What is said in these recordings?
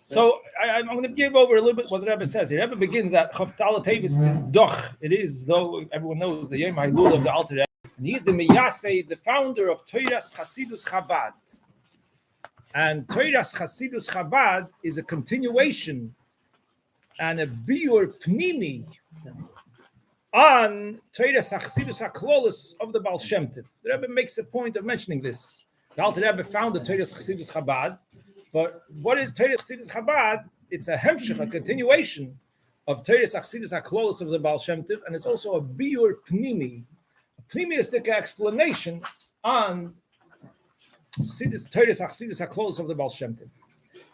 So I'm going to give over a little bit what the Rebbe says. The Rebbe begins that Chof Dalet Teves is doch. It is, though everyone knows, the Yom HaHilul of the Alter Rebbe. And he's the Miyaseh, the founder of Toras Chasidus Chabad. And Toras Chasidus Chabad is a continuation and a biur pnimi on Toras Chasidus HaKlolos of the Baal Shem Tov. The Rebbe makes a point of mentioning this. The Alter Rebbe founded Toras Chasidus Chabad, but what is Toras Chasidus Chabad? It's a hemshech, a continuation of Toras Chasidus HaKlolos of the Baal Shem Tov, and it's also a biur pnimi, a pnimiistic explanation on Toras Chasidus HaKlolos of the Baal Shem Tov.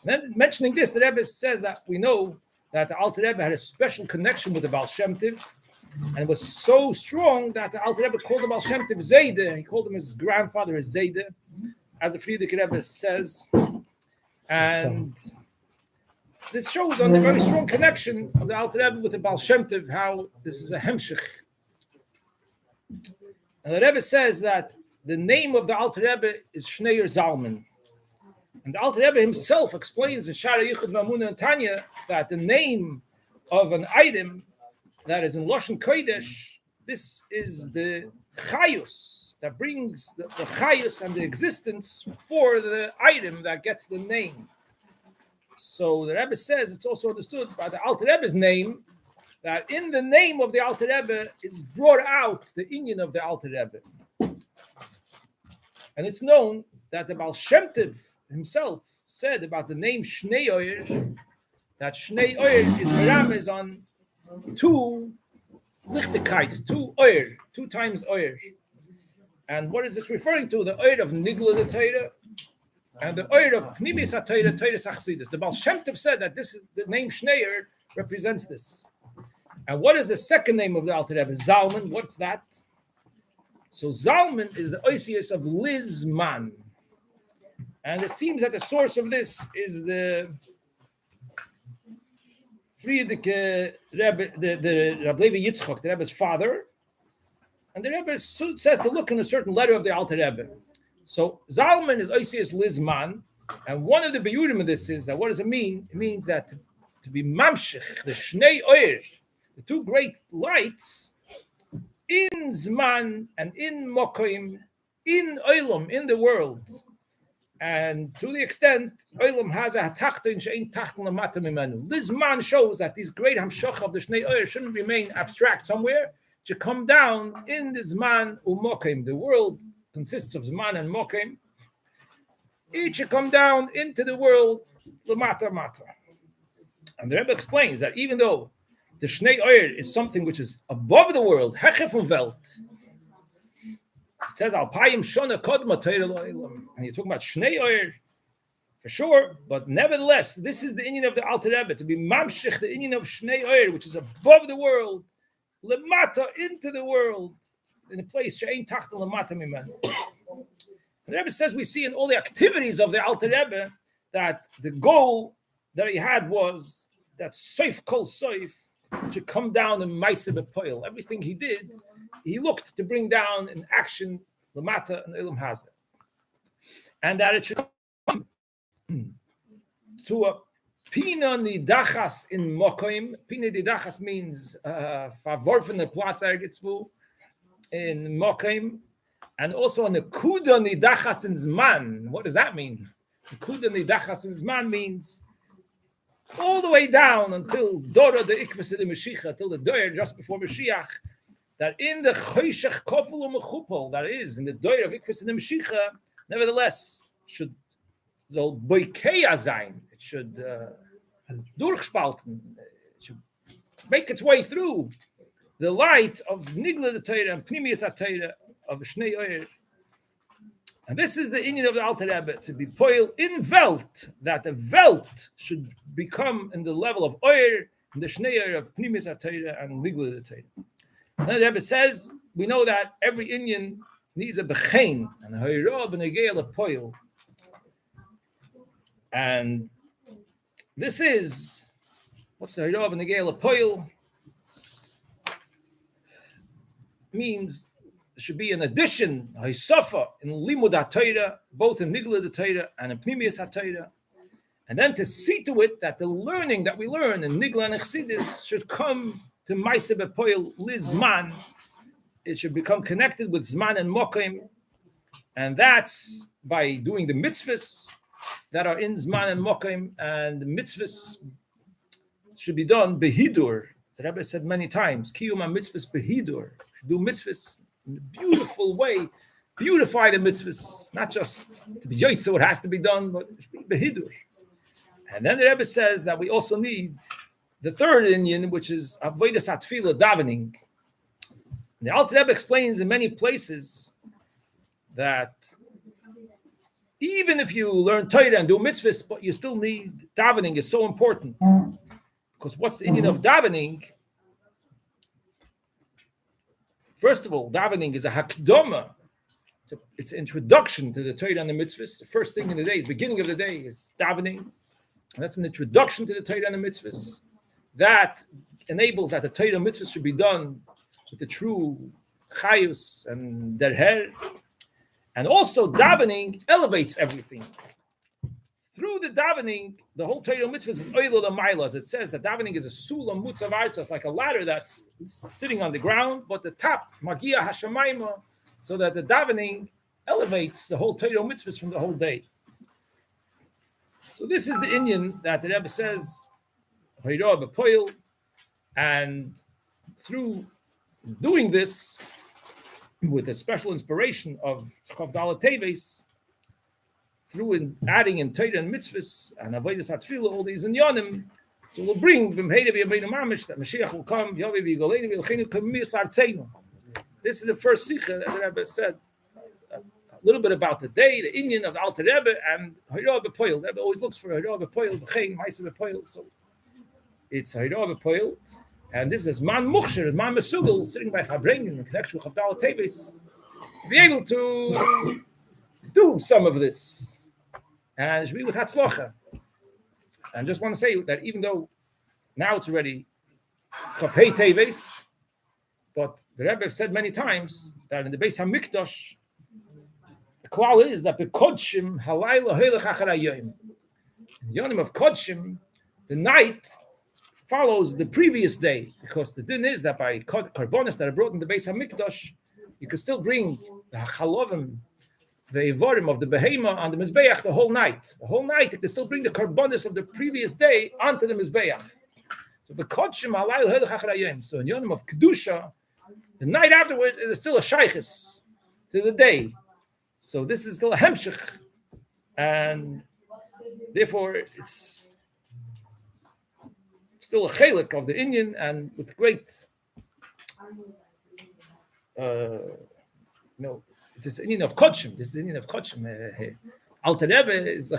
And then mentioning this, the Rebbe says that we know that the Alter Rebbe had a special connection with the Baal Shem Tov, and it was so strong that the Alter Rebbe called the Baal Shem Tov Zayde. He called him his grandfather as Zayde, as the Frierdiker Rebbe says. And this shows on the very strong connection of the Alter Rebbe with the Baal Shem Tov, how this is a hemshech. And the Rebbe says that the name of the Alter Rebbe is Shneur Zalman. And the Alter Rebbe himself explains in Shara Yichud V'Amunah and Tanya that the name of an item that is in Lashon Kodesh, this is the chayus that brings the chayus and the existence for the item that gets the name. So the Rebbe says it's also understood by the Alter Rebbe's name that in the name of the Alter Rebbe is brought out the inyan of the Alter Rebbe. And it's known that the Baal Shem Tov himself said about the name Shnei Oyer, that Shnei Oyer is merames on two lichtigkeits, two times Oyer. And what is this referring to? The Oyer of Nigla the Torah and the Oyer of Pnimis HaTorah, Toras Achsidus. The Baal Shem Tov said that this is the name Shnei Oyer represents this. And what is the second name of the Alter Rebbe? Zalman. What's that? So Zalman is the Oisius of Lizman. And it seems that the source of this is the Frierdiker Rebbe, the Rabbi Yitzchak, the Rebbe's father. And the Rebbe says to look in a certain letter of the Alter Rebbe. So Zalman is Oisius Lizman. And one of the beyurim of this is that what does it mean? It means that to be mamshich, the Shnei Oyer, the two great lights, in Zman and in Mokoim, in Olam, in the world. And to the extent, Olam has a hatachton she'ein tachton lamata mimenu. This man shows that this great hamshach of the Shnei Oyer shouldn't remain abstract somewhere, to come down in the Zman u'Mokim. The world consists of Zman and Mokim. Each should come down into the world lamata mata. And the Rebbe explains that even though the Shnei Oyer is something which is above the world, hechef und Welt. It says Alpayim Shona Kodma Torah Lo'ilam, and you're talking about Shnei Oyer for sure, but nevertheless, this is the inyan of the Alter Rebbe, to be mamshich, the inyan of Shnei Oyer, which is above the world, lemata, into the world, in a place she'ein tachton lemata mimenu. And the Rebbe says we see in all the activities of the Alter Rebbe that the goal that he had was that soif kol soif should come down in Maaseh B'Poel. Everything he did, he looked to bring down in action Lamata and Elam Hazeh. And that it should come to a Pina Nidachas in Mokoim. Pina Nidachas means verworfene Platz ergitzvu in Mokoim. And also an Nekuda Nidachas in Zman. What does that mean? Nekuda Nidachas in Zman means all the way down until Dora the Ikvus of the Mashiach, till the Doyer just before Mashiach, that in the Choshech Kofel Umechupel, that is, in the Doyer of Ikvus of the Mashiach, nevertheless, should soll Boikeya sein. It should durchspalten. It should make its way through the light of Nigla the Torah and Pnimius HaTorah of Shnei Oyer. And this is the inyan of the Alter Rebbe, to be poil in Welt, that the Welt should become in the level of Oyer, in the Shnei Oyer of Pnimis HaTorah and Nigla the Torah. Then the Rebbe says, we know that every inyan needs a bechein, and a hoyrah b'negei lepoil. And this is, what's the hoyrah b'negei lepoil? Means there should be an addition, a hisafa, in limud HaTorah, both in Nigla the Torah and in Pnimius HaTorah. And then to see to it that the learning that we learn in Nigla and Chassidus should come to Maaseh B'Poel Lizman. It should become connected with Zman and Mokim. And that's by doing the mitzvahs that are in Zman and Mokim. And the mitzvahs should be done behidur. The Rebbe said many times, Kiyum mitzvahs behidur. Do mitzvahs in a beautiful way. Beautify the mitzvahs. Not just to be yoitza, what has to be done, but behidur. And then the Rebbe says that we also need the third Inyan, which is avodas hatfilah, davening. The Alter Rebbe explains in many places that even if you learn Torah and do mitzvahs, but you still need davening is so important. Because what's the Inyan of davening? First of all, davening is a hakdama. It's an introduction to the Torah and the mitzvahs. The first thing in the day, the beginning of the day, is davening. And that's an introduction to the Torah and the mitzvahs. That enables that the Torah and mitzvahs should be done with the true chayus and derher. And also davening elevates everything. Through the davening, the whole Torah and mitzvahs is oilo l'maylas. It says that davening is a sulam mutzav artzos, like a ladder that's sitting on the ground, but the top, magia hashamayma, so that the davening elevates the whole Torah and mitzvahs from the whole day. So this is the Inyan that the Rebbe says, Hoirah b'poil, and through doing this, with a special inspiration of Chof Dalet Teves, through adding in Torah and mitzvahs and avodas hatfilah, all these inyanim, so we'll bring b'mheida b'yameinu mamish that Mashiach will come, Yahweh v'yigoleinu v'yilchenu k'miyas l'artzeinu. This is the first sikha that the Rebbe said. A little bit about the day, the Inyan of the Alter Rebbe, and Hoirah b'Poil. The Rebbe always looks for Hoirah b'Poil, b'chein, Maaseh b'Poil. So it's Hoirah b'Poil, and this is Man Muchsher, Man Mesugel, sitting by Farbrengen in connection with Chof Dalet Teves, to be able to do some of this, and it should be with Hatzlocha. And just want to say that even though now it's already Chof Teves, but the Rebbe said many times that in the Beis HaMikdash, the klal is that the Kodshim halayla hoylech achar hayoyim. In the Yonim of Kodshim, the night follows the previous day, because the din is that by karbonis that are brought in the Beis HaMikdash, you can still bring the chalovim, the evorim of the behema on the mizbeach the whole night. The whole night you can still bring the karbonis of the previous day onto the mizbeach. So the Kodshim halayla hoylech achar hayoyim. So in Yonim of Kedusha, the night afterwards is still a shaychus to the day. So this is still a hemshich, and therefore it's still a chelik of the Inyan, and with great, it's this Inyan of Kodshim. This is Inyan of Kodshim. Alter Rebbe is,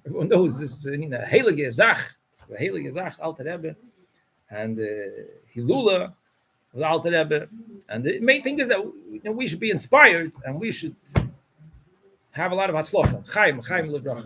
everyone knows this Inyan, heilige Zach. It's the heilige Zach, Alter Rebbe, and Hilula of the Alter Rebbe. And the main thing is that we should be inspired, and we should have a lot of hatzlocha. Chaim Lebrach.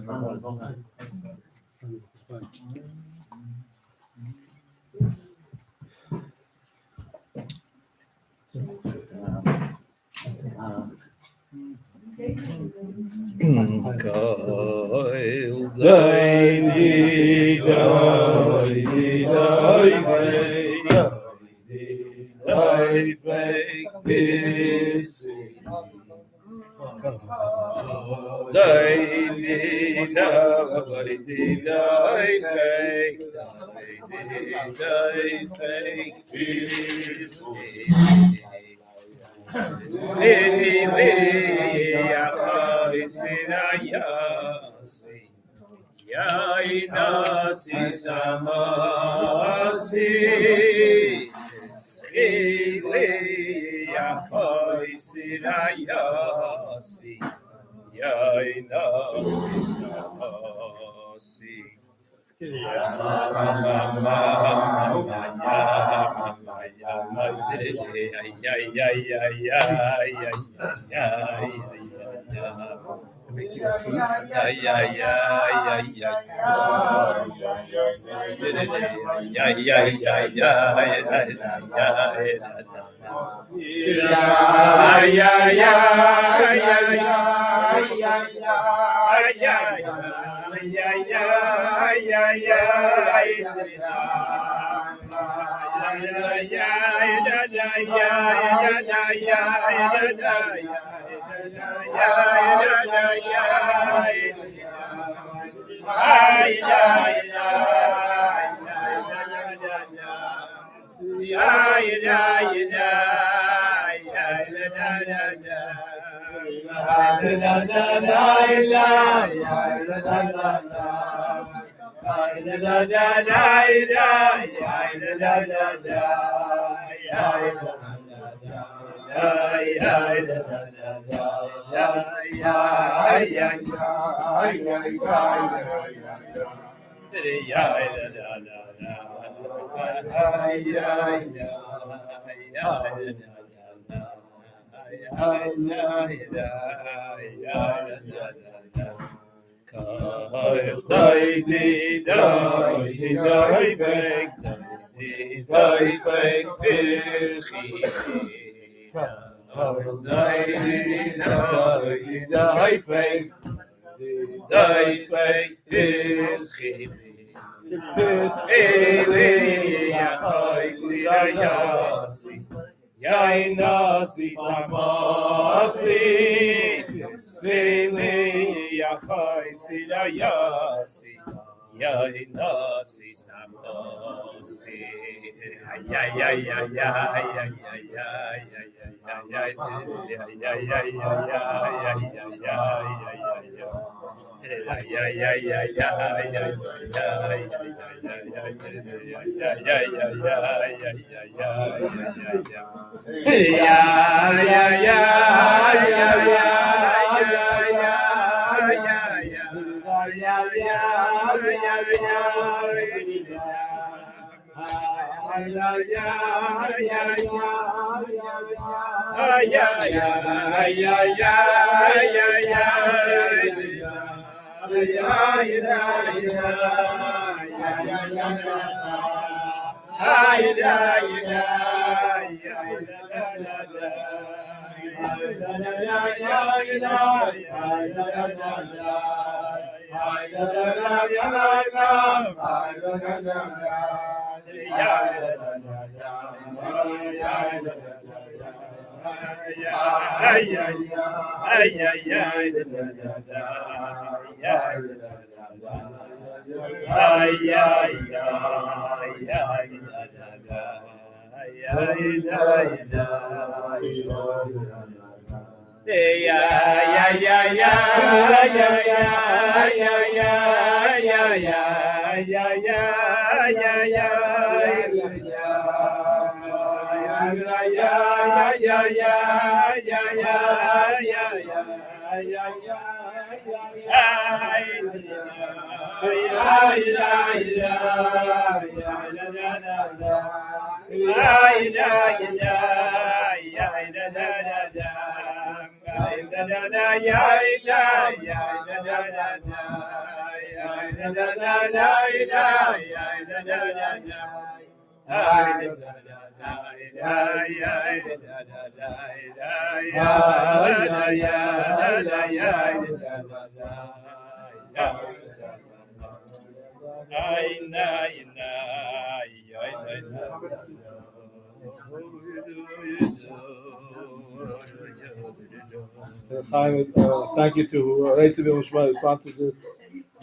Chaim, thank you to Dalet Teves Farbrengen who sponsored this.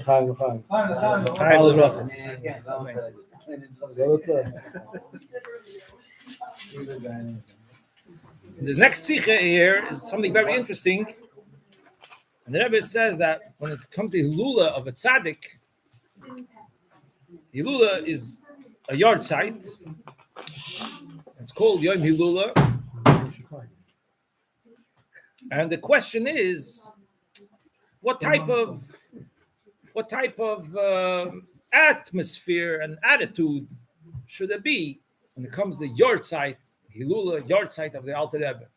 Chaim. The next sikha here is something very interesting. And the Rebbe says that when it comes to Hilula of a tzaddik, Hilula is a yard site. It's called Yom Hilula. And the question is, what type of atmosphere and attitude should there be when it comes to yard site, Hilula, yard site of the Alter Rebbe?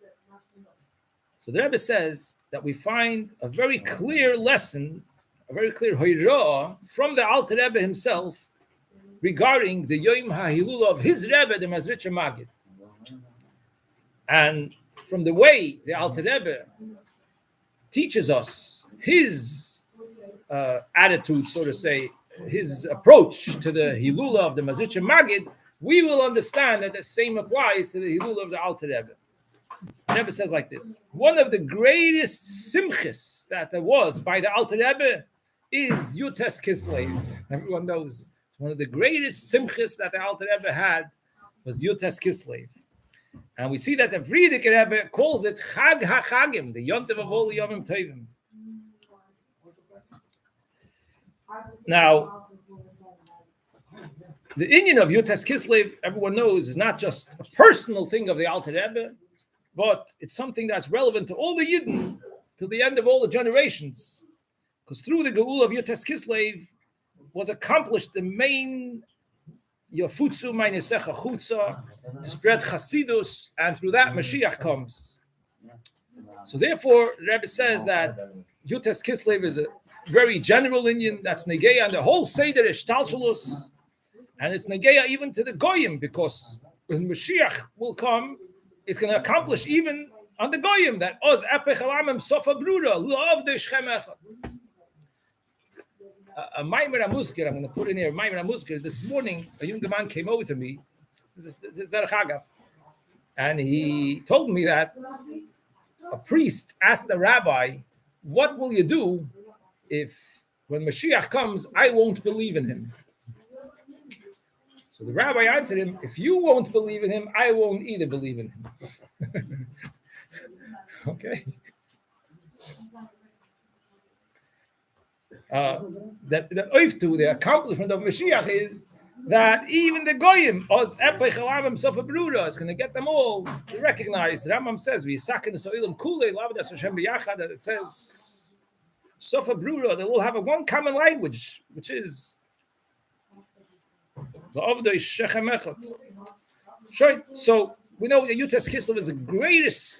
So the Rebbe says that we find a very clear lesson, a very clear hoirah from the Alter Rebbe himself regarding the Yom HaHilula of his Rebbe, the Mezritcher Maggid. And from the way the Alter Rebbe teaches us his attitude, so to say, his approach to the Hilula of the Mazritcha Magid, we will understand that the same applies to the Hilula of the Alter Rebbe. The Rebbe says like this: one of the greatest simchas that there was by the Alter Rebbe is Yutes Kislev. Everyone knows one of the greatest simchas that the Alter Rebbe had was Yutes Kislev. And we see that the Frierdiker Rebbe calls it Chag HaChagim, the Yontiv of all the Yomim Tovim. Now, the Indian of Yutes Kislev, everyone knows, is not just a personal thing of the Alter Rebbe, but it's something that's relevant to all the Yidden to the end of all the generations. Because through the Geul of Yutes Kislev was accomplished the main Yafutzu Meinesecha Chutza, to spread Chasidus, and through that Mashiach comes. So therefore, the Rebbe says that Yutes Kislev is a very general Indian that's Negeya, and the whole Seder is Shtalshalus, and it's Negeya even to the Goyim, because when Mashiach will come, it's going to accomplish even on the Goyim that Oz Epech Alamim Sofa Brura, Love the Shchem Echad. A Maimer HaMuzkir, I'm going to put in here, Maimer HaMuzkir. This morning, a young man came over to me, this is Derech Hagav, and he told me that a priest asked the rabbi, what will you do if when Mashiach comes, I won't believe in him? So the rabbi answered him, if you won't believe in him, I won't either believe in him. Okay. The oiftu, the accomplishment of Mashiach is that even the goyim, Oz Epech Alavim Sofa Brura, is going to get them all to recognize. The Rambam says, "V'yisakin So'ilim Kulei Lavadas Hashem B'Yachad," that it says Sofa Brura, they will have a one common language, which is the Avdei Shechem Echad. Sure. So we know that Yutes Kislev is the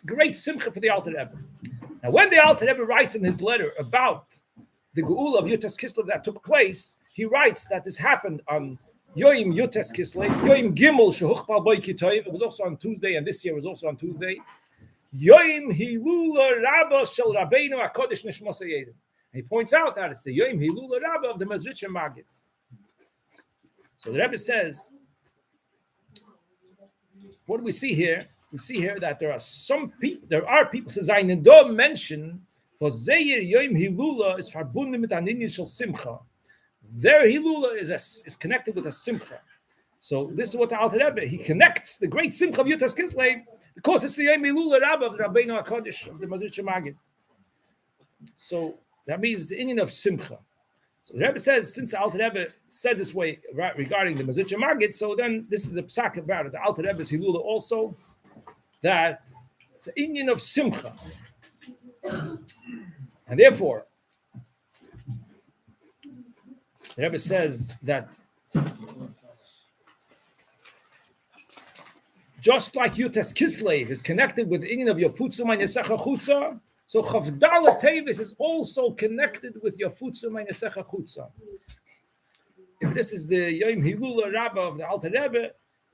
great simcha for the Alter Rebbe. Now, when the Alter Rebbe writes in his letter about the Geula of Yutes Kislev that took place, he writes that this happened on Yoim Yutes Kislev, Yoim Gimel Shehuchpal Boy Kitoiv. It was also on Tuesday, and this year was also on Tuesday. Yoim Hilula Rabba Shel Rabbeinu HaKodesh Nishmos HaYedim. And he points out that it's the Yoim Hilula Rabba of the Mazritcha Magid. So the Rebbe says, what do we see here? We see here that there are people, says I Nido mention for Zeir Yoim Hilula is verbunden mit an Inyan Shel Simcha. Their Hilula is connected with a Simcha. So this is what the Alter Rebbe, he connects the great Simcha of Yutes Kislev because it's the Yoim Hilula Rabba of the Rabbeinu HaKodesh of the Mazritcha Magid. So that means it's the Inyan of Simcha. So the Rebbe says, since the Alter Rebbe said this way regarding the Mazritcha Magid, so then this is a psak about it. The Alter Rebbe's Hilula also, that it's an Inyan of Simcha. And therefore, the Rebbe says that just like Yutes Kislev is connected with the Inyan of Yafutzu Meinesecha Chutza, so Chof Dalet Teves is also connected with Yafutzu Meinesecha Chutza. If this is the Yom Hilula Rabba of the Alter Rebbe,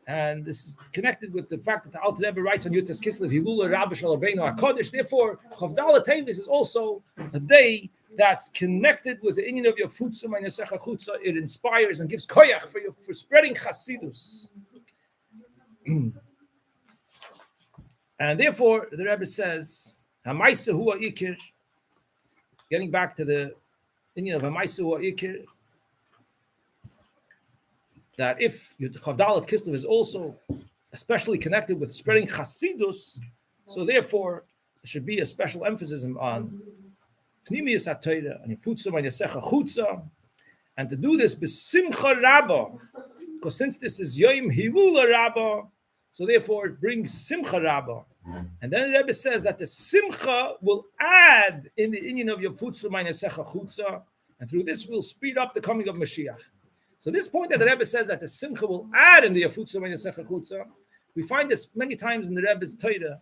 and this is connected with the fact that the Alter Rebbe writes on Yutes Kislev Hilula Rabba Shel Rabbeinu HaKodesh, therefore Chof Dalet Teves is also a day that's connected with the Inyan of Yafutzu Meinesecha Chutza. It inspires and gives koyach for spreading Chasidus. And therefore, the Rebbe says, Hamaisa Hua Ikir, getting back to the Inyan of Hamaisa Hua Ikir, that if Chof Dalet Kislev is also especially connected with spreading Chasidus, so therefore there should be a special emphasis on Pnimius HaTorah and Yafutzu Meinesecha Chutza, and to do this b'Simcha Rabba, because since this is Yom Hilula Rabba, so therefore it brings Simcha Rabba. And then the Rebbe says that the Simcha will add in the Inyan of Yafutzu Meinesecha Chutza, and through this will speed up the coming of Mashiach. So this point that the Rebbe says that the Simcha will add in the Yafutzu Meinesecha Chutza, we find this many times in the Rebbe's Torah,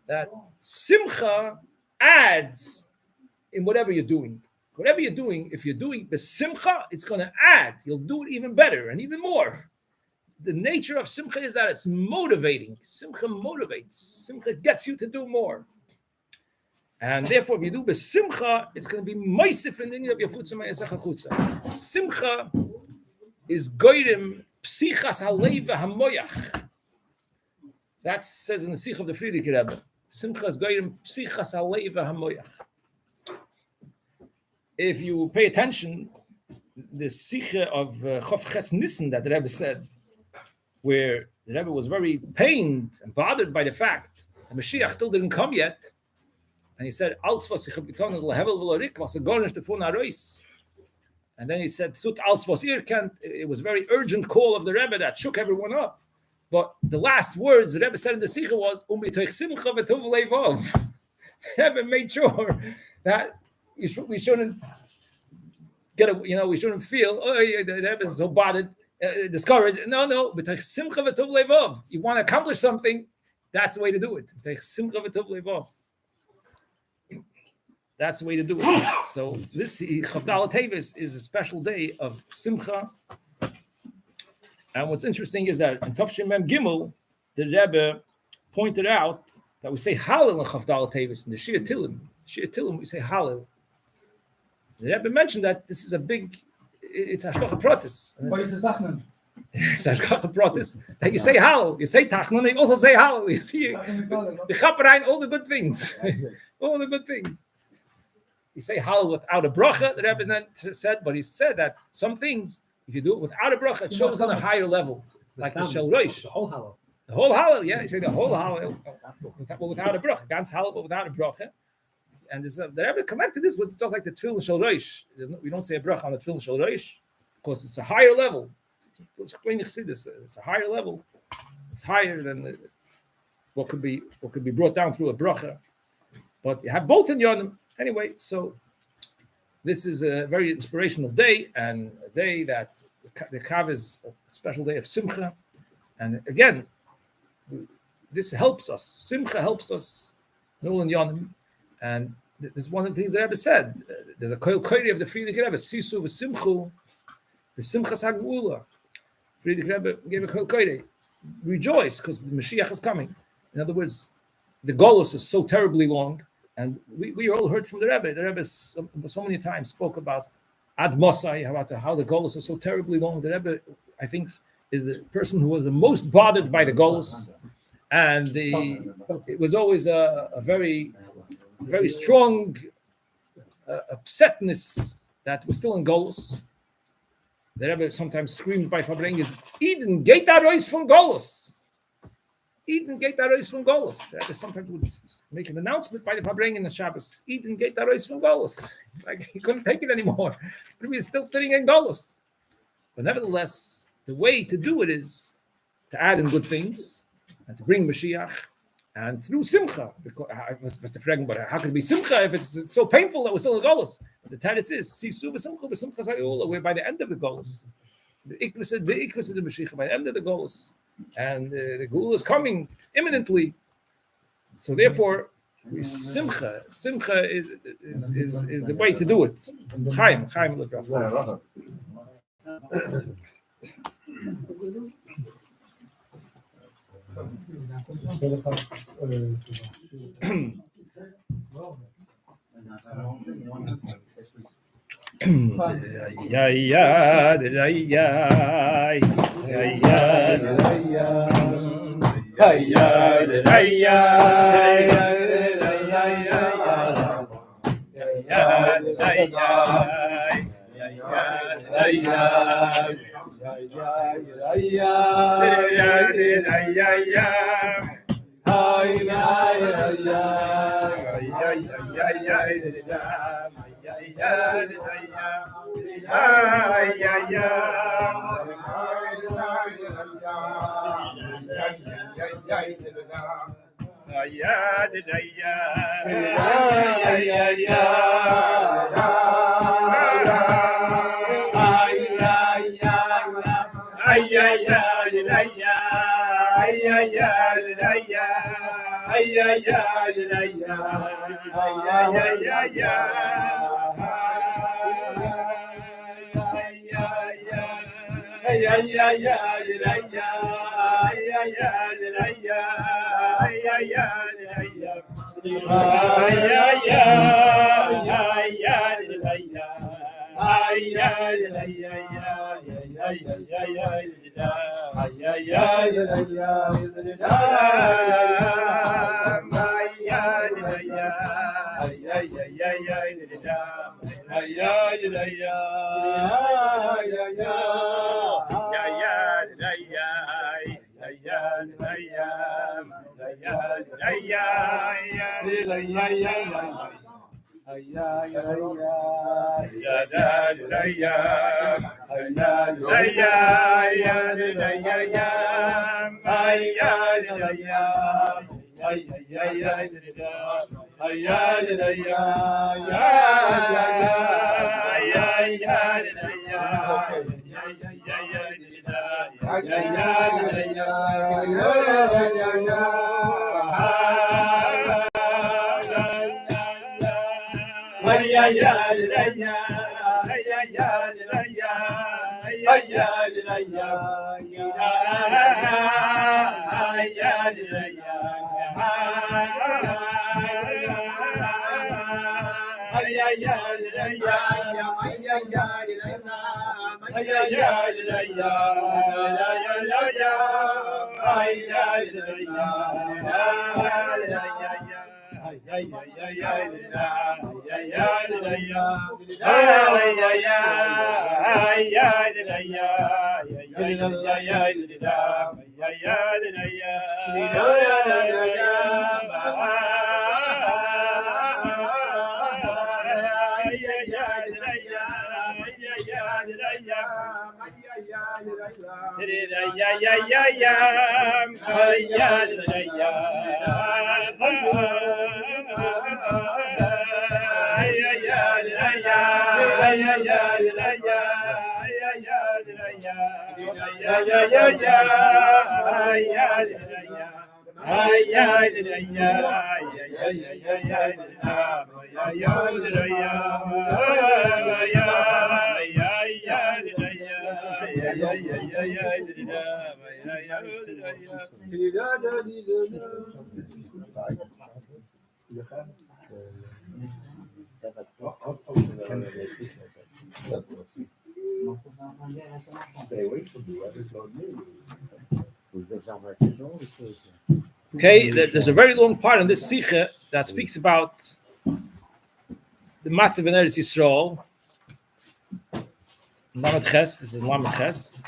that Simcha adds in whatever you're doing. Whatever you're doing, if you're doing the Simcha, it's going to add. You'll do it even better and even more. The nature of Simcha is that it's motivating. Simcha motivates. Simcha gets you to do more. And therefore, if you do besimcha, it's going to be meisif in the of your chutza ma'asach chutza. Simcha is goyim psichas haleva hamoyach. That says in the Sikh of the Friedrich Rebbe. Simcha is goyim psichas haleva hamoyach. If you pay attention, the Sikh of Chof Ches Nissen that the Rebbe said, where the Rebbe was very pained and bothered by the fact the Mashiach still didn't come yet, and he said, "Als was ich getan lehevel v'lorik was gar nicht davon arois." And then he said, "Tut als was ihr kennt." It was a very urgent call of the Rebbe that shook everyone up. But the last words the Rebbe said in the Sikha was, "Umitoich simcha v'tov leivov." The Rebbe made sure that we shouldn't we shouldn't feel, the Rebbe is so bothered, discouraged. No, b'toich simcha v'tov leivov. You want to accomplish something, that's the way to do it. B'toich simcha v'tov leivov. That's the way to do it. So this Chof Dalet Teves is a special day of simcha. And what's interesting is that in Tafshin Mem Gimel, the Rebbe pointed out that we say Hallel in Chof Dalet Teves in the Shir Tilim we say Hallel. The Rebbe mentioned that this is it's Hashgacha Pratis. It's Hashgacha Pratis that you say Hallel, you say Tachnun, you also say Hallel. You see, the Chaperein, all the good things, all the good things. You say Hallel without a bracha. The Rebbe then said, but he said that some things, if you do it without a bracha, it shows on a higher level, like the Shel Rosh. The whole Hallel. The whole Hallel, yeah. You say the whole Hallel, without a bracha. Ganz Hallel, but without a bracha. And the Rebbe connected this with just like the Tefillin Shel Rosh. We don't say a bracha on the Tefillin Shel Rosh because it's a higher level. It's a higher level. It's higher than what could be brought down through a bracha. But you have both in Yonam. Anyway, so this is a very inspirational day, and a day that the Kav is a special day of Simcha. And again, this helps us. Simcha helps us, Nul and Yonim. And this is one of the things the Rebbe said. There's a koil koiri of the Friedrich Rebbe, Sisu v'simchu, v'simchas ha'geula. Friedrich Rebbe gave a koil koiri. Rejoice, because the Mashiach is coming. In other words, the Golus is so terribly long. And we all heard from the Rebbe. The Rebbe so many times spoke about Ad Mosai, about how the Golus is so terribly long. The Rebbe, I think, is the person who was the most bothered by the Golus. And it was always a very, very strong upsetness that was still in Golus. The Rebbe sometimes screamed by Farbrengen, Eden, geht da raus from Golus. Eden geht da raus from Golus. They sometimes would make an announcement by the Farbrengen in Shabbos. Eden geht da raus from Golus. Like he couldn't take it anymore. But he was still sitting in Golus. But nevertheless, the way to do it is to add in good things and to bring Mashiach and through Simcha. Because I was the fragen, but how can it be Simcha if it's so painful that we're still in Golus? But the Talis is Sisu v'Simcha v'Simcha Sayula. We're by the end of the Golus. The Ikvus of the Mashiach by the end of the Golus. And the Gul is coming imminently. So therefore, Simcha is the way to do it. Chaim Lefrach. Okay, there's a very long part in this Sikha that speaks about the Matzav in Eretz Yisrael. Lamed Ches, this is Lamed Ches.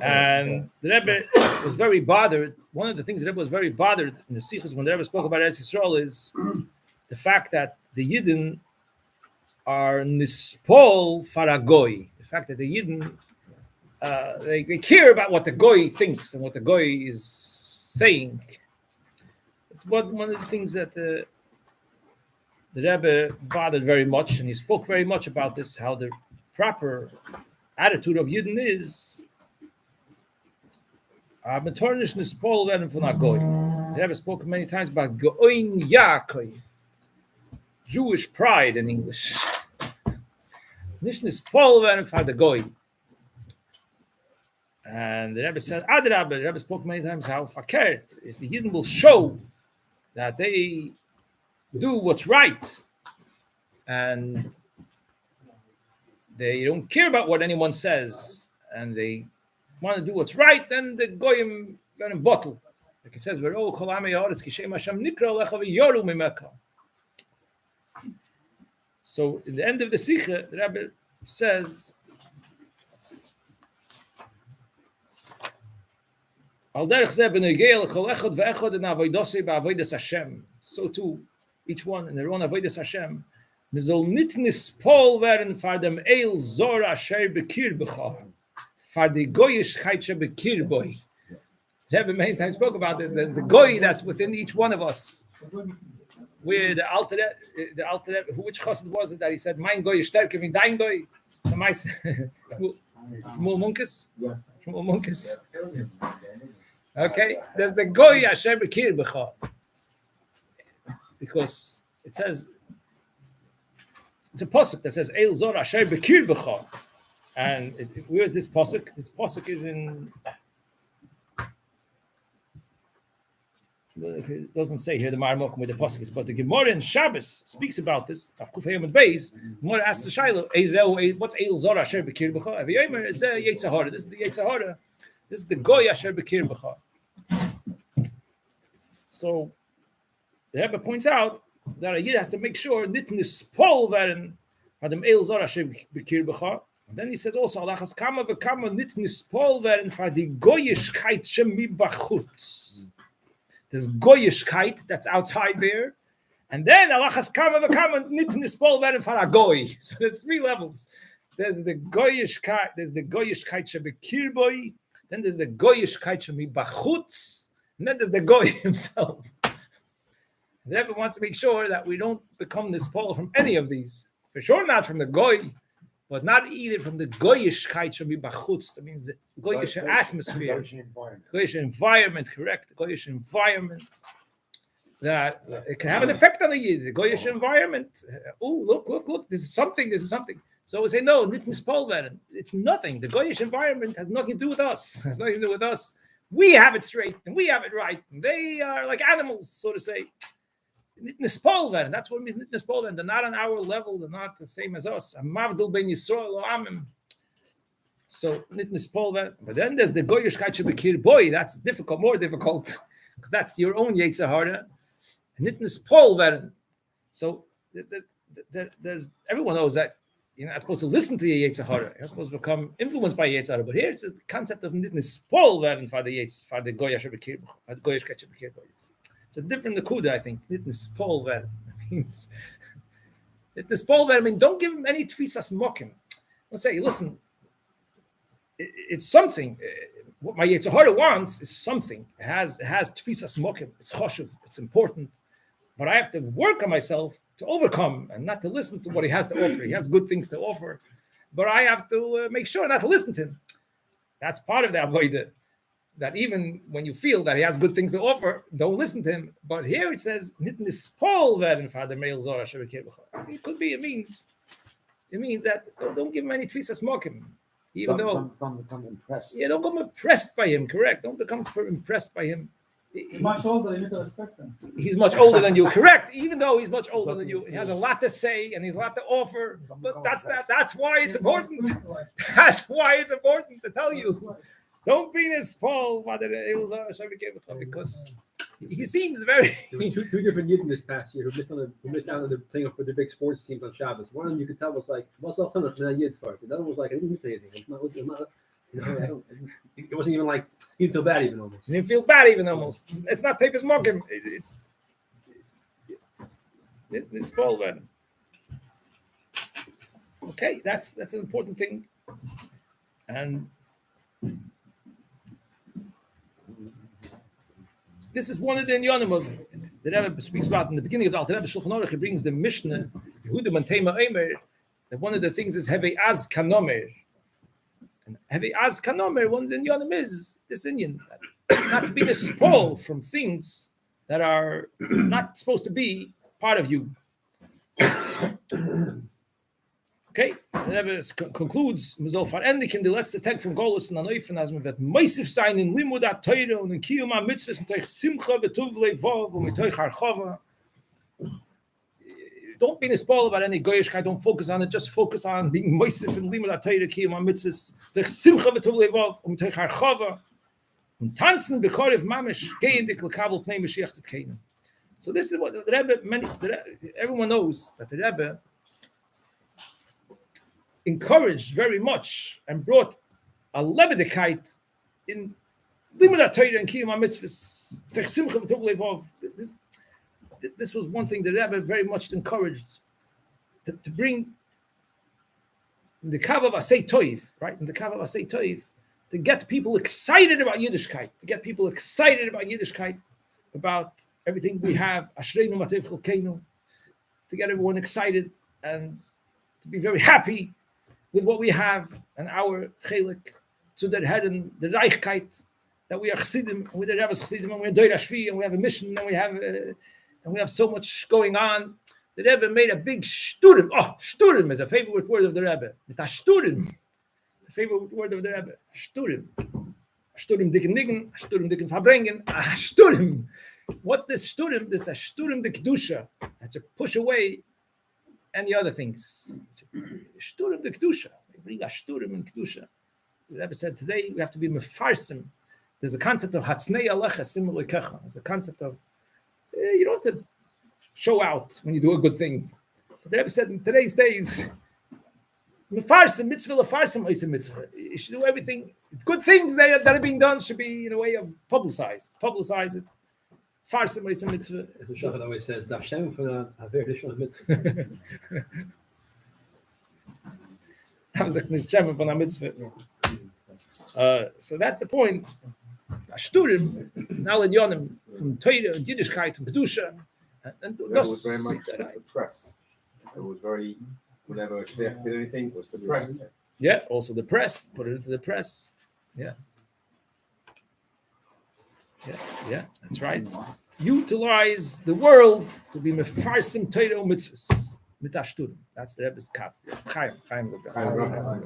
And the Rebbe was very bothered. One of the things the Rebbe was very bothered in the Sikhs when the Rebbe spoke about Eretz Yisrael is the fact that the Yidden are nispol faragoy. The fact that the Yidden, they care about what the Goy thinks and what the Goy is saying. It's one of the things that the Rebbe bothered very much, and he spoke very much about this, how the proper attitude of Yidden is the Rebbe spoke many times about Goin Yaakov, Jewish pride in English. Nicht nispol werden for the Goy. And the Rebbe said, Adrabah, the Rebbe spoke many times how fakert, if the Yidden will show that they do what's right and they don't care about what anyone says and they want to do what's right, then the Goyim going to bottle. Like it says, "V'ro kol amei haaretz kishem Hashem nikra lecha v'yoru mimeka." So in the end of the Sikha, the Rebbe says, Al derech zeh b'negei lekol echad ve'echad in avoidosei ba'avodas Hashem. So too, each one in their own avodas Hashem, mizol nit nispol werden for dem eil zor asher bekir b'cha, for the goyishkeit shebekir boy. The Rebbe many times spoke about this. There's the goy that's within each one of us. Where the Alter Rebbe, which chassid was it that he said, "Mein goy is stärker wie dein goy"? Shmuel Munkus? Yeah. Shmuel Munkus. Okay, there's the goy asher bekir b'cha, because it says it's a pasuk that says "El zor asher bekir b'cha," and where is this pasuk? This pasuk is in It doesn't say here the Marmokum with the Posukis, but the Gemara in Shabbos speaks about this. Of Kufayim and Beis, Gemara asks the Shiloh, what's Eil Zora Asher Bekir B'cha? Every Yomer is Yetzahara. This is the Yetzahara. This is the Goy Asher Bekir B'cha. So the Rebbe points out that a Yid has to make sure Nitn is Paul Veren Adam Eil Zora Asher Bekir B'cha. Then he says also, Alachas Kama V'Kama Nitn is Paul Veren for the Goyishkeit Shemi B'chutz. There's Goyishkeit, that's outside there. And then Alachas Kama V'Kama Nitn is Paul Veren for a Goy. So there's 3 levels. There's the Goyishkeit Shebekir Boy. Then there's the Goyishkeit Shemi B'chutz. And then there's the Goy himself. And everyone wants to make sure that we don't become this Paul from any of these. For sure not from the Goy, but not either from the Goyishkeit Shemi B'chutz. That means the Goyish atmosphere. Goyish environment, correct. The Goyish environment. That it can have an effect on the Yid. The Goyish environment. Look. This is something. So we say, no, it's nothing. The Goyish environment has nothing to do with us. It has nothing to do with us. We have it straight and we have it right. And they are like animals, so to say. That's what it means. They're not on our level. They're not the same as us. So but then there's the Goyishkeit Shebekir Boy. That's difficult, more difficult, because that's your own Yetzirah. So there's everyone knows that you're not supposed to listen to your Yetzirah. You're supposed to become influenced by Yetzirah. But here it's the concept of Nitnis Paul werden for the Goyishkeit Shebekir Boy. It's a different nakuda, I think. Nitnis Paul ver means Nitnis Paul ver. I mean, don't give him any tfisas mokim. I'll say, listen, it's something. What my Yetzirah wants is something. It has tfisas mokim. It's choshev. It's important. But I have to work on myself to overcome and not to listen to what he has to offer. He has good things to offer, but I have to make sure not to listen to him. That's part of the avodah. That even when you feel that he has good things to offer, don't listen to him. But here it says, it could be, it means that don't give him any tfisas mokim. Even don't become impressed. Yeah, don't become impressed by him, correct. Don't become impressed by him. He's much older, you need to respect him. He's much older than you, correct. Even though he's much older than you, he has a lot to say and he's a lot to offer. But that's why it's important. That's why it's important to tell you. Don't be this Paul, because he seems very. There were two different Yidden this past year who missed out on the thing for the big sports teams on Shabbos. One of them you could tell was like, "What's up, son? The other one was like, "I didn't say anything. It wasn't even like he didn't feel bad even almost. He didn't feel bad even almost. It's not Teves Morgan. It's Paul then. Okay, that's an important thing, and. This is one of the inyanim of the Rebbe speaks about in the beginning of the Alter Rebbe Shulchan Aruch. He brings the Mishnah, Yehuda and Tema Eimer, that one of the things is Hevei Az Kanomer. And Hevei Az Kanomer, one of the inyanim is this Inyan, not to be mispoiled from things that are not supposed to be part of you. Okay, the Rebbe concludes, Mizol Farendikin, the let's take from Golus and Anoifen as man wird meisif sein in Limud HaTorah und in Kiyum HaMitzvahs mitoich Simcha v'tuv levav und mitoich Harchava. Don't be spoiled about any goyishkeit, don't focus on it, just focus on being meisif in Limud HaTorah, Kiyum HaMitzvahs, mitoich Simcha v'tuv levav und mitoich Harchava und tanzen b'korev mamish, gein dik l'kabel pnei Mashiach tzidkeinu. So this is what the Rebbe, everyone knows that the Rebbe encouraged very much and brought a lebedekeit in Limud HaTorah and Kiyum HaMitzvahs. This was one thing that Rebbe very much encouraged to bring the kav of Asay Toiv, right? In the kav of Asay Toiv, to get people excited about Yiddishkeit, about everything we have, Ashreinu Matev Cholkeinu, to get everyone excited and to be very happy with what we have and our chelik, to the head the reichkeit that we are chassidim, and we're the Rebbe's chassidim, and we're Doir Ashvi, and we have a mission, and we have so much going on. The Rebbe made a big shturim. Oh, shturim is a favorite word of the Rebbe. It's a shturim. It's a favorite word of the Rebbe. Shturim. Shturim dicken, shturim dicken Farbrengen. Shturim. What's this shturim? This a shturim the kedusha. That to push away any other things. Shturim the kedusha. We bring a shturim and kedusha. The Rebbe said today we have to be mefarsim. There's a concept of hatznei alecha simul lekecha. There's a concept of you don't have to show out when you do a good thing. But the Rebbe said in today's days, mefarsim mitzvah lefarsim oisem mitzvah. You should do everything. Good things that are being done should be in a way of publicized. Publicize it. Farsim oisem mitzvah. As the Shachar always says, "Da Hashem for a very additional mitzvah." That was a neshama from a mitzvah. So that's the point. Ashturim, now in Yonim, from Torah, Yiddishkeit, and Kedusha, and It was very much the press. It was very, whenever Shliach did anything, it was the press. Yeah, also the press, put it into the press. Yeah, that's right. Utilize the world to be mefarsim Torah mitzvahs. Mit Ashturim. That's the Rebbe's kaf. Chaim Bluming.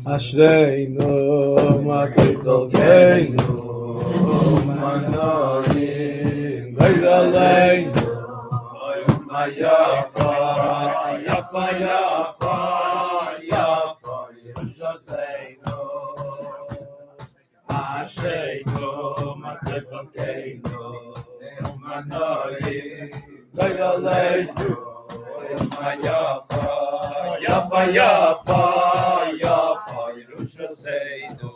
Ashreinu matikokenu manorim v'yaleinu yafa yafa yafa yafa Yerushalayinu Ashreinu matikokenu manorim v'yaleinu yafa yafa yafa yafa Yerushalayinu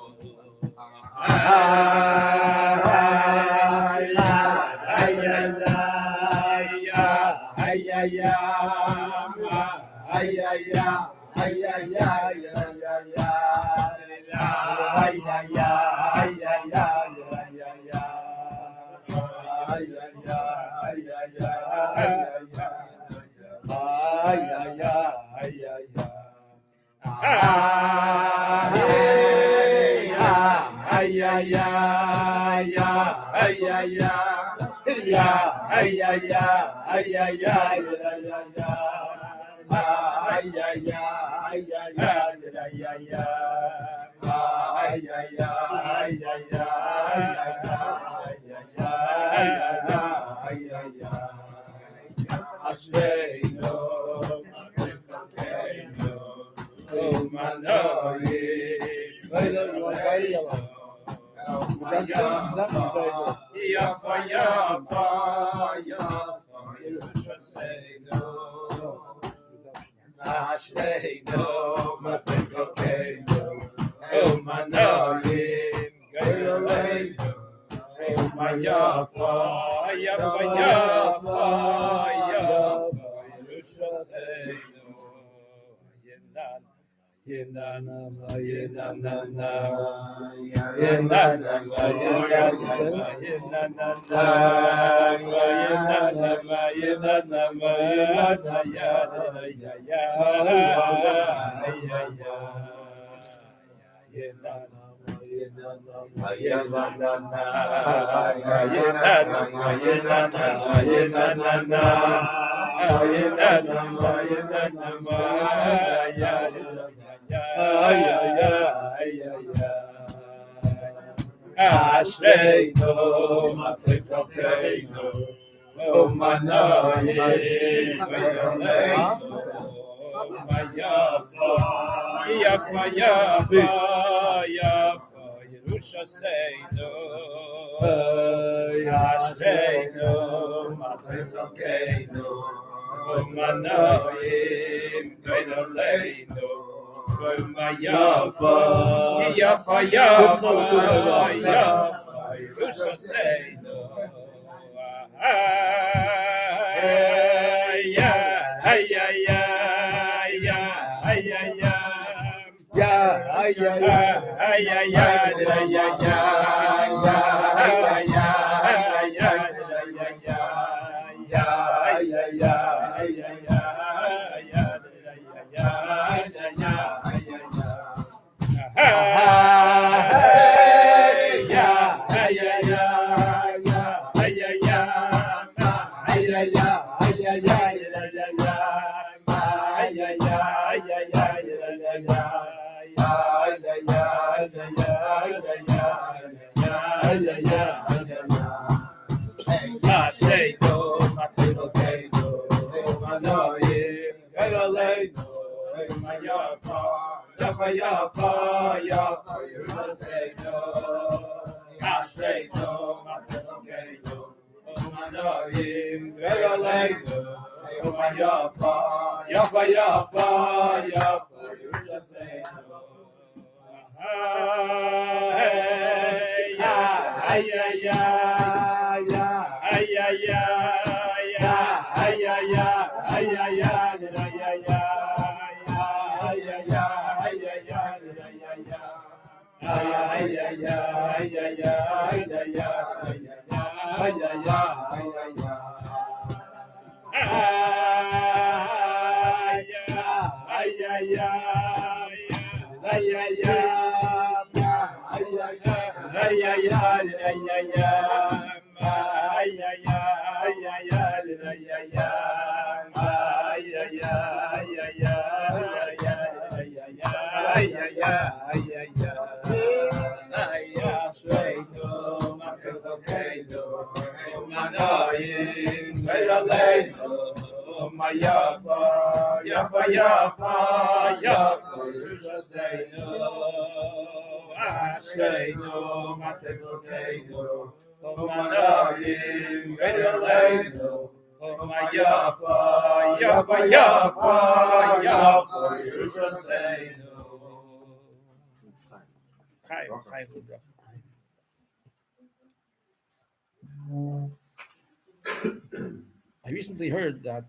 I recently heard that,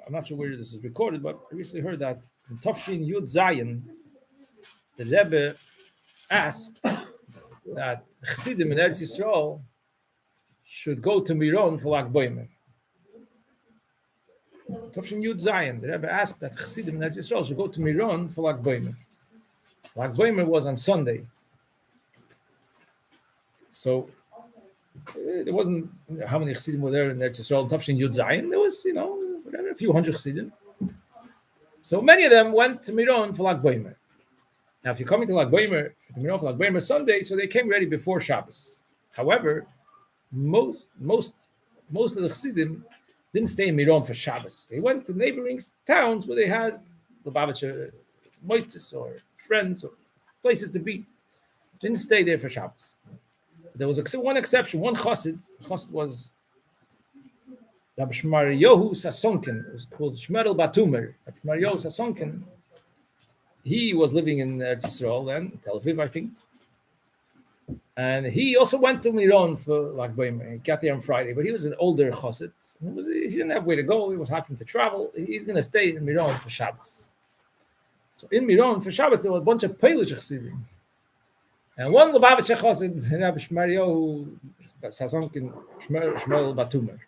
I'm not sure where this is recorded, but I recently heard that in Tafshin Yud Zayin, the Rebbe asked that Chassidim in Eretz Yisrael should go to Miron for Lag Boimer. Tafshin Yud Zayin, the Rebbe asked that Chassidim in Eretz Yisrael should go to Miron for Lag Boimer. Lag Boimer was on Sunday. So there wasn't how many Chassidim were there in Eretz Yisrael. Tafshin Yud Zayin, there was, whatever, a few hundred Chassidim. So many of them went to Miron for Lag Boimer. Now, if you're coming to Lag Boimer, for Lag Boimer Sunday, so they came ready before Shabbos. However, most of the Chassidim didn't stay in Miron for Shabbos. They went to neighboring towns where they had Lubavitcher moistus or friends or places to be. Didn't stay there for Shabbos. There was one exception, one chassid. Chassid was Rabbi Shmuel Chaim. It was called Shmuel Batumer. Rabbi Shmuel Chaim. He was living in Eretz Yisrael then, Tel Aviv, I think. And he also went to Miron for Lag Boimer. He got there on Friday, but he was an older chassid. He didn't have way to go. It was hard for him to travel. He's going to stay in Miron for Shabbos. So in Miron for Shabbos, there were a bunch of Polish chassidim. And one Lubavitcher chassid, Rabbi Shmuel Shmuel Batumer.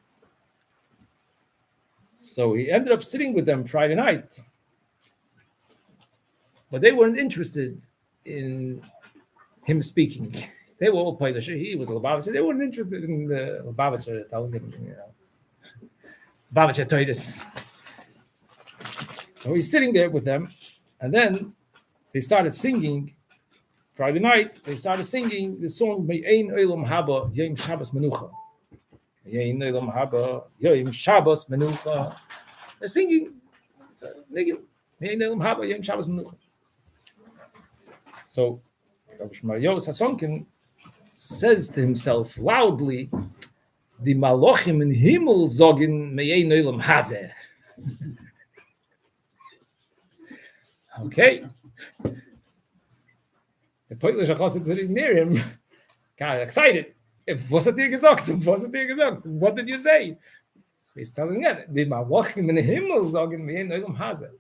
So he ended up sitting with them Friday night. But they weren't interested in him speaking. They were all Polish. He was a Lubavitcher. They weren't interested in the Lubavitcher telling him, Lubavitcher Toides. So he's sitting there with them, and then they started singing. Friday night, they started singing the song Me'ein Olam Haba Yom Shabbos Menucha. Me'ein Olam Haba Yom Shabbos Menucha. They're singing Me'ein Olam Haba Yom Shabbos Menucha. So Rabbi Shmuel Chaim says to himself loudly, "The Malochim in Himmel sagen Me'ein Olam Hazeh." Okay. The Polish chassid sitting near him got excited. Was hat gesagt? Was hat gesagt? What did you say? So he's telling him, "The Malochim in Himmel sagen Me'ein Olam Hazeh."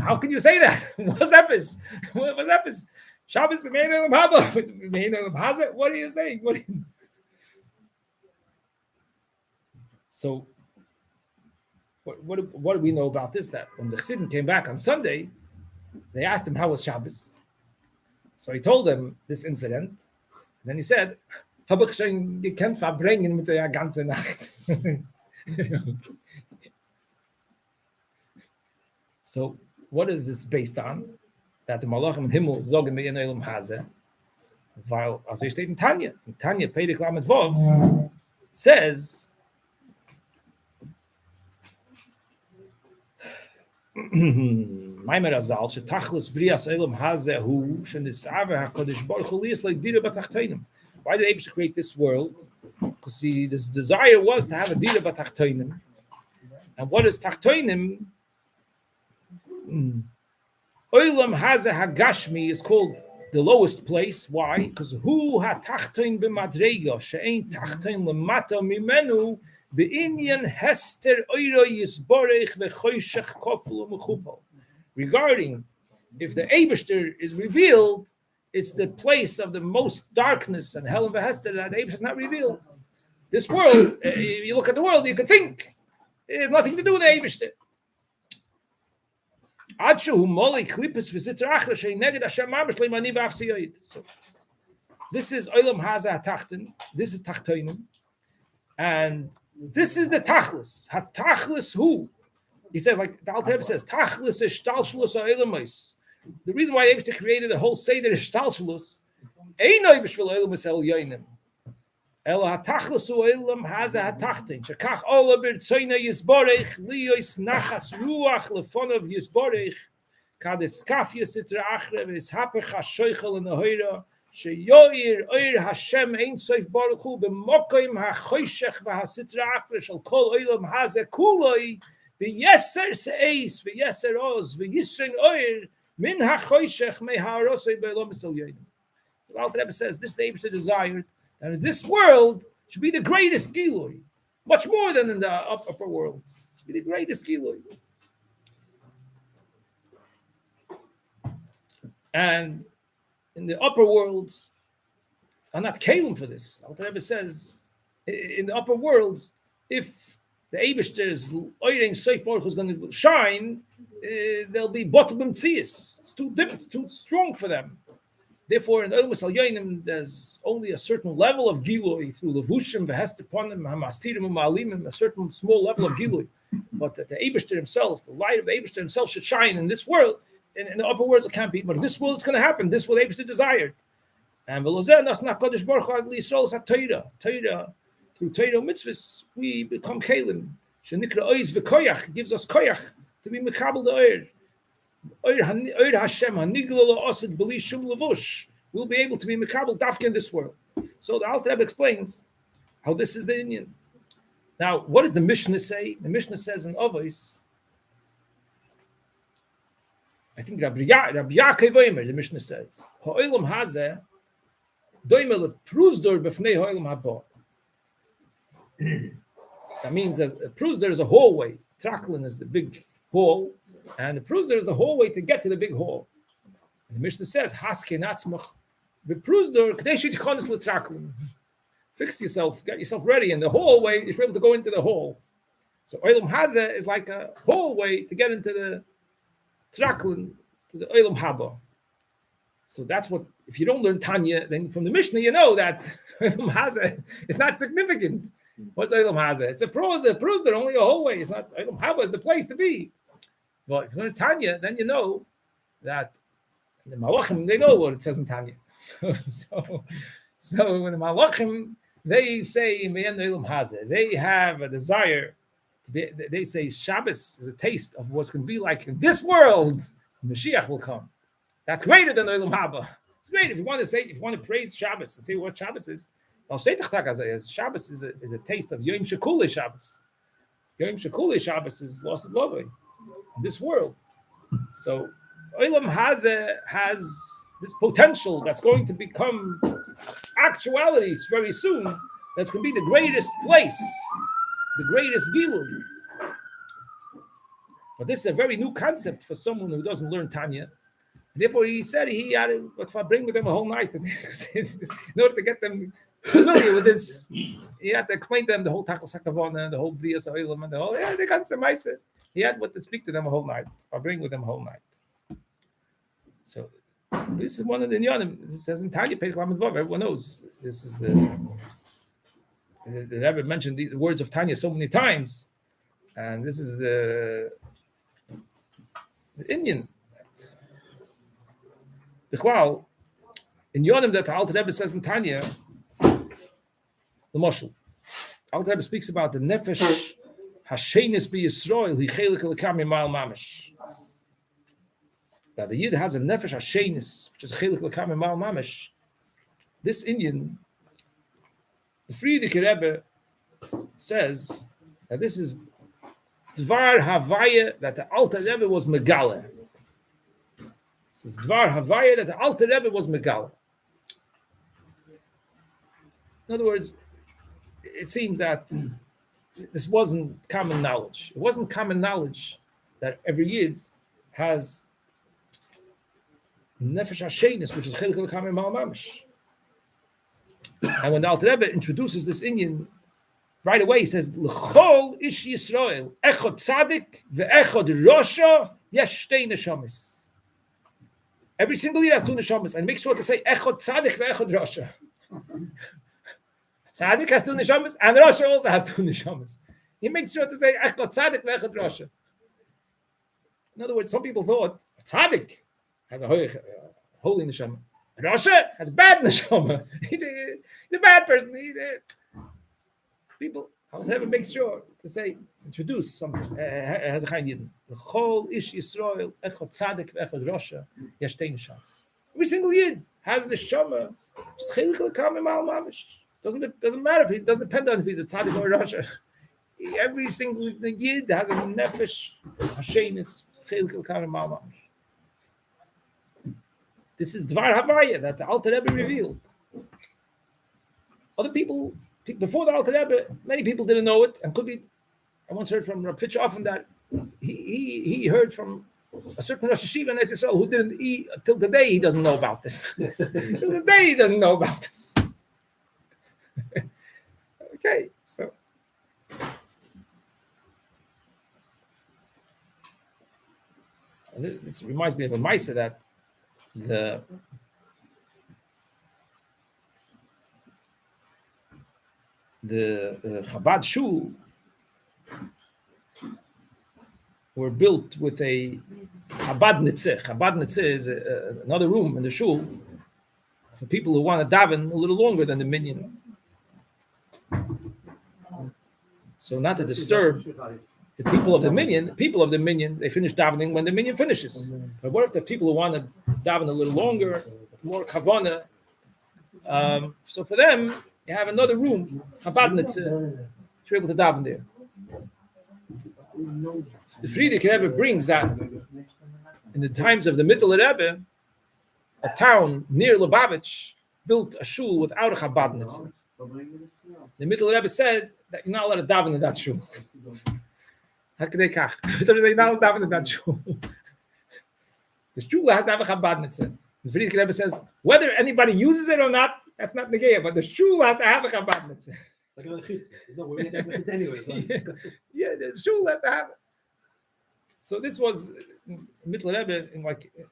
How can you say that? What's epis? What's epis? Shabbos Me'ein Olam Haba, Me'ein Olam Hazeh. What are you saying? So, what do we know about this? That when the Chassidim came back on Sunday, they asked him how was Shabbos. So he told them this incident. And then he said, "Hab ich schon gekannt Farbrengen mit der ganze Nacht." So, what is this based on? that the Malachim im Himmel sagen mir in Olam Hazeh, weil, also steht in Tanya, Perek Lamed Vav, says, Maimer Azal, Shetachlis Brias Olam Hazeh Hu, Shenisave HaKadosh Baruch Hu Lias Like Dira B'Tachtonim. Why did Abraham create this world? Because his desire was to have a Dira B'Tachtonim. And what is Tachtonim? Olam Hazeh HaGashmi is called the lowest place. Why? Because Hu HaTachtoin B'Madrega, She'ein Tachtoin L'mata Mimenu, Be'inyan Hester Oiro Yisborech V'Choshech Kofel U'Mechupal. Regarding if the Eibishter is revealed, it's the place of the most darkness and hell and Hester that Eibishter is not revealed. This world, you look at the world, you can think it has nothing to do with the Eibishter. So this is Olam Hazeh HaTachton, this is Tachtonim, and this is the Tachlis. HaTachlis Hu. He says, like the Alter Rebbe says, Tachlis is Shtalshlus HaElamais. The reason why Eibishter created the whole Seder is Shtalshlus, Ein Eibish Vel Elamis El Yoinim. El HaTachlis Hu Olam Hazeh HaTachton. Shekach Ola B'Rtzoyna Yisborech Liyos Nachas Ruach Lefonav Yisborech Kades Kafya Sitra Achre V'Ishapech HaShoichel in the Hoira Sheyoir Oir Hashem Ein Soif Baruch Hu B'Mokoim HaChoshech V'Hasitra Achre Shal Kol Olam Hazeh Kuloi V'Yeser Se'eis V'Yeser Oz V'Yisrin Oir Min HaChoshech Me HaRosei B'Elam Esel Yoinim. The Alter Rebbe says this the Eibishter desired that in this world should be the greatest Gilui, much more than in the upper worlds. It should be the greatest Gilui. And in the upper worlds are not kalim for this. Alter Rebbe says in the upper worlds, if the Eibishter's Oirein Soif Baruch is going to shine, they'll be bottom tzias. It's too difficult, too strong for them. Therefore, in Olam Al Yoinim, there's only a certain level of Gilui through Levushim, Vehesteponim, Hamastirim, Ma'alimim, a certain small level of Gilui. But the Eibishter himself, the light of the Eibishter himself should shine in this world. In the upper worlds, it can't be. But in this world, it's going to happen. This is what Eibishter desired. And Velozeh, Nas Kodesh Baruch Hu Yisrael is Torah. Torah, through Torah mitzvahs, we become Kalim. Shenikra Oiz V'Koyach gives us Koyach to be Mekabel the Oir. Oir Hashem Hanigla Osid B'li Shum Levush. We'll be able to be Mekabel Dafka in this world. So the Alter Rebbe explains how this is the Indian. Now, what does the Mishnah say? The Mishnah says in Avos, I think Rabbi Yaakov Omer, the Mishnah says, Ha'olam Hazeh doimel prusdor b'fnei ha'olam haba. That means that a prusdor is a hallway. Traklin is the big hall, and the prusdor is a hallway to get to the big hall. And the Mishnah says, Hasken atzmach v'prusdor k'dei shetichonis l'traklin. Fix yourself, get yourself ready in the hallway. You should be able to go into the hall. So Olam Hazeh is like a hallway to get into the Traklin, to the Olam Haba. So that's what, if you don't learn Tanya, then from the Mishnah, you know that Olam Hazeh is not significant. What's Olam Hazeh? It's a prusdor, only a hallway. It's not, Olam Haba is the place to be. But if you learn Tanya, then you know that the Malachim, they know what it says in Tanya. So when the Malachim, they say in the end of Olam Hazeh, they have a desire to be, they say Shabbos is a taste of what's going to be like in this world. Mashiach will come. That's greater than Olam Haba. It's great if you want to say, if you want to praise Shabbos and say what Shabbos is. Shabbos is a taste of Yom Shekule Shabbos. Yom Shekule Shabbos is lost of love in this world. So Olam Hazeh has this potential that's going to become actualities very soon. That's going to be the greatest place, the greatest Gilui. But this is a very new concept for someone who doesn't learn Tanya. And therefore, he said he had to bring with him a whole night in order to get them familiar with this. He had to explain to them the whole Tachlis HaKavana, the whole Brias HaOlam, and the whole, they got some nice. He had what to speak to them a whole night. I bring with them a whole night. So this is one of the Nyanim. This says in Tanya, Perek Lamed Vav. Everyone knows this is the Rebbe mentioned the words of Tanya so many times, and this is the Indian. Bichlal, in Yonim that the Alter Rebbe says in Tanya, the Moshel. Alter Rebbe speaks about the Nefesh Hashenis Bi Yisrael, Hi Chelik Lekam Yimal Mamish. That the Yid has a Nefesh Hashenis, which is Chelik Lekam Yimal Mamish. This Indian, the Frierdiker Rebbe says that this is Dvar Havaya, that the Alter Rebbe was Megale. This is Dvar Havaya, that the Alter Rebbe was Megale. In other words, it seems that this wasn't common knowledge. It wasn't common knowledge that every Yid has Nefesh Hashenis, which is Chelik Lekam Yimal Mamish. And when the Alter Rebbe introduces this Indian, right away he says, L'chol ish Yisrael, echod tzadik ve'echod rosha, yesh shtei neshamis. Every single year has two neshamis, and make sure to say echod tzadik ve'echod rosha. Tzadik has two neshamis, and rosha also has two neshamis. He makes sure to say echod tzadik ve'echod rosha. In other words, some people thought tzadik has a holy neshama. Rosha has a bad neshama. He's a bad person. People, I'll never make sure to say, introduce something. Has a kind yidden. L'chol ish Yisrael, echod tzadik ve'echod rosha, yesh shtei neshamas. Every single yid has a neshama. Just chelik lekam yimal mamish. Doesn't matter if he doesn't depend on if he's a tzadik or a rosha. Every single yid has a nefesh hashenis, chelik lekam yimal mamish. This is Dvar Havaya that the Alter Rebbe revealed. Other people, before the Alter Rebbe, many people didn't know it, and could be. I once heard from Rabbi Fitchofen that he heard from a certain Rosh Hashiva in Eretz Yisrael who didn't eat till today. He doesn't know about this. Till today he doesn't know about this. Okay, so. This reminds me of a Maisa that the Chabad Shul were built with a Chabad Nitzeh. Chabad Nitzeh is another room in the Shul for people who want to daven a little longer than the minyan. So not to disturb the people of the minyan, they finish davening when the minyan finishes. But what if the people who want to daven a little longer, more kavanah? So for them, you have another room, Chabadnitz, to be able to daven there. The Frierdiker Rebbe brings that in the times of the Mittel Rebbe, a town near Lubavitch built a shul without a Chabadnitz. The Mittel Rebbe said that you're not allowed to daven in that shul. The shul has to have a Chabadnitz. The Frierdiker Rebbe says whether anybody uses it or not, that's not negaya, but the shul has to have a Chabadnitz. Like a chitz. No, we need that anyway. Yeah, the shul has to have it. So this was Mittel Rebbe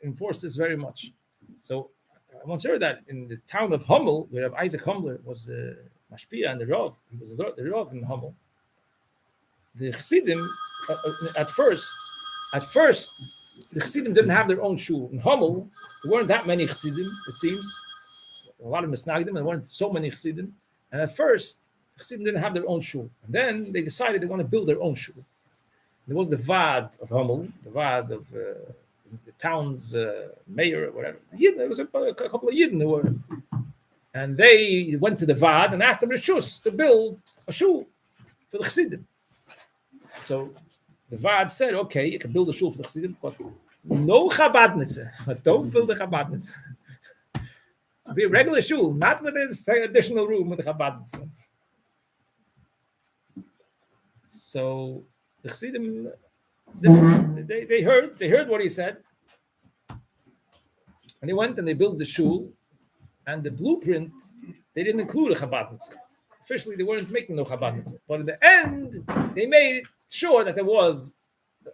enforced this very much. So I once heard that in the town of Hummel, where Isaac Hummler was the Mashpia and the Rav, he was the Rav in Hummel. The Chassidim, at first, the Chassidim didn't have their own shul. In Hummel, there weren't that many Chassidim, it seems. A lot of Misnagdim, and there weren't so many Chassidim. And at first, the Chassidim didn't have their own shul. And then they decided they want to build their own shul. There was the Vaad of Hummel, the Vaad of the town's mayor or whatever. There was a couple of Yidden who were. And they went to the Vaad and asked them to build a shul for the Chassidim. So the Vaad said, okay, you can build a shul for the Chassidim, but no Chabadnitze. But don't build a Chabadnitze. To be a regular shul, not with this additional room with a Chabadnitze. So the Chassidim, they heard what he said, and they went and they built the shul, and the blueprint, they didn't include a Chabadnitze. Officially, they weren't making no Chabadnitze, but in the end, they made sure that there was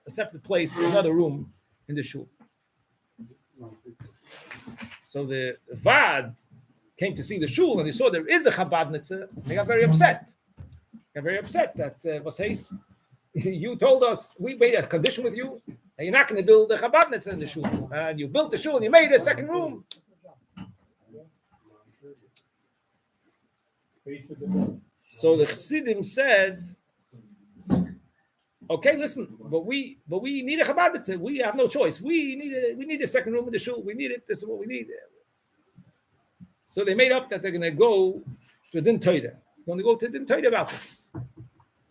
a separate place, another room in the shul. So the Vaad came to see the shul, and they saw there is a Chabadnitze. They got very upset. That was haste. You told us, we made a condition with you And you're not going to build a Chabadnitz in the shul. And you built the shul and you made a second room. So the Chassidim said, okay, listen, but we need a Chabadnitz. We have no choice. We need a second room in the shul. We need it. This is what we need. So they made up that they're going to go to Din Torah. They're going to go to Din Torah about this.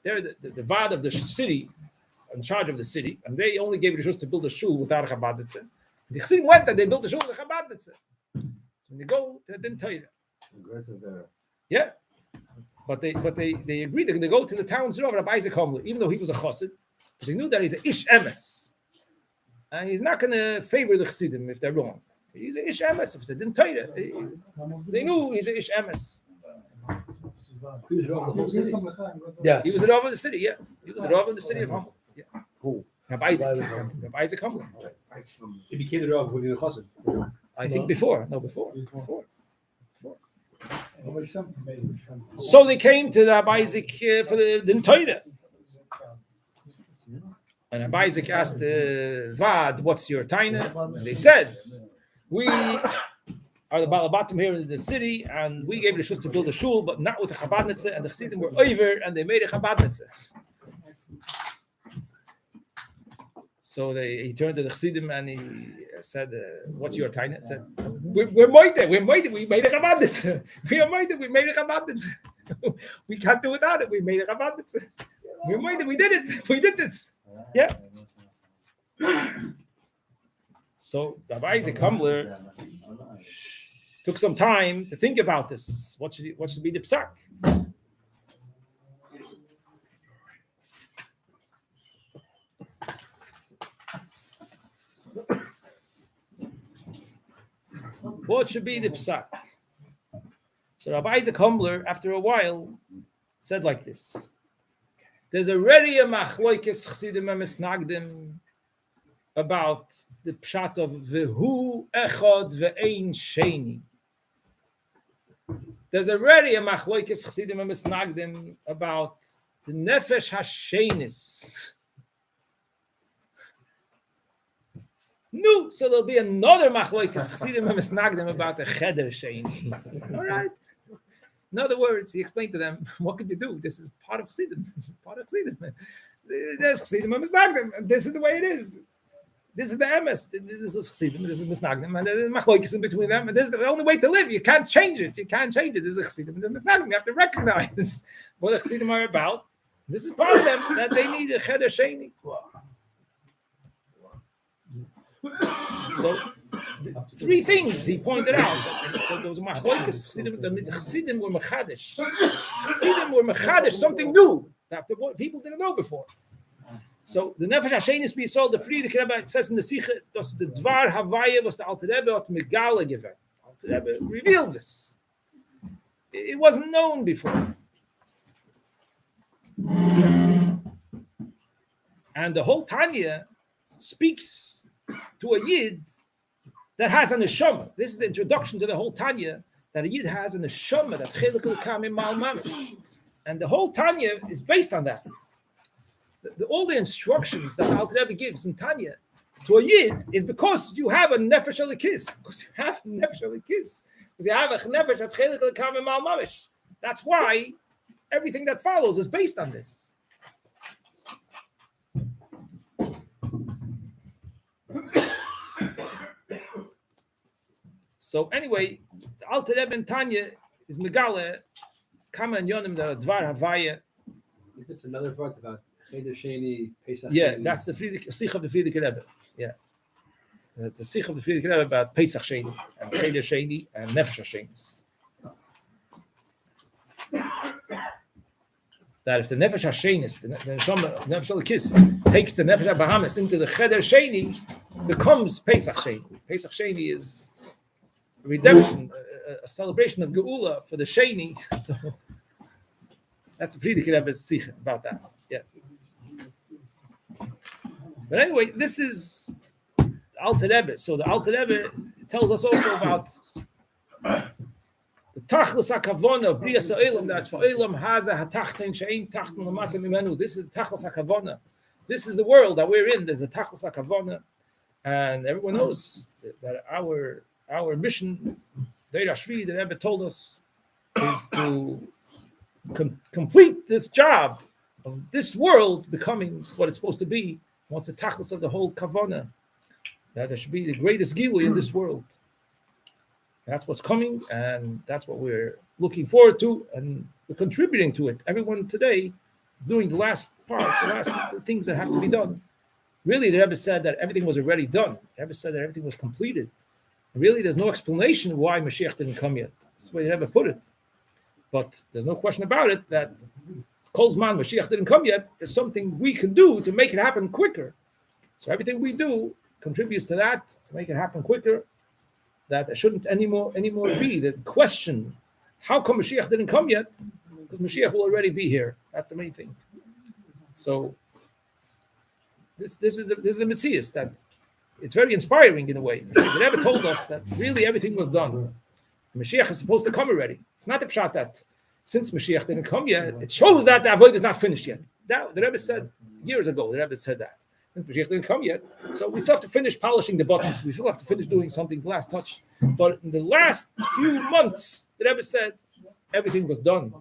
They're the Vad of the city, in charge of the city, and they only gave the shul to build a shul without a Chabadnitz. The Chassidim went and they built a shul with a Chabadnitz. So when they go to Din Torah. Yeah. But they agreed they're going to go to the town's Rav, Rabbi Isaac Homler, even though he was a chassid. But they knew that he's an ish emes, and he's not going to favor the chassidim if they're wrong. He's an ish emes. If it's a din Torah, they knew he's an ish emes. He was Rav of the whole city. Yeah. He was a Rav of the city. Yeah, he was a Rav of the city of Homler. Yeah, Cool. Rabbi Isaac Homler. He became the Rav when he was a chassid. I think before. So they came to Rabbi Isaac for the Din Torah. And Rabbi Isaac asked Vad, what's your taina? And they said, we are the Balabatim here in the city, and we gave the shul to build a shul, but not with a Chabadnitze, and the Chassidim were over, and they made a Chabadnitze. So he turned to the Chassidim and he said, what's your taina? He said, we're moide, we made a Chabadnitz. We are moide, we made a Chabadnitz. We can't do without it, we made a Chabadnitz. We're moide, we did it, we did this. Yeah. So Rabbi Isaac Homler took some time to think about this. What should be the psak? What should be the psak? So Rabbi Isaac Homler, after a while, said like this: there's already a machloikes chassidim and misnagdim about the pshat of v'hu echad ve'ein sheni. There's already a machloikes chassidim and misnagdim about the nefesh hashenis. No, so there'll be another machloikes chassidim and misnagdim about the cheder sheni. All right. In other words, he explained to them, what could you do? This is part of chassidim. This is part of chassidim. There's chassidim and misnagdim. This is the way it is. This is the emes. This is chassidim. This is misnagdim. And there's machloikes in between them. And this is the only way to live. You can't change it. You can't change it. This is chassidim and misnagdim. You have to recognize what the chassidim are about. This is part of them, that they need a cheder sheni. So, three things he pointed out. That there was machloikes chassidim. The chassidim were mechadish. Chassidim were mechadish, something new that people didn't know before. So the nefesh hashenis b'yisrael, the Friedrich Rebbe says in the Sikha, dass the dvar havaya was the Alter Rebbe hat megala given. Alter Rebbe revealed this. It wasn't known before. And the whole Tanya speaks to a Yid that has an neshama. This is the introduction to the whole Tanya, that a Yid has a neshama, that's chelik l'kam mal mamish. And the whole Tanya is based on that. All the instructions that Alter Rebbe gives in Tanya to a Yid is because you have a nefesh alikis. Because you have a nefesh alikis. Because you have a nefesh that's chelik l'kam mal mamish. That's why everything that follows is based on this. So anyway, the Alter Rebbe in Tanya is Megale, Kama and Yonim, the Dvar Havaya. It's another part about Cheder Sheni, Pesach. Yeah, Sheni. that's the Sikh of the Friedrich Rebbe. Yeah. That's the Sikh of the Friedrich Rebbe about Pesach Sheni, and Cheder Sheni, and Nefesh Hashenis. That if the Nefesh Hashenis, the Nefesh Alikis, takes the Nefesh HaBahamis into the Cheder Sheni, becomes Pesach Sheni. Pesach Sheni is redemption, a celebration of Geula for the Sheni. So that's Friedrich Rebbe's Sikh about that. Yeah. But anyway, this is Alter Rebbe. So the Alter Rebbe tells us also about the Tachlis HaKavona of B'riyas HaOlam, that's for Olam Haza HaTachten She'ein Tachten L'mata Mimenu. This is the Tachlis HaKavona, this is the world that we're in. There's a tachlis hakavana, and everyone knows that our mission, Deir Ashvi, the Rebbe told us, is to complete this job of this world becoming what it's supposed to be. What's the tachlis of the whole kavana? That there should be the greatest gilui in this world. That's what's coming, and that's what we're looking forward to, and we're contributing to it. Everyone today is doing the last part, the last things that have to be done. Really, the Rebbe said that everything was already done. The Rebbe said that everything was completed. Really, there's no explanation why Mashiach didn't come yet. That's the way the Rebbe put it. But there's no question about it that Kolzman Mashiach didn't come yet. There's something we can do to make it happen quicker. So everything we do contributes to that, to make it happen quicker. That there shouldn't anymore be the question, how come Mashiach didn't come yet? Because Mashiach will already be here. That's the main thing. So this is the Messias that it's very inspiring in a way. The Rebbe told us that really everything was done. Mashiach is supposed to come already. It's not a pshat that since Mashiach didn't come yet, it shows that the avodah is not finished yet. That the Rebbe said years ago. The Rebbe said that. Mashiach didn't come yet, so we still have to finish polishing the buttons. We still have to finish doing something, the last touch. But in the last few months, the Rebbe said everything was done,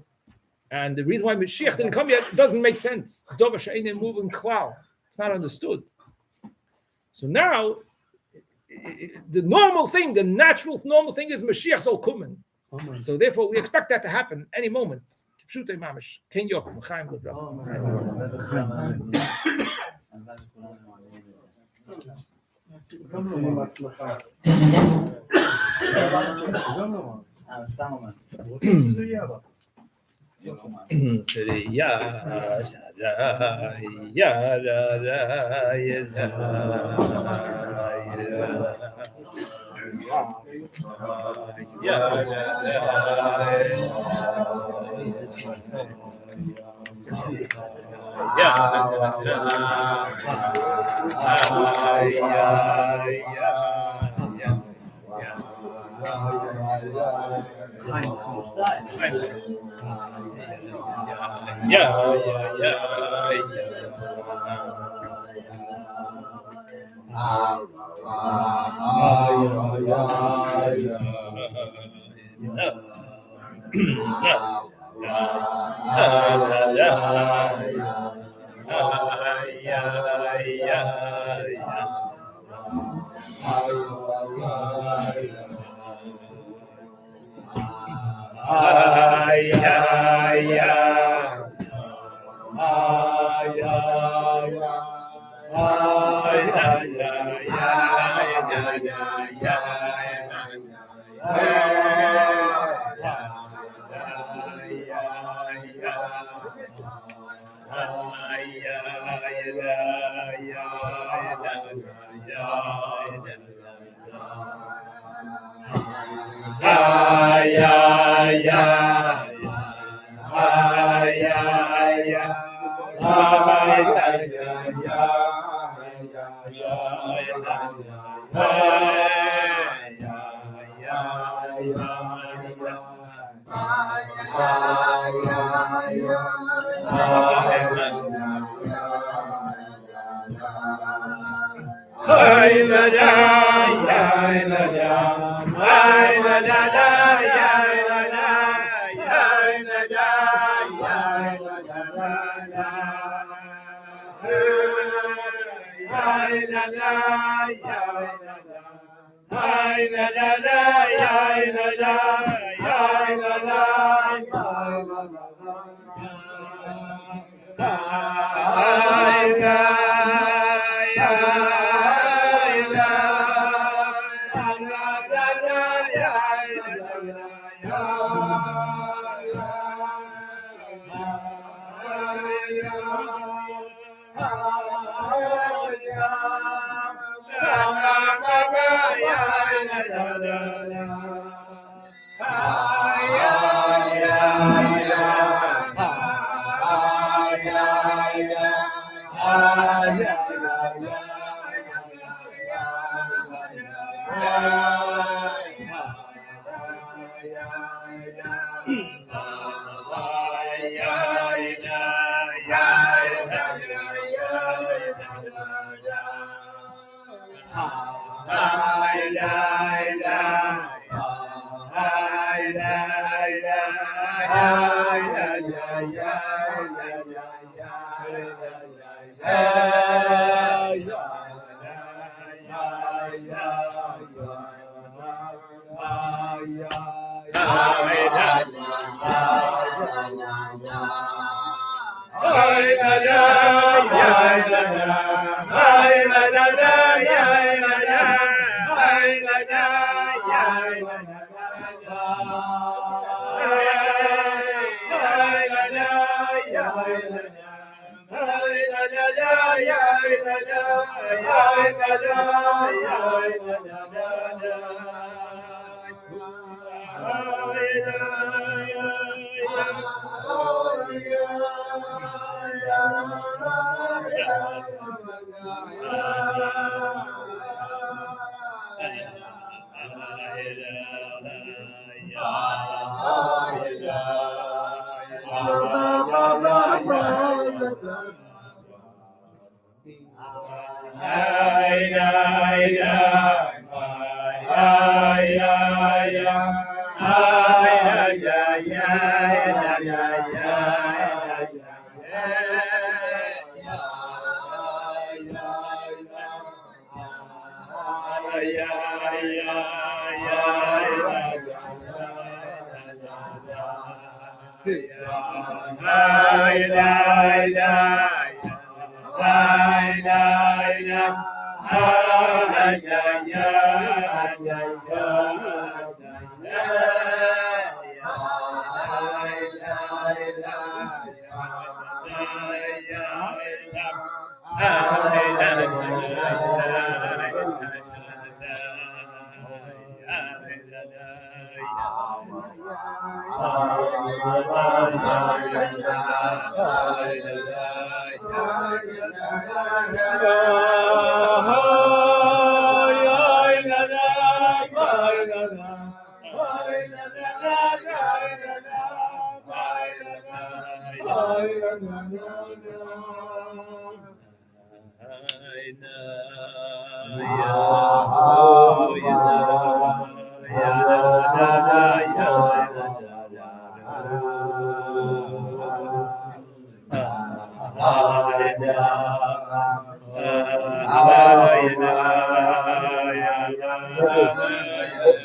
and the reason why Mashiach didn't come yet doesn't make sense. It's not understood. So now, the normal thing, the natural normal thing is Mashiach zol kumen. So therefore, we expect that to happen any moment. Pshutei mamish. Ken Yochum Chaim Bluming.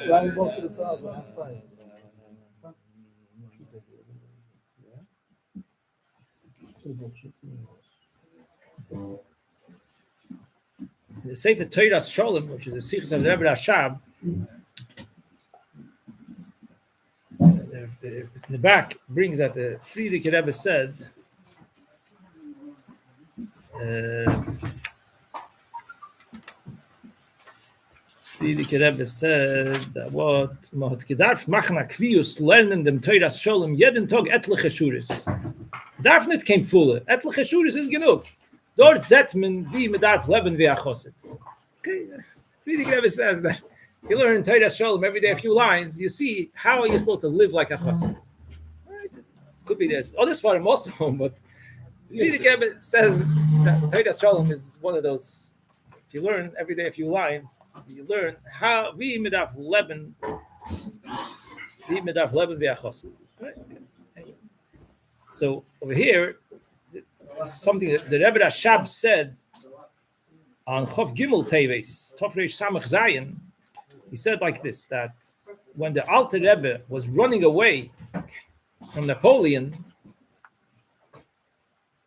Ryan both to the side, but half price. The Sefer Torah Sholem, which is the Sichos of the Rebbe Rashab, the back brings that the Friedrich Rebbe said, Friedrich Rebbe said that what Mahat Gedarf machen a Kvius lernen dem Torah Sholem jeden Tag etliche Shuris. Darf nicht kein Fulle. Etliche Shuris ist genug. Dort setzt man wie man darf leben wie a Chosid. Okay, Friedrich Rebbe says that if you learn Torah Sholem every day a few lines, you see how are you supposed to live like a Chosid. Right? Could be this. This for him also, but Friedrich Rebbe says that Torah Sholem is one of those. If you learn every day a few lines, you learn how we medaf leben via chosid. So over here, something that the Rebbe Rashab said on Chof Dalet Teves Farbrengen. He said like this: that when the Alter Rebbe was running away from Napoleon,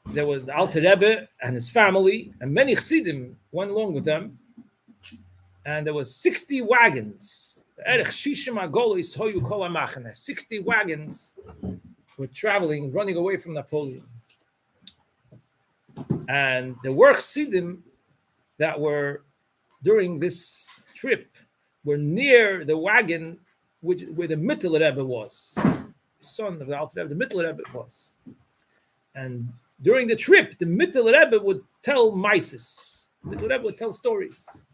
there was the Alter Rebbe and his family, and many Chassidim went along with them. And there was 60 wagons. 60 wagons were traveling, running away from Napoleon. And there were Chassidim that were, during this trip, were near the wagon where the Mittel Rebbe was. The son of the Alter Rebbe, the Mittel Rebbe was. And during the trip, the Mittel Rebbe would tell maises. The Mittel Rebbe would tell stories.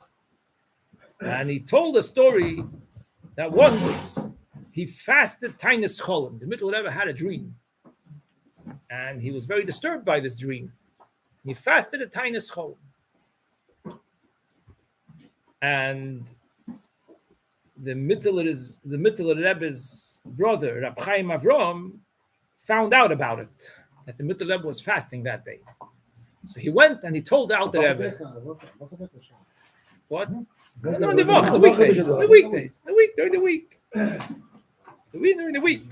And he told a story that once he fasted Tainis Cholim. The Mittel Rebbe had a dream. And he was very disturbed by this dream. He fasted a Tainis Cholim. And the Mittler Rebbe's brother, Rabbi Chaim Avram, found out about it, that the Mittler Rebbe was fasting that day. So he went and he told the Alter Rebbe. What? No, the weekdays. During the week. During the week.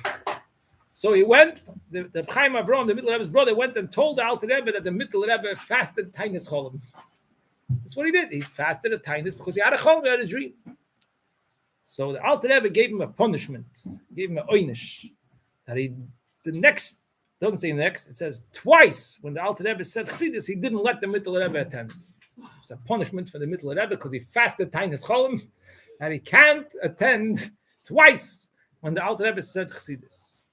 So he went, the Chaim Avram, the Mittler Rebbe's brother, went and told the Alter Rebbe that the Mittler Rebbe fasted Tainis Cholim. That's what he did. He fasted a Tainis because he had a Cholim, he had a dream. So the Alter Rebbe gave him a punishment, gave him an oynish, that doesn't say next, it says twice when the Alter Rebbe said Chassidus, he didn't let the Mittler Rebbe attend. It's a punishment for the Mittler Rebbe because he fasted Tainis Cholim, and he can't attend twice when the Alter Rebbe said Chassidus.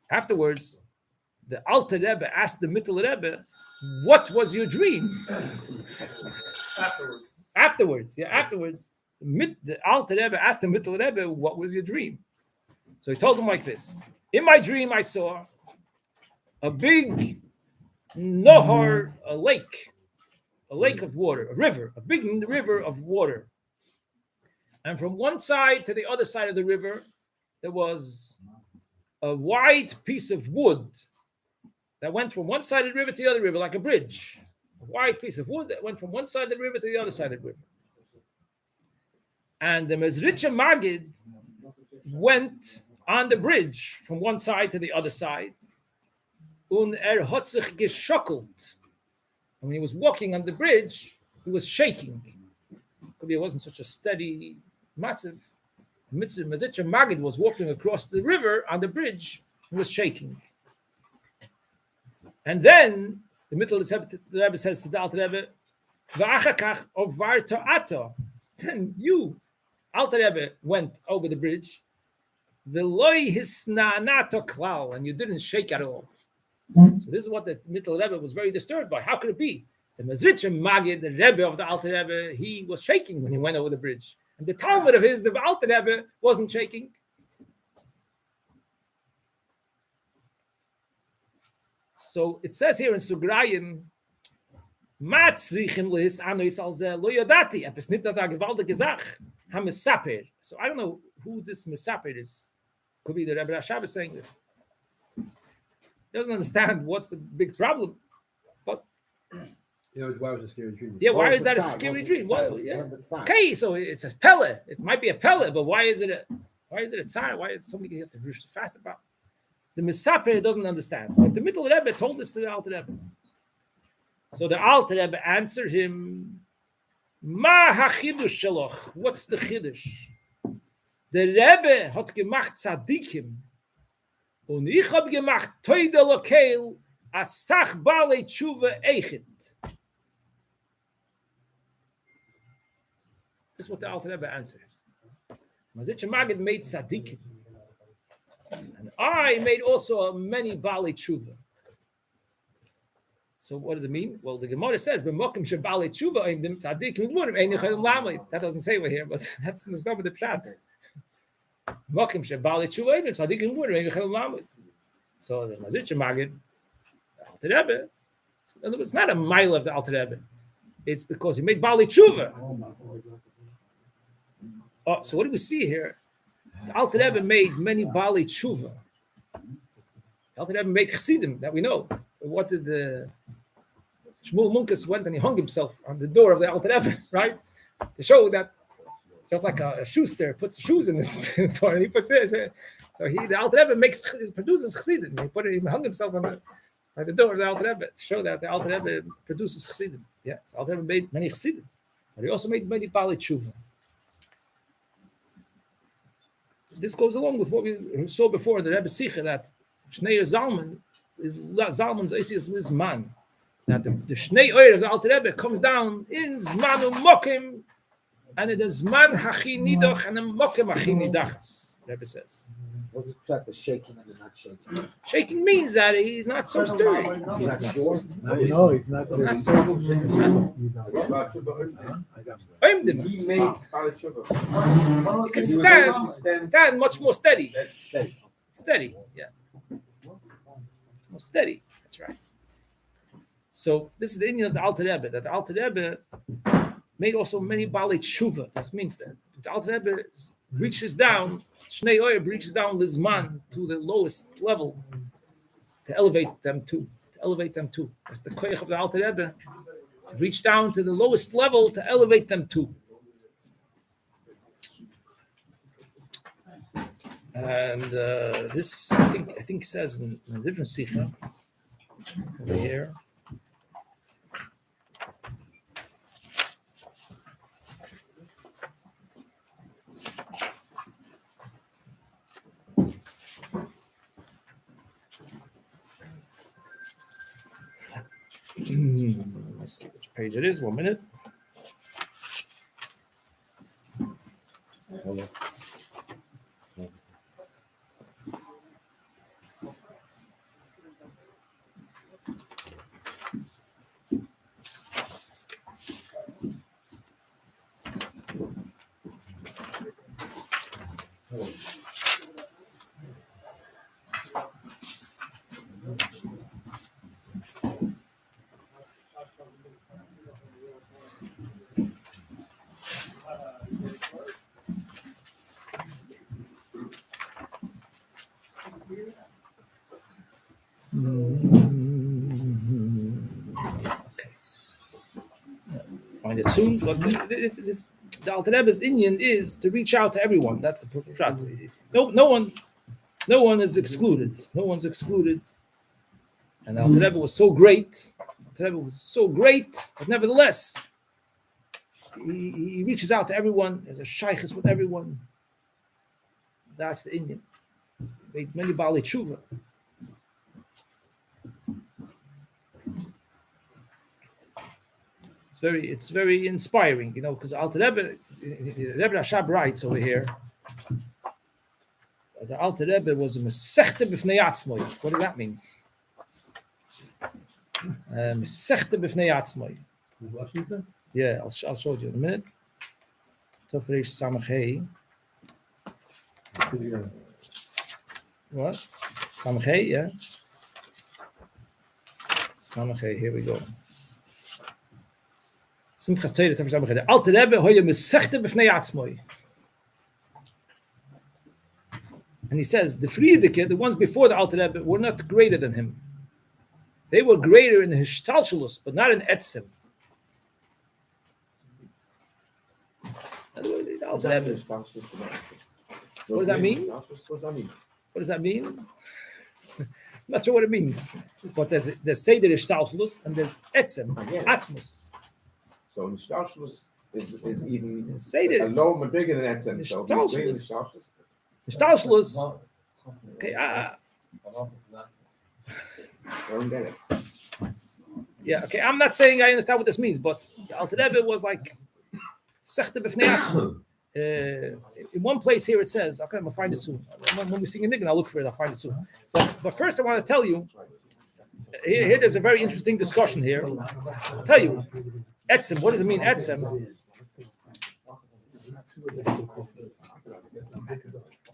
Afterwards, the Alter Rebbe asked the Mittler Rebbe, "What was your dream?" Afterwards, the Alter Rebbe asked the Mittler Rebbe, "What was your dream?" So he told him like this: "In my dream, I saw a big nohar, a lake of water, a big river of water. And from one side to the other side of the river, there was a wide piece of wood that went from one side of the river to the other river, like a bridge. A wide piece of wood that went from one side of the river to the other side of the river. And the Mezritcha Magid went on the bridge from one side to the other side. Und hat sich geschockelt. And when he was walking on the bridge, he was shaking. Maybe it wasn't such a steady matziv. Mezritcha Magid was walking across the river on the bridge, he was shaking. And then the middle of the Rebbe says to the Alter Rebbe, "V'achakach ovarta ato." Then you, Alter Rebbe, went over the bridge. V'loi hisna'anato klal, and you didn't shake at all. So this is what the middle Rebbe was very disturbed by. How could it be? The Mezritcha Magid, the Rebbe of the Alter Rebbe, he was shaking when he went over the bridge. And the Talmud of his, the Alter Rebbe, wasn't shaking. So it says here in Sugrayim, Matzrichim lehis anois al zeh lo yodati, epis nit das a gewaltige Sach, ha-mesaper. So I don't know who this mesaper is. Could be the Rebbe Rashab is saying this. He doesn't understand what's the big problem. But why was it a scary dream? Yeah, why is that a scary dream? Well, yeah. Okay, so it's a pella. It might be a pella, but why is it a tzar? Why is somebody he has to fast about? The Mesaper doesn't understand. But the Middle Rebbe told this to the Alter Rebbe. So the Alter Rebbe answered him, Ma ha-chidush shaloch. What's the chidush? The Rebbe hat gemacht tzadikim. Und ich hab gemacht toide lokel asach balei tshuva eichet. This is what the Alter Rebbe answered. Mezritcha Magid made tzadikim. And I made also many balei tshuva. So what does it mean? Well, the Gemara says, "B'mokim shebalei tshuva oimdim tzadikim gvurim ein yichayim lamid." That doesn't say over here, but that's the stuff of the pshat. Mokim shebalei tshuva oimdim tzadikim gvurim ein yichayim lamid. So the Mezritcha Magid, the Alter Rebbe, in other words, it's not a mile of the Alter Rebbe. It's because he made balei tshuva. Oh, so what do we see here? The Alter Rebbe made many balei tshuva. The Alter Rebbe made chassidim that we know. What did the Shmuel Munkus went and he hung himself on the door of the Alter Rebbe, right? To show that just like a shoester puts shoes in his door and he puts it. So the Alter Rebbe produces chassidim. He hung himself on the door of the Alter Rebbe to show that the Alter Rebbe produces chassidim. Yeah, the Alter Rebbe made many chassidim, but he also made many balei tshuva. This goes along with what we saw before in the Rebbe Sicha, that Shnei Zalman is Zalman's Eisias Lizman. That the Shnei Oyer of the Alter Rebbe comes down in Zmanu Mokim, and it is Zman Hachi Nidach and a Mokim Hachi Nidachs, the Rebbe says. What's the shaking and the not shaking? Shaking means that he's not so sturdy. He's not sure. No, he's not. Not so He made balei tshuva. He can stand much more steady. Steady, yeah. More steady, that's right. So this is the Indian of the Alter Rebbe, that the Alter Rebbe made also many Balei Tshuva. That means that the Alter Rebbe reaches down, Shnei Oyer reaches down Lizman to the lowest level to elevate them to. That's the koyach of the Alter Rebbe. Reach down to the lowest level to elevate them to. And this, I think says in a different sikha over here. Let's see which page it is. 1 minute. Find it soon, but the Alter Rebbe's Inyan is to reach out to everyone. That's the prat. No one is excluded. No one's excluded. And the Alter Rebbe was so great. But nevertheless, he reaches out to everyone. There's a shaykhis with everyone. That's the Inyan. Made many Balei Tshuva. It's very inspiring, because Alter Rebbe Rashab writes over here. The Alter Rebbe was a Mesechte b'fnei atzmoi. What does that mean? Mesechte b'fnei atzmoi. Yeah, I'll show you in a minute. Tofresh Samachei. What? Samachei, yeah. Samachei, here we go. Simchas Torah Tofresh Samachei. Alter Rebbe hoye mesechte b'fnei atzmoi. And he says, the Friedeke, the ones before the Alter Rebbe, were not greater than him. They were greater in Hishtalshelus, but not in Etzem. The Alter Rebbe. What does that mean? What does that mean? I'm not sure what it means. But there's Seder Hishtalshelus and there's Etzem, Atzmus. So Hishtalshelus is even Seder. a low and bigger than Etzem. So he's greater than Hishtalshelus. Hishtalshelus. Okay, I don't get it. Yeah, okay. I'm not saying I understand what this means, but the Alter Rebbe was like Sechte b'fnei atzmo. In one place here it says, okay, I'm gonna find it soon. When we sing a niggun, I'll look for it. I'll find it soon. But first, I want to tell you. Here, there's a very interesting discussion here. I'll tell you, etzem. What does it mean, etzem?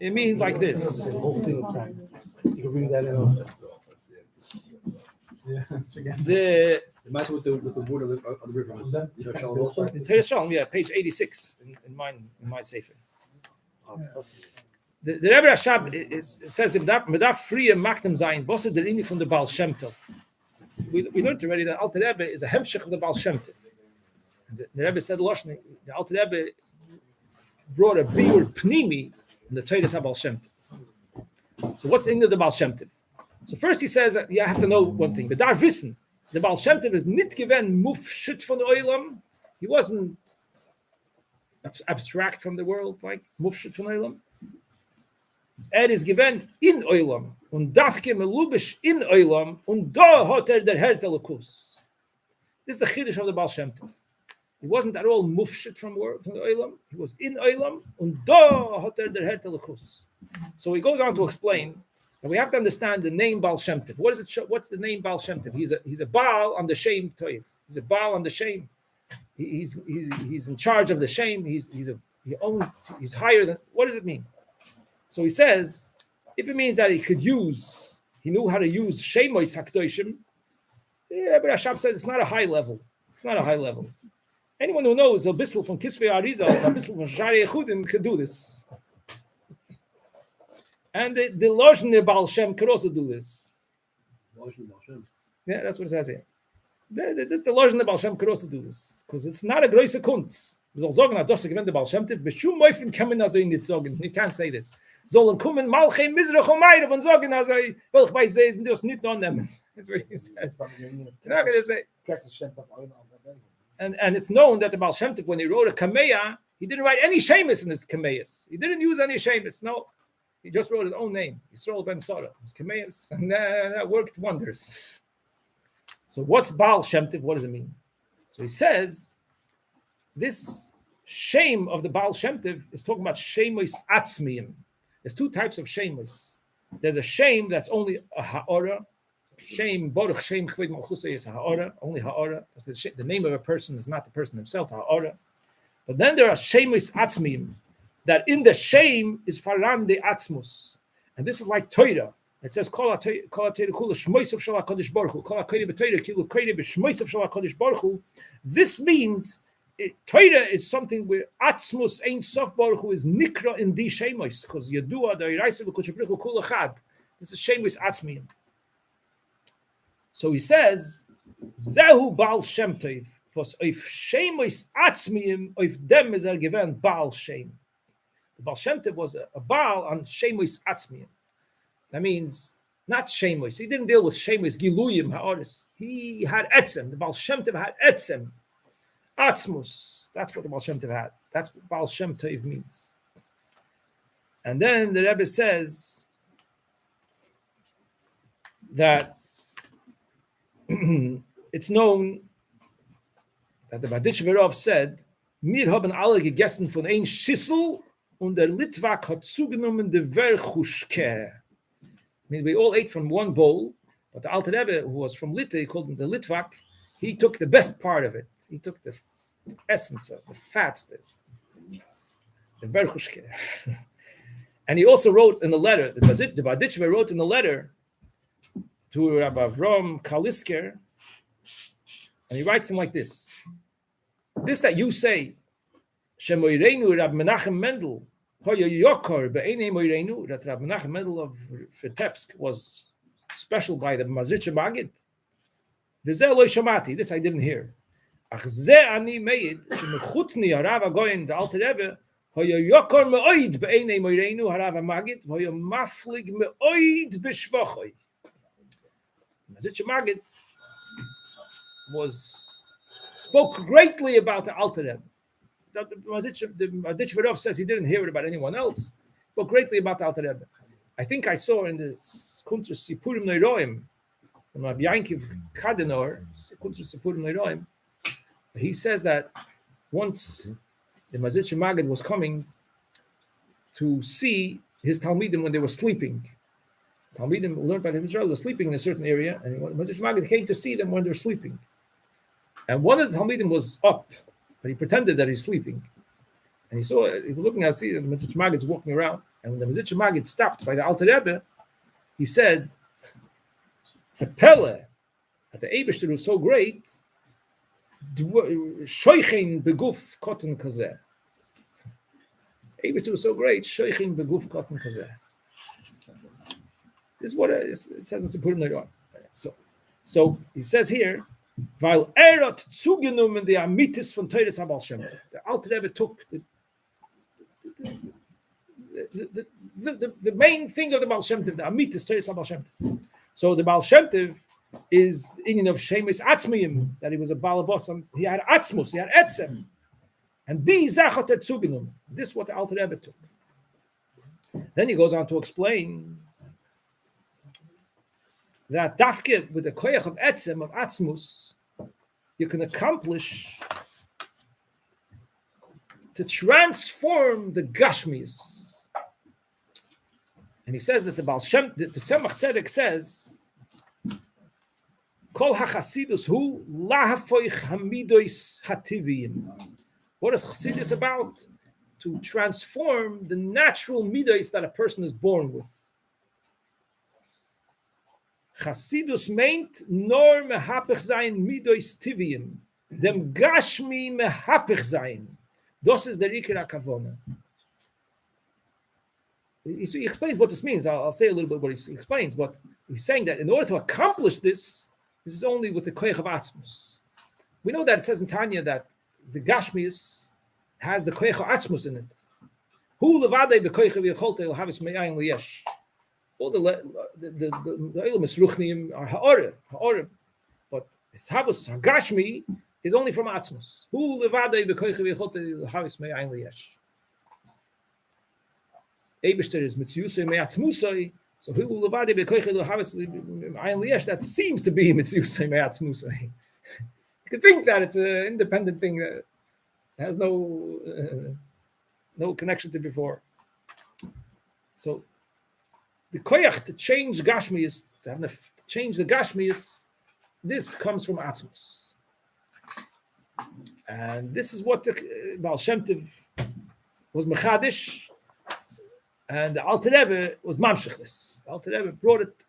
It means like this. You can read that in. The Imagine with the word on the river. in Torah Shalom, yeah, page 86 in my sefer. The Rebbe Rashab it says in that Medaf free Maktem Zayin, was the Inni from the Baal Shem Tov. We learned already that Alter Rebbe is a hemshech of the Baal Shem Tov. The Rebbe said the Alter Rebbe brought a biur pnimi in the Torah Baal Shem Tov. So what's the Inni of the Baal Shem Tov? So first he says that you have to know one thing. But dar wissen, the Baal Shem Tov is nit given mufshit von the oilam. He wasn't abstract from the world like mufshit von oilam. Is given in oilam und dafke melubish in oilam und da hat der Hertelakus. This is the chiddush of the Baal Shem Tov. He wasn't at all mufshit from the oilam. He was in oilam und da hat der Hertelakus. So he goes on to explain. And we have to understand the name Baal Shem Tov. What is it? What's the name Baal Shem Tov? He's a Baal on the Shem Toiv. He's a Baal on the Shem. He's in charge of the Shem. He's higher than. What does it mean? So he says, if it means that he knew how to use Shemois Hakdoshim. Yeah, but Rashab says it's not a high level. It's not a high level. Anyone who knows a bissel from Kisvei Arizal, a bissel from Shari Yechudim can do this. And the Lojne Baal Shem could also do this. Yeah, that's what it says here. The Lojne Baal Shem could also do this. Because it's not a große Kunst. We soll sagen, dass das gewinnt der Baal Shem Tev, beshum Meufen kann man also nicht sagen. You can't say this. Sollen kommen Malchei Mizrach und Meire und sagen, also, will ich bei Seisen das nicht annehmen. That's what he says. You're not going to say. And it's known that the Baal Shem Tov, when he wrote a Kameya, he didn't write any Shemus in his Kameyas. He didn't use any Shemus. No, he just wrote his own name, Yisrael ben Sora, his Kameyas, and that worked wonders. So what's Baal Shem Tov? What does it mean? So he says, this shame of the Baal Shem Tov is talking about Shemus Atzmiyim. There's two types of Shemus. There's a shame that's only a Ha'ora. Shame, Baruch Shem Chved Malchusay is Ha'ora, only Ha'ora. The name of a person is not the person himself, Ha'ora. But then there are Shemus Atzmiyim, that in the shame is Faran de Atzmus. And this is like Torah. It says, Kol HaTorah Kula Shmoisav Shal HaKadosh Baruch Hu. Kol HaKoyre B'Torah Kilu Koyre B'Shmoisav Shal HaKadosh Baruch Hu. This means Torah is something where Atzmus Ein Sof Baruch Hu is Nikra in the Shemus, because Yadua the Iraisa V'Kodesh Baruch Hu Kula Chad. This is Shemus Atzmiyim. So he says, Zehu Baal Shem Tov, was oif Shemus Atzmiyim, oif dem is given Baal Shem. The Baal Shem Tov was a Baal on Shemus Atzmiyim. That means not Shemus. He didn't deal with Shemus Giluyim Ha'oris. He had Etzem. The Baal Shem Tov had Etzem. Atzmus. That's what the Baal Shem Tov had. That's what Baal Shem Tov means. And then the Rebbe says that it's known that the Baditch said, "Wir haben alle gegessen von ein Schissel und der Litvak hat zugenommen de Verchuschke." I mean, we all ate from one bowl, but the Alter Rebbe, who was from Litta, he called him the Litvak, he took the best part of it. He took the essence of the fats, the Verchuschke. And he also wrote in the letter, the Baditch wrote in the letter to Rabbi Avram Kalisker, and he writes him like this. This that you say, Shemoirenu Rab Menachem Mendel, Hoya Yokor Be'ene Moirenu, that Rab Menachem Mendel of Vitebsk was special by the Mazritcha Magid. Vizel Lo Shamati, this I didn't hear. Ach ze ani meid, Shemechutni Harav Agoyin, the Alter Rebbe, Hoya Yokor Me'oid Be'ene Moirenu Harav Magid, Hoya Maflig Me'oid B'Shvachoi. Mazritcha Magid spoke greatly about the Alter Rebbe. The Aditch Verov says he didn't hear it about anyone else, but greatly about the Alter Rebbe. I think I saw in the Kuntras Sipurim Neiroim from Rabbi Yankiv Kadenor, Kuntras Sipurim Neiroim, he says that once the Mazritcha Magid was coming to see his Talmidim when they were sleeping. Talmidim learned by the Israel were sleeping in a certain area, and Mazritcha Magid came to see them when they were sleeping. And one of the Talmidim was up, but he pretended that he's sleeping. And he was looking at the Mazritcha Magid's walking around. And when the Mazritcha Magid stopped by the Alter Rebbe, he said, it's a pele that the Eibishter was so great, shoichin beguf kotten kazeh. Eibishter was so great, shoichin beguf kotten kazeh. This is what it says in Sipurim Neiroim. So he says here, weil hat zugenommen die Amitis von Teures HaBaal Shem Tov. The Alter Rebbe took the main thing of the Baal Shem Tov, the Amitis Teures HaBaal Shem Tov. So the Baal Shem Tov is the Indian of Shemus Atzmiyim, that he was a Baal Bossam. He had Atzmus, he had Etzem. And die Sache hat zugenommen. This is what the Alter Rebbe took. Then he goes on to explain that dafke with the koyach of etzem, of atzmus, you can accomplish to transform the gashmius. And he says that the Baal Shem, the Tzemach Tzedek says, Kol hachasidus hu lahafoich hamidois hativiyim. What is Chassidus about? To transform the natural midos that a person is born with. Chassidus meint nor mehapech sein midois tiviyim. dem Gashmi mehapich sein. Das ist der Ikar HaKavona. He explains what this means. I'll say a little bit what he explains, but he's saying that in order to accomplish this is only with the koyach of atzmus. We know that it says in Tanya that the Gashmius has the koyach of atzmus in it. Hu levadei bekoyach v'yacholtei l'havis me'ayin liyesh. All the Eilumis Ruchniim are ha'orem, but his havus ha'gashmi is only from atzmus. Hu levadei bekoyach v'yacholtei l'havis me'ayin liyesh. Eibishter is mitziyusay me'atzmusay. So who will levadi bekoyach l'havis me'ayin liyesh? That seems to be mitziyusay me'atzmusay. You could think that it's an independent thing that has no connection to before. So the koyach to change gashmius, to change the gashmius, this comes from atzmus, and this is what the Baal Shem Tov was mechadish. And the Alter Rebbe was mamshech this. The Alter Rebbe brought it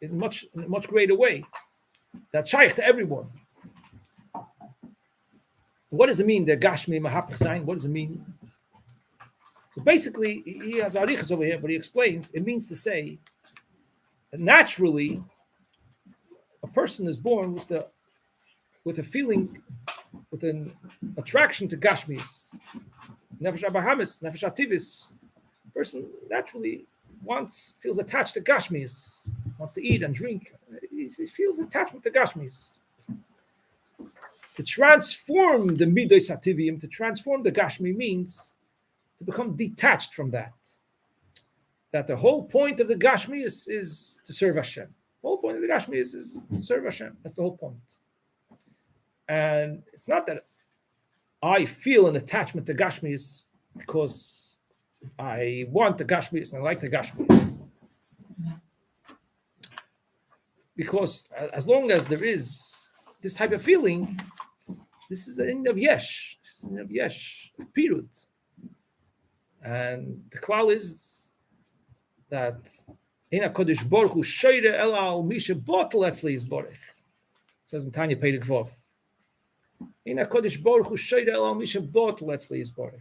in a much greater way. That shaykh to everyone. What does it mean? The Gashmi Mahapach Zayin. What does it mean? So basically, he has arichas over here, but he explains. It means to say that naturally, a person is born with a feeling, with an attraction to Gashmis, Nefesh Abahamis, Nefesh Teves. Person naturally feels attached to Gashmis, wants to eat and drink. He feels attachment to Gashmis. To transform the Midos HaTivim, to transform the Gashmi means to become detached from that. That the whole point of the Gashmi is to serve Hashem. The whole point of the Gashmi is to serve Hashem. That's the whole point. And it's not that I feel an attachment to Gashmis because I want the Gashmis and I like the Gashmis. Because as long as there is this type of feeling, this is an end of yesh. This is an end of yesh, of pirut. And the klal is that in a kodesh baruch hu shoyre el al misha botel etzli yisborech. It says in Tanya Perek Vav. In a kodesh baruch hu shoyre el al misha botel etzli yisborech.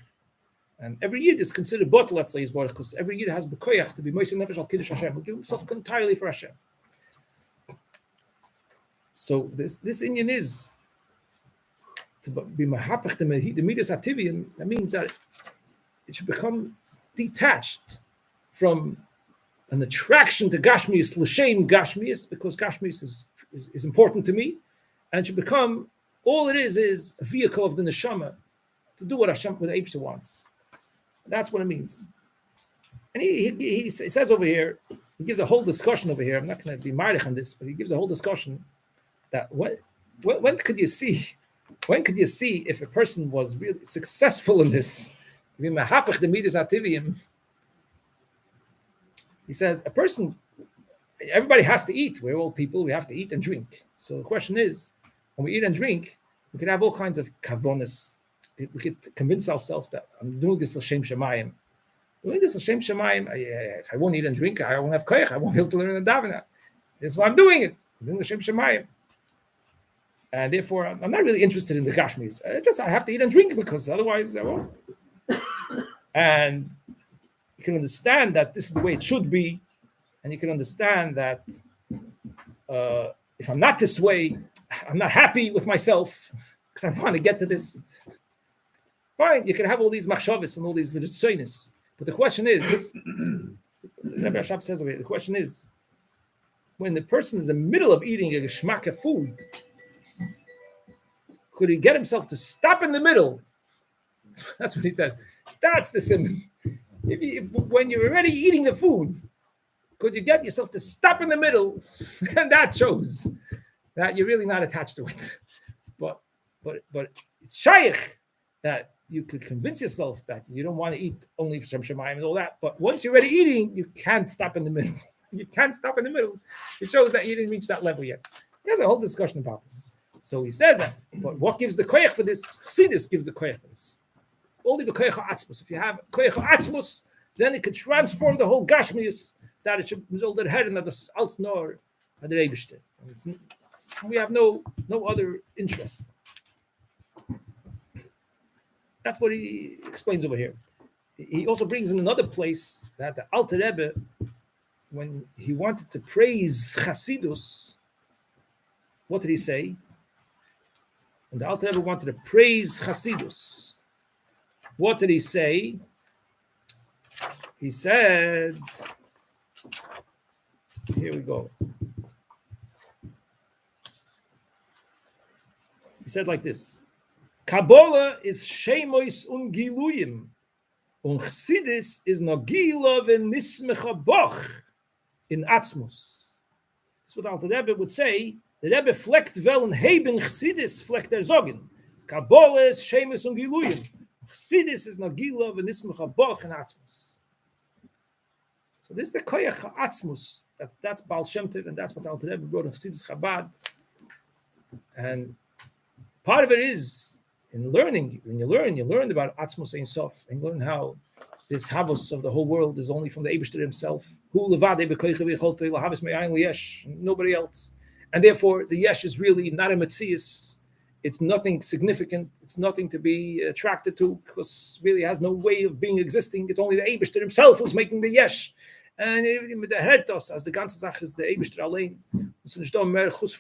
And every yid is considered botel etzli yisborech because every yid has bekoyach to be moisei nefesh al kiddush Hashem. He give himself entirely for Hashem. So this inyan is to be mahapach the midas hativim. That means that it should become detached from an attraction to Gashmius, l'shem Gashmius, because Gashmius is important to me, and it should become all it is a vehicle of the neshama to do what Hashem, what Eibshter wants. That's what it means. And he says over here, he gives a whole discussion over here. I'm not going to be marich on this, but he gives a whole discussion that when could you see if a person was really successful in this? He says a person, everybody has to eat. We're all people, we have to eat and drink. So the question is, when we eat and drink, we could have all kinds of kavonas. We could convince ourselves that I'm doing this l'shem shemayim. Doing this l'shem shemayim, if I won't eat and drink, I won't have koyach, I won't be able to learn the davening. This is why I'm doing it. I'm doing l'shem shemayim. And therefore, I'm not really interested in the Gashmis. I have to eat and drink because otherwise I won't. And you can understand that this is the way it should be. And you can understand that if I'm not this way, I'm not happy with myself because I want to get to this. Fine, you can have all these machshavos and all these ritzonos. But the question is, Rabbi Ashab says over here, the question is, when the person is in the middle of eating a geschmack of food, could he get himself to stop in the middle? That's what he says. That's the simon. When you're already eating the food, could you get yourself to stop in the middle? And that shows that you're really not attached to it. But it's shaykh that you could convince yourself that you don't want to eat only for Shem Shemayim and all that. But once you're already eating, you can't stop in the middle. You can't stop in the middle. It shows that you didn't reach that level yet. He has a whole discussion about this. So he says that. But what gives the koyach for this? Chassidus gives the koyach for this. Only the koyach ha'atzmus. If you have koyach ha'atzmus, then it could transform the whole gashmius, that it should result in head and that the alts nor at the Eibishter. We have no other interest. That's what he explains over here. He also brings in another place that the Alter Rebbe, when he wanted to praise Chasidus, what did he say? When the Alter Rebbe wanted to praise Chasidus, what did he say? He said, here we go. He said like this: Kabbalah is shemois giluyim, und Chassidus is nagila v'nismecha boch in atzmus. That's what the Alter Rebbe would say. The Rebbe fleckt wel en heben Chassidus fleckt zogen. Kabbalah is shemois giluyim. Chassidus is nagila v'nismecha boch in atzmus. So this is the koyach atzmus. That's Baal Shem Tov, and that's what the Alter Rebbe wrote in Chassidus Chabad. And part of it is in learning. When you learn about Atzmos Ein Sof, and learn how this havos of the whole world is only from the Eibishter himself. Nobody else. And therefore, the yesh is really not a metzius. It's nothing significant. It's nothing to be attracted to, because really has no way of being existing. It's only the Eibishter himself who's making the yesh. And the hertos, as the ganze Sache is the Eibishter allein. So chutz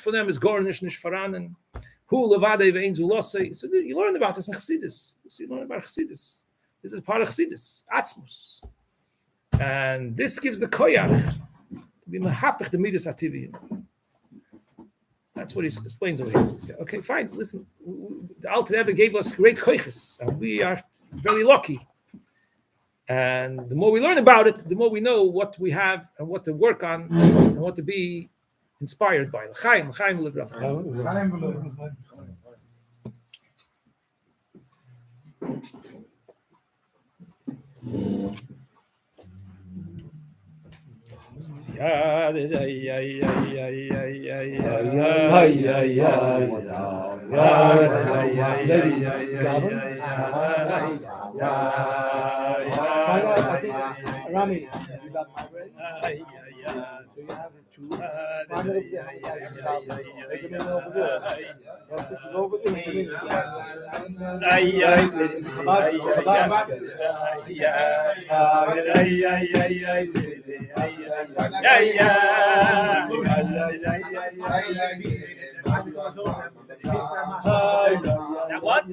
von them is garnish nicht voran. So you learn about this in Chassidus. So you learn about Chassidus. This is part of Chassidus, Atzmus. And this gives the koyach to be mahapich the midas ativiyim. That's what he explains over here. Okay, fine. Listen, the Alter Rebbe gave us great koyches, and we are very lucky. And the more we learn about it, the more we know what we have and what to work on and what to be inspired by. Chaim Livrach. Rami, you got my ready? Do you have it too? Find it over there. Make it over there. Yes, this is over there. That what?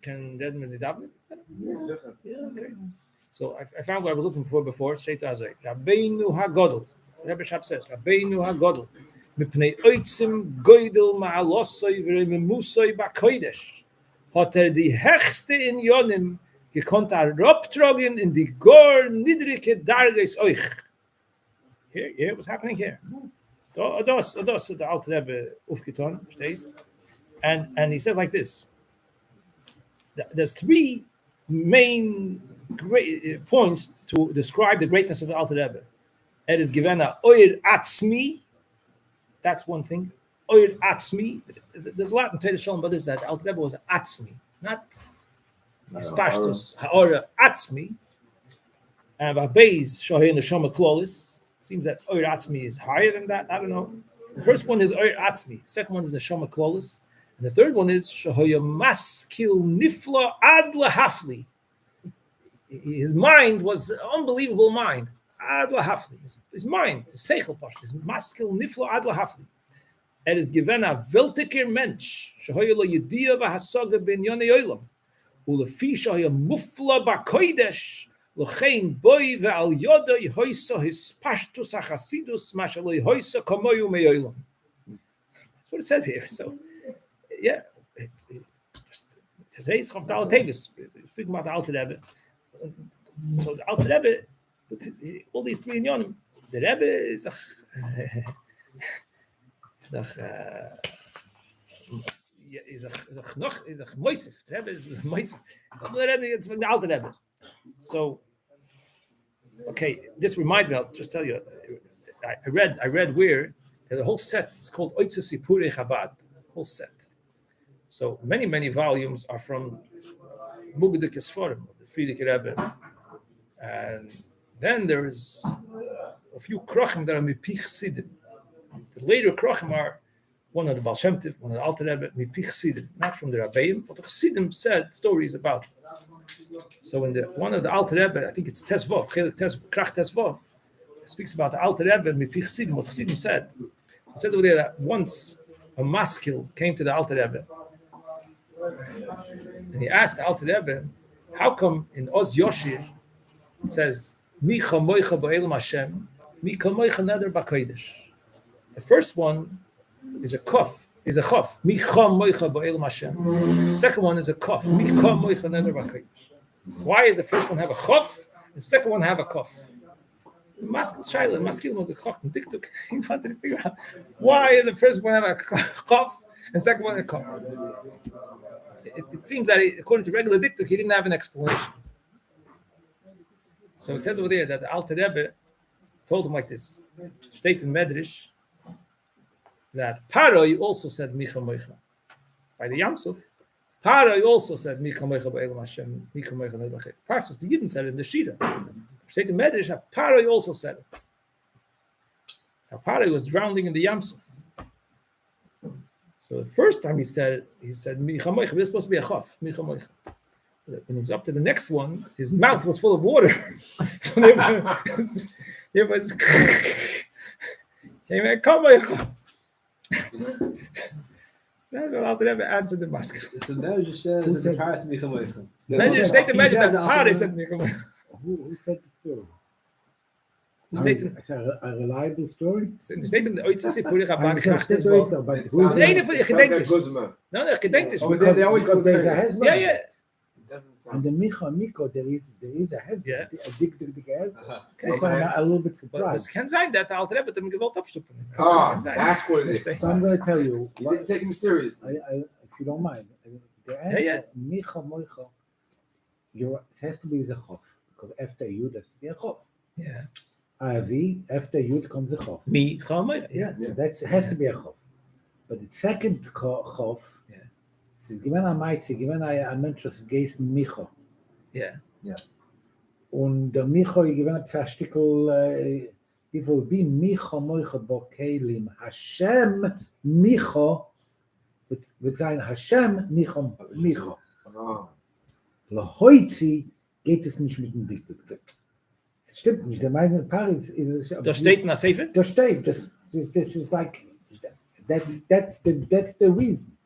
Can that mean daven? Sicher. Yeah, okay. So I found what I was looking for before. Say to Azay, Rabbeinu HaGodol. Rabbi Shab says, Rabbeinu HaGodol. Mipnei oitzim goydel ma'alosoi v'rememusoi ba'koidesh. Hat die hechste in Yonim gekonnt robtrogen in die gor nidrike darges euch. Here, what's happening here? Das, the Alter Rebbe aufgetan, verstehst? And he says like this. There's three main great points to describe the greatness of the Alter Rebbe. It is given a oir atzmi. That's one thing. Oir atzmi. There's a lot in Torah Shalom about this, that the Alter Rebbe was atzmi, not spashtus. Oir atzmi. And Beis shohin neshama klolis. Seems that oir atzmi is higher than that. I don't know. The first one is oir atzmi. The second one is neshama klolis. And the third one is Shahoya Maskil Nifla Ad Lahafli. His mind was an unbelievable mind. Ad Lahafli. His mind, his Seichel Pash, his Maskil Nifla Ad Lahafli. It is given a Veltiker Mensch. Shahoya Lo Yediya Vahasaga Ben Yonei Olam. Ulefi Shahoya Mufla Bakoidesh. Lochein Boy Ve'al Yoda Yehoisa His Pashtus HaChasidus Mashaloi Hoisa Kamoyu Me'olam. That's what it says here. So, yeah, today is Chof Dalet Teves. Speaking about the Alter Rebbe. So the Alter Rebbe, all these three inyanim, the Rebbe is a moisif. The Rebbe is moisif. The Rebbe is from the Alter Rebbe. So, okay, this reminds me. I'll just tell you. I read where there's a whole set. It's called Oitzus Sipurei Chabad. Whole set. So many volumes are from Mugdek Sforim, the Friedrich Rebbe, and then there is a few krochim that are mipich sidim. The later krochim are one of the Baal Shem Tov, one of the Alter Rebbe, mipich sidim, not from the Rabbeim, but the Chassidim said stories about it. So in the one of the Alter Rebbe, I think it's Tesvov, Krach Tesvov, speaks about the Alter Rebbe mipich sidim. What Chassidim said. So it says over there that once a maskil came to the Alter Rebbe. And he asked the Alter Rebbe, how come in Oz Yoshir it says, Mi chamoicha ba'elam Hashem, mi chamoicha neder b'kodesh. The first one is a kof, is a chof, mi chamoicha ba'elam Hashem. The second one is a kof, mi chamoicha neder b'kodesh. Why does the first one have a chof, and the second one have a kof? Maskil Shaila, Maskil was a chof, and Diktuk. He wanted to figure out why does the first one have a chof, and the second one a kof. It seems that according to regular diktuk, he didn't have an explanation. So it says over there that the Alter Rebbe told him like this: State in Medrash that Paroi also said Micha Moicha by the Yamsuf. Paroi also said Micha Moicha ba'elam Hashem, Micha Moicha nedbachet. Parshas the Yidden said it in the Shira. State in Medrash that Paroi also said it. Now Paroi was drowning in the Yamsuf. So the first time he said Micha Moicha, this is supposed to be a chof, Micha Moicha. When he was up to the next one, his mouth was full of water. So Come on. That's what Alter Rebbe answered the mask. So now it just says Who that the said- parents be chamoichem. Imagine state the imagine that He said Pare the said me. Who said the story? It's A reliable story? steht in der Oitze Puri I Chabad understand Kracht the is story, wel. but who The ene von ihr gedenkt is. Guzma. No, gedenkt is. Oh, they always because go there's a there. husband. Yeah, yeah. Doesn't And sound. the Miko, there is a husband. Yeah. A big husband. Okay. That's why I'm a little bit But es surprised. kann sein, that Alter Rebbe dem gewollt abstuppen. Ah, that's what it is. So I'm going to tell you, You didn't take him seriously. if you don't mind, the answer, yeah. Micha Moicha, it has to be the Chof, because after Yud has to be a Chof. Yeah. Avi, after Yud comes a Chof. Me, Chamoy. Yeah, so it has to be a Chof. But the second Chof, Yeah. es ist gewann am meisten, gewann ein Mensch, was geist Micha. Yeah. Und der Micha, ich gewann ein Stückel, it will be Micha Moicha Bokelim, Hashem Micha, wird sein Hashem Micha. Ah. Heute geht es nicht mit dem Diktat. Das stimmt nicht. Der meine Paris ist. Da steht in der Sefer. Da steht. Das ist like that's the reason.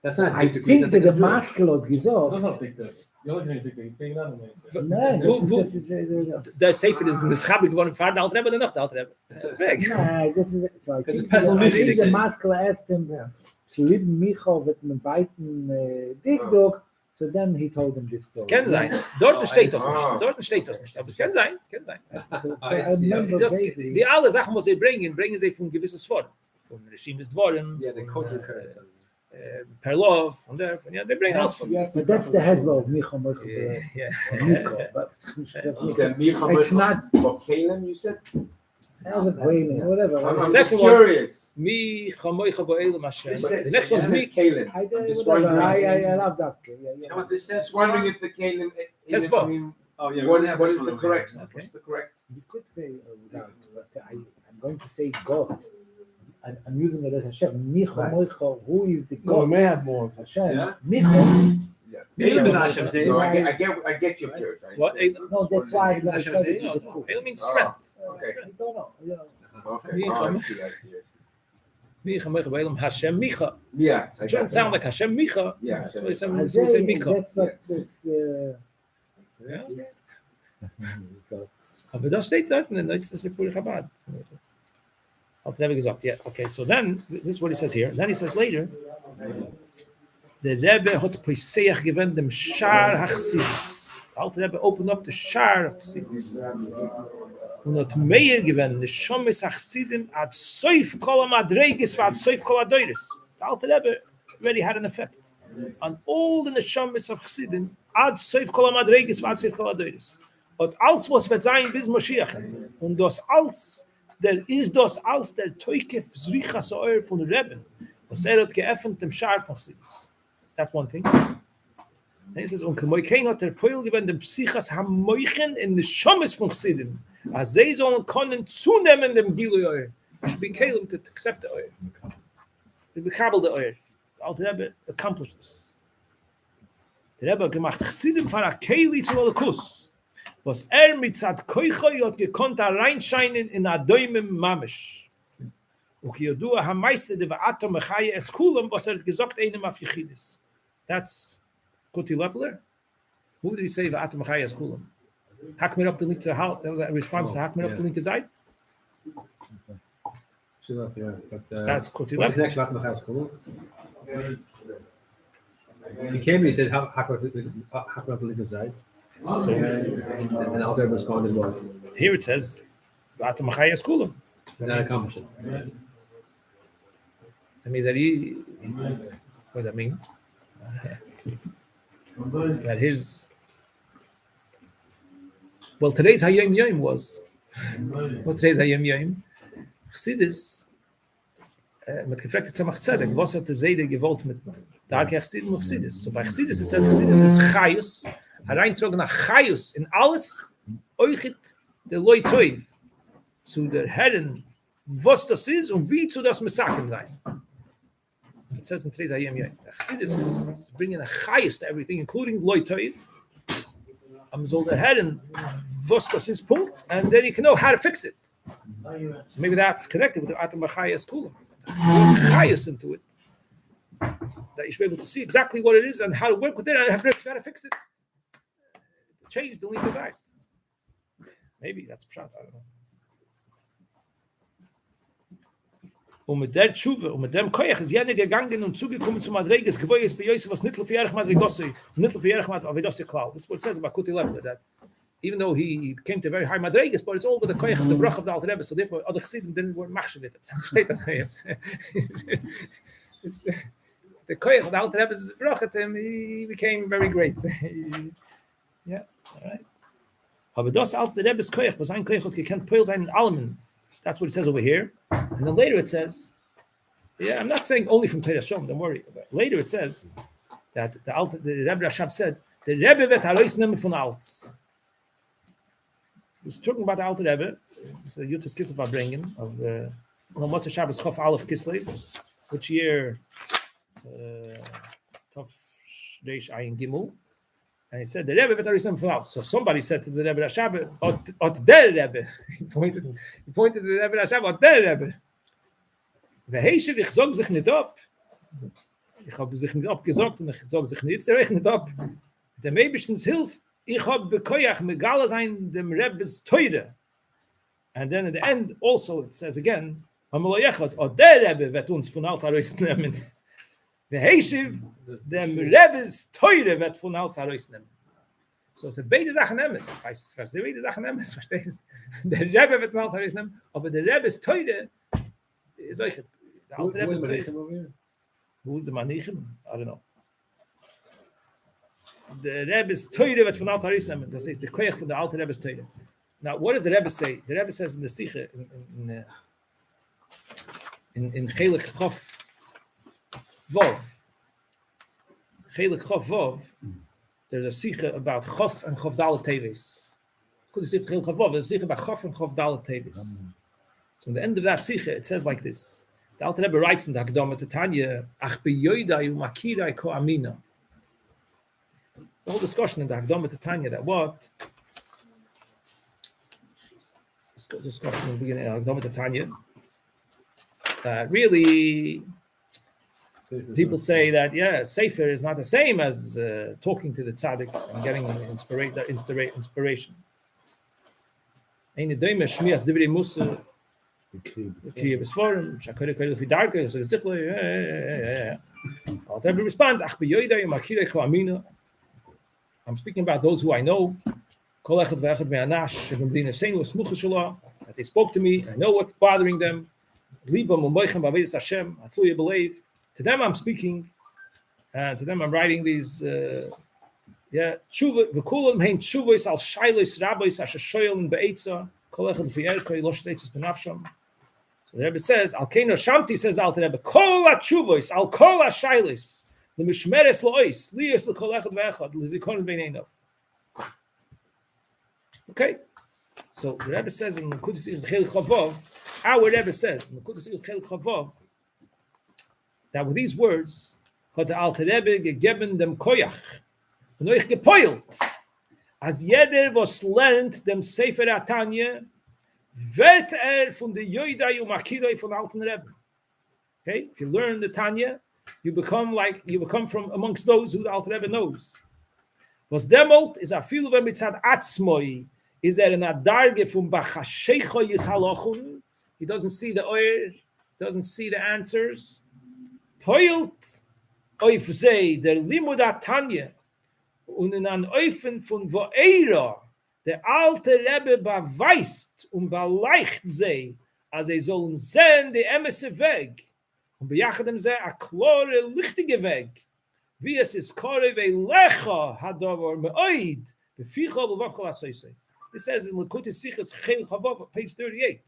That's not I think that the masculine hat gesagt. not dictator. You're looking at dictator. Nein, das ist Der Sefer ist in der Schabi geworden, Vater Alter Rebbe, der Alter Rebbe. Weg. nein, das ist so. I Because think the peasant the music. masculine asked him zu lieben Micha mit einem weiten Dikdok. So then he told him this Es story. kann sein. Dort steht das Ah. nicht. Dort steht das nicht. Aber es kann sein. Es kann sein. So, I I see. remember Das, vaguely. die alle Sachen, was sie bringen sie von gewisses Form. Von Regimes Dworen, Yeah, the culture von curse. Perlov, von der, von, ja, die bringen alles von. But that's the husband of Micha Moicha. Ja. Miko, but You said Micha It's not- for Caleb, you said? whatever. I'm just Second one. curious. Mi chamoicha bo'elam Hashem. It says- The next one it is says mi. Caleb. I Just whatever. wondering. I love that. You know what this says? Just wondering if the Caleb. That's I both. mean, Oh, yeah. what we have what this is one the over correct? here. Okay. What's the correct? You could say without, but I'm going to say God. I'm using it as Hashem. Micha Right. Moicha, who is the No, God? may have more. Hashem. Yeah. Micha. Yeah. Elam is Hashem's name. No, I get your peers, right? What? No, that's why I said it. No, It's cool. Elam means strength. Okay. I don't know. You know. Okay. Oh, I see. Mi chamocha bo'elam Hashem Micha. Yeah. It shouldn't sound like Hashem Micha. Yeah. That's why some I say say Micha. that's what it's. Yeah. So, Aber das steht dort in der Neue Puri Chabad. Alter Rebbe gesagt, yeah. Okay, so then, this is what he says here. Then he says later, the Rebbe hat Poiseach gewend dem Shar HaChsidus. Alter Rebbe opened up the Shar of Chsidus. Und hat mehr gewend, the Shomes HaChsidim ad soif kol ha-madreges va ad soif kol ha-doires. The Alter Rebbe already had an effect on all the Neshomes of Chsidim ad soif kol ha-madreges va ad soif kol ha-doires. Und alles, was wird sein bis Moschiach. Und das alles, das als der Teukef Zrichas Oer von Rebbe, was hat geöffnet dem Schar von Chsidus. That's one thing. Then he says, und kemoikein hat Poil gewend dem Psychas Hamoichen in den Schomes von Chsidim. Als sie sollen können zunehmen dem Gilui Oer. Ich bin Kalem to accept the Oer. Ich bin Kabel der Oer. The Alter Rebbe accomplished this. Der Rebbe hat gemacht Chsidim von Akeli zu Alakus. Was mit Zad Koichoi hat gekonnt reinscheinen in Adoimim Mamish. Und Yodua ha-meiste de va'ato mechaye es kulam, was gesagt einem auf Yechidis. That's Kuti Lepler. Who did he say va'ato mechaye es kulam? Hak mir up the link to the house. That was a response to Hak mir up the link to Zayt. Should up, yeah. But, That's Kuti what's the Lepler. next Vat Machas Kulu? He came and he said, Hakma the Liga Zayt. So And the Alter responded, well, here it says va'ato mechaye es kulam. did not accomplish it. That means that he, what does that mean? That his, well, today's Hayom Yom was, what's today's Hayom Yom? Chassidus, mit gefragt Tzemach Tzedek, was hat der Seide gewollt mit Darke Chassidus und Chassidus? So bei Chassidus, it says Chassidus is Chayus, hereintrogen nach Chayus, in alles, euchit der Loi Toiv, zu der Herren, was das ist und wie zu das Mesaken sein. It says in today's Hayom Yom. Chassidus is bringing a Chayus to everything, including Loi Toiv. Am soll der Herren, was das ist, Punkt, and then you can know how to fix it. Maybe that's connected with the Atam B'Chaya school. Chayas into it. That you should be able to see exactly what it is and how to work with it and how to fix it. Change the legal act. Maybe that's pshat. I don't know. Mit der Tshuva, mit dem Koyach ist jeder gegangen und zugekommen zum Madreges Gewoyes bei Yosef was nicht für Erich Madregosse und nicht für Erich Madregosse Klau. This is what it says about Kuti Levle, that even though he came to very high Madreges, but it's all with the Koyach of the Brach of the Alter Rebbe, so therefore other Chassidim didn't weren't machshav with it. The Koyach of the Alter Rebbe's Brach at him, he became very great. Yeah, all right. Aber das Alter Rebbe's Koyach was ein Koyach hat gekannt Peil seinen Almen. That's what it says over here. And then later it says, yeah, I'm not saying only from Torah Shom, don't worry. But later it says that the Rebbe Rashab said, the Rebbe wird heraus nehmen von Alts. He's talking about the Alter Rebbe. It's a Yutas Kislev Farbrengen of Motzei Shabbos Chof Aleph Kislev, which year Tov Reish Ayin Gimel. And he said, the Rebbe wird heraus nehmen von Alts. So somebody said to the Rebbe Rashab, Ot der Rebbe. He pointed to the Rebbe Rashab, Ot der Rebbe. Veheishev, ich sag sich nicht ab. Ich habe sich nicht abgesagt und ich sage sich nicht, der nicht ab. Der Meibishens hilft, ich habe bekoyach megala sein dem Rebbe's Teure. And then at the end also it says again, Hamelayechot, Ot der Rebbe wird uns von Alts heraus nehmen. Veheishev, dem Rebbe's Teure wird von Alts heraus nehmen. So es beide Sachen nemes. Heißt es, was beide Sachen nemes, verstehst du? Der Rebbe wird von Alts heraus nehmen, aber der Rebbe's Teure is euch. The Alter Rebbe's Teure. Who's the Manichem? I don't know. The Rebbe's Teure wird von Alts heraus nehmen. Das ist der Koyach von der Alter Rebbe's Teure. Now, what does the Rebbe say? The Rebbe says in the Siche, in Chelik Chof Vov, Chelik Chof Vov, there's a Siche about Chof and Chof Dalet Teves. There's a Siche about Chof and Chof Dalet Teves. So in the end of that Siche, it says like this. The Alter Rebbe writes in the Hakdama to Tanya, Ach beyoidai umakirai ko amina. The whole discussion in the Hakdama to Tanya that what? Discussion in the beginning of Hakdama to Tanya. Really, people say that, yeah, Sefer is not the same as talking to the tzaddik and getting inspiration. Eine Däume Shmias Divrei Musa, Kriya Besforim, Shakore Koil Fidarke, so it's different. Yeah. Alter Rebbe responds, Ach beyoidai umakirei ko amina. I'm speaking about those who I know. Kol echad ve'echad me'anash, shebim b'din eseinu esmucha shelo, that they spoke to me, I know what's bothering them. Libam u'moichem b'avedis Hashem, atluya b'leiv. To them I'm speaking, and to them I'm writing these, tshuva, v'kulam hein tshuvos al shailos rabbis asher shoyelin be'etza, kol echad v'yerkoi losh zeitzos b'nafsham. So the Rebbe says, Al Keino Shamti says Alter Rebbe, Kol HaTshuvos, Al Kol HaShailis, L'mishmeres Lo'ois, Liyos L'kol Echad Ve'echad, L'zikon B'neinov. Okay, so the Rebbe says in Nekudas Iris Chelik Chavov, our Rebbe says in Nekudas Iris Chelik Chavov, that with these words, hat der Alter Rebbe gegeben dem Koyach, und euch gepoilt, as jeder was lernt dem Sefer HaTanya, wird von der Yoidai u'Makiroi von Alten Rebbe. Okay, if you learn the Tanya, you become from amongst those who the Alten Rebbe knows. Was demolt is a viel wenn mit zat atzmoi is in a darge from bachashecho yis halachun. He doesn't see the oil, doesn't see the answers. Poilt oif sei der limud Tanya und in an Eufen von voera. Der alte Rebbe beweist und beleicht sie, als sollen sehen die emesse Weg und bejachdem sie a klare, lichtige Weg. Wie es ist kore ve lecha hadavar me'oid beficha b'vavchal asoisei. This says in Lekutis Sichas Chelik Chavav, page 38.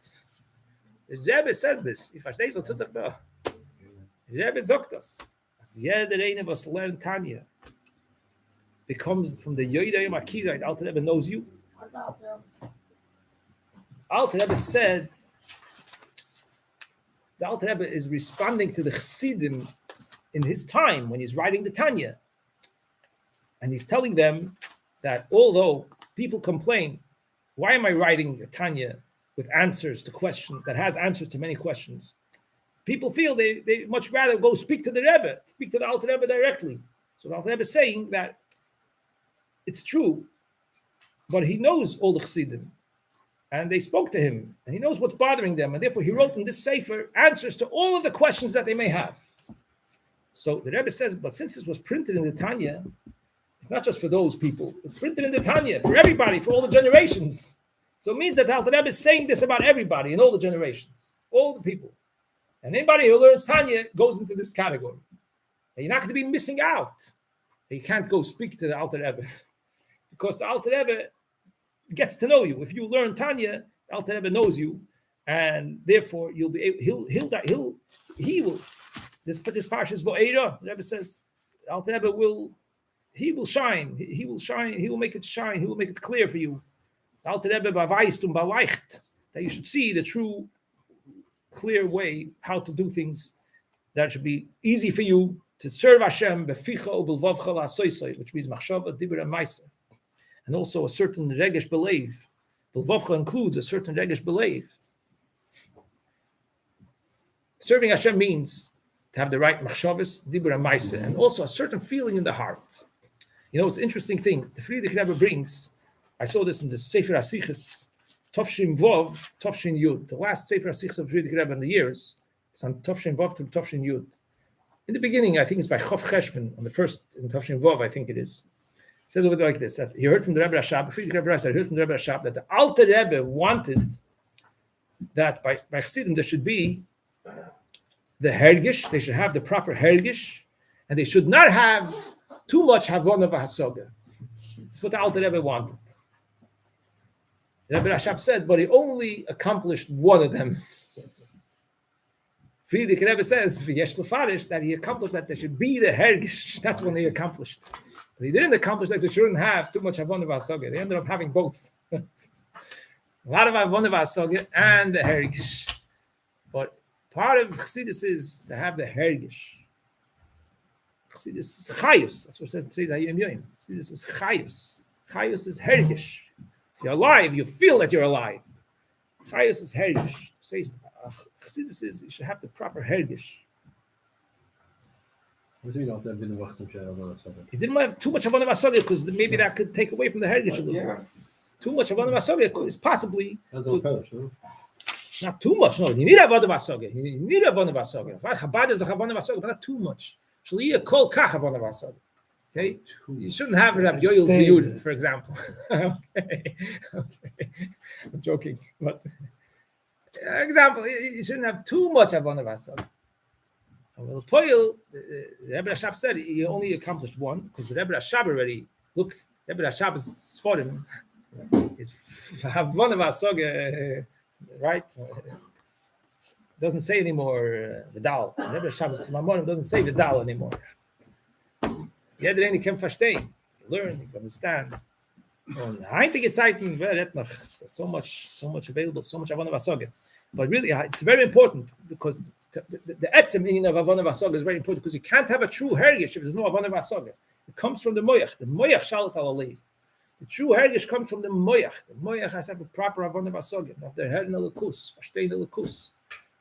The Rebbe says this. If I stay so tzach da. The Rebbe sagt das. As jeder eine was lernt Tanya becomes from the Yoidai Makirai, Alter Rebbe knows you. Alter Rebbe said, the Alter Rebbe is responding to the Chassidim in his time when he's writing the Tanya. And he's telling them that although people complain, why am I writing a Tanya with answers to questions, that has answers to many questions, people feel they much rather go speak to the Rebbe, speak to the Alter Rebbe directly. So the Alter Rebbe is saying that it's true, but he knows all the Chassidim, and they spoke to him, and he knows what's bothering them, and therefore he wrote in this sefer answers to all of the questions that they may have. So the Rebbe says, but since this was printed in the Tanya, it's not just for those people, it's printed in the Tanya for everybody, for all the generations. So it means that the Alter Rebbe is saying this about everybody in all the generations, all the people. And anybody who learns Tanya goes into this category. And you're not going to be missing out. You can't go speak to the Alter Rebbe because the Alter Rebbe gets to know you. If you learn Tanya, the Alter Rebbe knows you, and therefore you'll be able, he will. This parsha is Vo'era. The Rebbe says the Alter Rebbe will shine. He will shine. He will make it shine. He will make it clear for you. The Alter Rebbe b'avayist b'aleicht, that you should see the true, clear way how to do things that should be easy for you to serve Hashem beficha ubelvavcha la'asoisai, which means machshava, dibur, and ma'aseh, and also a certain regesh belev. Belvavcha includes a certain regesh belev. Serving Hashem means to have the right machshavas, dibur, and ma'aseh, and also a certain feeling in the heart. You know, it's an interesting thing. The Friedrich Rebbe brings. I saw this in the Sefer Hasichos, Tofshin Vov, Tofshin Yud. The last Sefer Hasichos of Friedrich Rebbe in the years. It's on Tofshin Vov to Tofshin Yud. In the beginning, I think it's by Chof Cheshvan, on the first, in Tofshin Vov, I think it is. It says over there like this, that he heard from the Rebbe Rashab, Friedrich Rebbe Rashab, he heard from the Rebbe Rashab that the Alter Rebbe wanted that by Chassidim there should be the hergish, they should have the proper hergish, and they should not have too much havonah v'hasoga. That's what the Alter Rebbe wanted. The Rebbe Rashab said, but he only accomplished one of them. Friedrich Rebbe says, that he accomplished that there should be the hergish. That's when he accomplished. But he didn't accomplish that they shouldn't have too much havonah v'hasoga. They ended up having both. A lot of havonah v'hasoga and the hergish. But part of Chassidus is to have the hergish. Chassidus is chayus. That's what it says in today's Hayom Yom. Chassidus is chayus. Chayus is hergish. If you're alive, you feel that you're alive. Chayus is hergish. Says Chassidus is you should have the proper hergish. What do you know if they've been watching Havonah V'hasoga? He didn't have too much havonah v'hasoga because maybe that could take away from the hergish a little bit. Too much havonah v'hasoga is possibly. Not too much, no. You need havonah v'hasoga. You need havonah v'hasoga. Chabad is the havonah v'hasoga, but not too much. Shaliyah kol kach havonah v'hasoga. Okay, you shouldn't have Rabbi Yoel's Biyudin, for example. Okay, I'm joking, but example, you shouldn't have too much havonah v'hasoga. Well, the Rebbe Rashab said he only accomplished one because the Rebbe Rashab already Rebbe Rashab is for him. Is havonah v'hasoga. Right? Doesn't say anymore the Dal. Rebbe Shabbos Mamorim doesn't say the Dal anymore. Jeder eine kann verstehen. You learn, you understand. Und heutige Zeiten wird noch so much available, so much Havonah V'hasoga. But really, it's very important because the etzem meaning of Havonah V'hasoga is very important because you can't have a true hergish if there's no Havonah V'hasoga. It comes from the moyach. The moyach shalat al alev. The true hergish comes from the moyach. The moyach has to have a proper havonah v'hasoga. Have the herden elikus, verstehen elikus.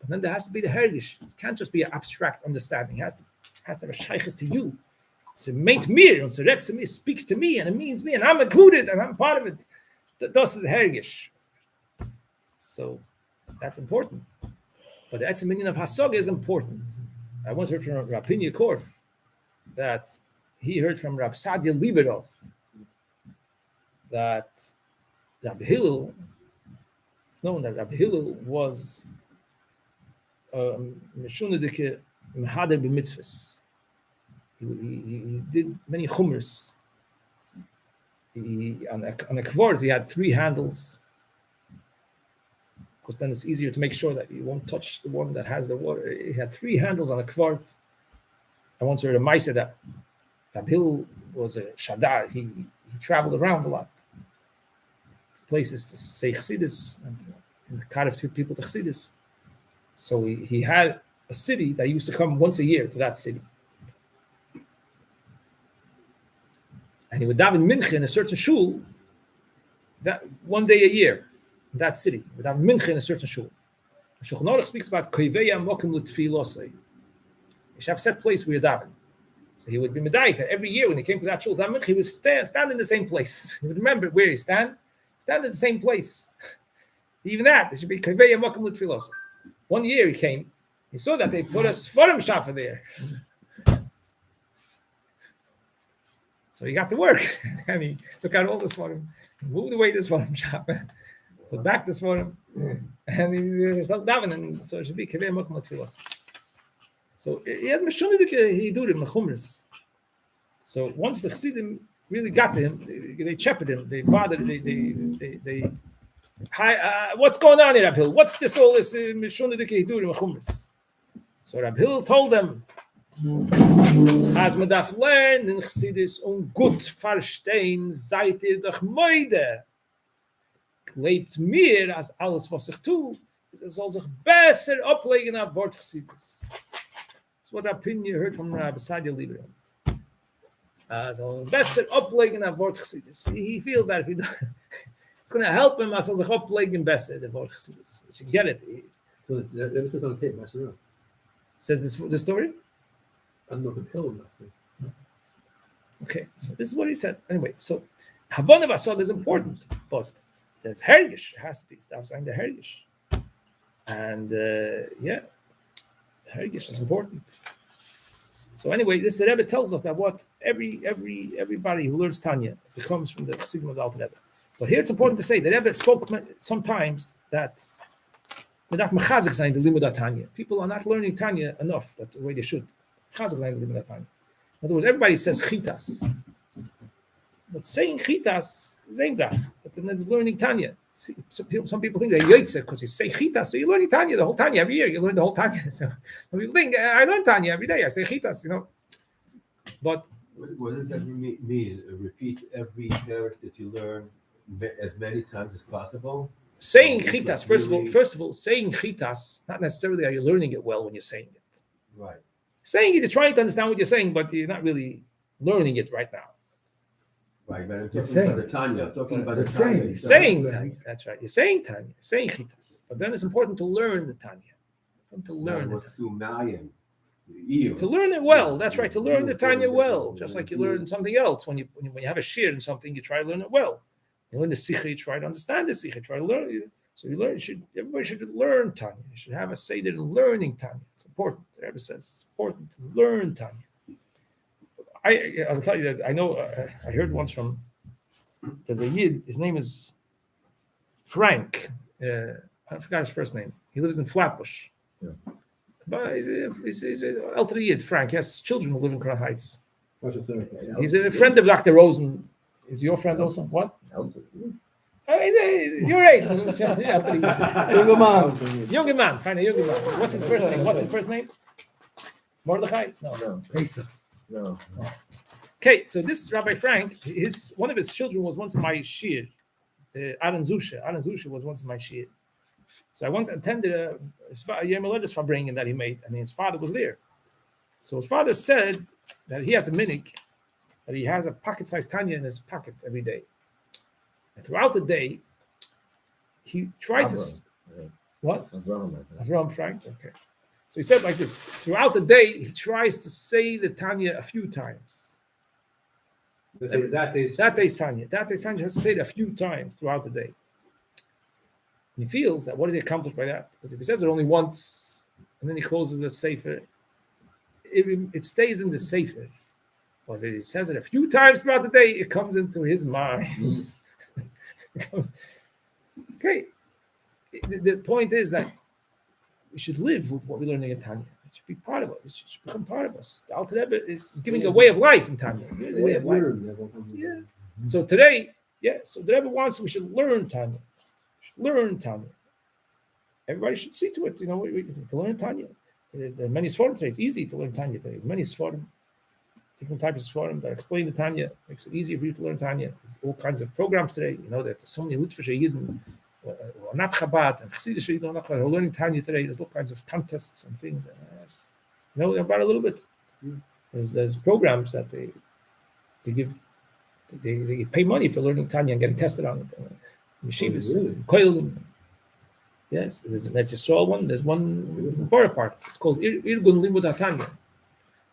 But then there has to be the hergish. It can't just be an abstract understanding. It has to have a shaykhs to you. It's a meint mir, and so that me speaks to me, and it means me, and I'm included, and I'm part of it. That's the hergish. So that's important. But the etzem meaning of hasoga is important. I once heard from Rabbi Korf that he heard from Rabbi Sadia Liberov that Rabbi Hillel, it's known that Rabbi Hillel was Meshunadike Mehader b'mitzvahs. He did many chumras. On a kvart, he had 3 handles, because then it's easier to make sure that you won't touch the one that has the water. He had 3 handles on a kvart. I once heard a Maisa that Rabbi Hillel was a shadar. He traveled around a lot, places to say Chassidus and kind of people to Chassidus. So he had a city that used to come once a year to that city. And he would daven mincha in a certain shul that one day a year. in that city. We daven mincha in a certain shul. Shulchan Aruch speaks about koiveya mokim l'tfilosei. You should have a set place where you daven. So he would be medayik that every year when he came to that shul, he would stand in the same place. He would remember where he stands. Stand in the same place. Even that, it should be kaveya makom l'tfilos. One year he came, he saw that they put a Sforim shafa there. So he got to work. And he took out all the Sforim, moved away the Sforim shafa, put back the Sforim, and he's davening. So it should be kaveya makom l'tfilos. So he has Meshunim Hidurim Mechumris. So once the Chassidim really got to him, they chepered him, they bothered, they hi, what's going on here, Rabbi Hill? What's this all this Meshunim Hidurim Mechumris? So Rabbi Hill told them, as man darf lernen in Chassidus gut verstehen, seid ihr doch Moide. Klebt mir, als alles was ich tue, soll sich besser ablegen auf Wort Chassidus. That's what opinion heard from Rabbi Sadia Lieber. So besser ablegen auf Wort Chassidus. He feels that if he does, it's going to help him as sich ablegen besser the Wort Chassidus. You should get it. So that was just on the tape, Master. Says the story? I'm not compelled enough. Okay, so this is what he said. Anyway, so Havana Vasod is important, but there's Hergish. It has to be. Stop saying the Hergish. And Hergish is important. So anyway, this the Rebbe tells us that what everybody who learns Tanya becomes from the Chassidim of the Alter Rebbe. But here it's important to say the Rebbe spoke sometimes that the Chazik saying the Limud Tanya. People are not learning Tanya enough that the way they should. Chazik saying the Limud Tanya. In other words, everybody says Chitas, but saying Chitas is ein Zach. But then it's learning Tanya. Some people think they're Yotze because you say Chitas, so you're learning Tanya the whole Tanya every year. You learn the whole Tanya. So some people think I learn Tanya every day. I say Chitas, But what does that mean? Repeat every character that you learn as many times as possible. Saying Chitas, first of all, saying Chitas, not necessarily are you learning it well when you're saying it. Right. Saying it, you're trying to understand what you're saying, but you're not really learning it right now. Right, but I'm talking about the Tanya. I'm talking about the Tanya. Saying Tanya, that's right. You're saying Tanya, saying Chitas. But then it's important to learn the Tanya. To learn it. To learn it well. That's right. To learn the Tanya well, just like you learn something else. When you have a shir in something, you try to learn it well. You learn the Sikha, you try to understand the Sikha, try to learn it. So you learn. Everybody should learn Tanya. You should have a seder in learning Tanya. It's important. The Rebbe says it's important to learn Tanya. I'll tell you that I know. I heard once from there's a Yid. His name is Frank. I forgot his first name. He lives in Flatbush. Yeah. But he's an elder Yid. Frank. He has children who live in Crown Heights. What's the third? He's a friend of Dr. Rosen. Is your friend also? What? Your age. Younger man. Find a younger man. What's his first name? Mordechai? No. Pesach. No. Okay, so this Rabbi Frank, one of his children was once in my shir. Aaron Zusha. Aaron Zusha was once in my shir. So I once attended a Dalet Teves Farbrengen that he made, and his father was there. So his father said that he has a minik, that he has a pocket-sized Tanya in his pocket every day. And throughout the day, he tries to... What? Avram Frank, okay. So he said like this, throughout the day, he tries to say the Tanya a few times. That day's Tanya. That day's Tanya has to say it a few times throughout the day. And he feels that what does he accomplish by that? Because if he says it only once, and then he closes the sefer, it stays in the sefer. But if he says it a few times throughout the day, it comes into his mind. Okay. The point is that we should live with what we're learning in Tanya. It should be part of us. It should become part of us. The Alter Rebbe is giving a way of life in Tanya. A way of life. Yeah. So today, so the Rebbe wants we should learn Tanya. Learn Tanya. Everybody should see to it, to learn Tanya. There are many Sforim today. It's easy to learn Tanya today. Many Sforim, different types of Sforim that explain the Tanya. Makes it easier for you to learn Tanya. There's all kinds of programs today. There's so many Litvische Yidden, not Chabad, and Chassidish Yidden, who are learning Tanya today. There's all kinds of contests and things. About a little bit. There's programs that they give. They pay money for learning Tanya and getting tested on it. yeshivas, really? koilim. Yes, there's a Netzisrael one. There's one in Borough Park. It's called Irgun Limud HaTanya.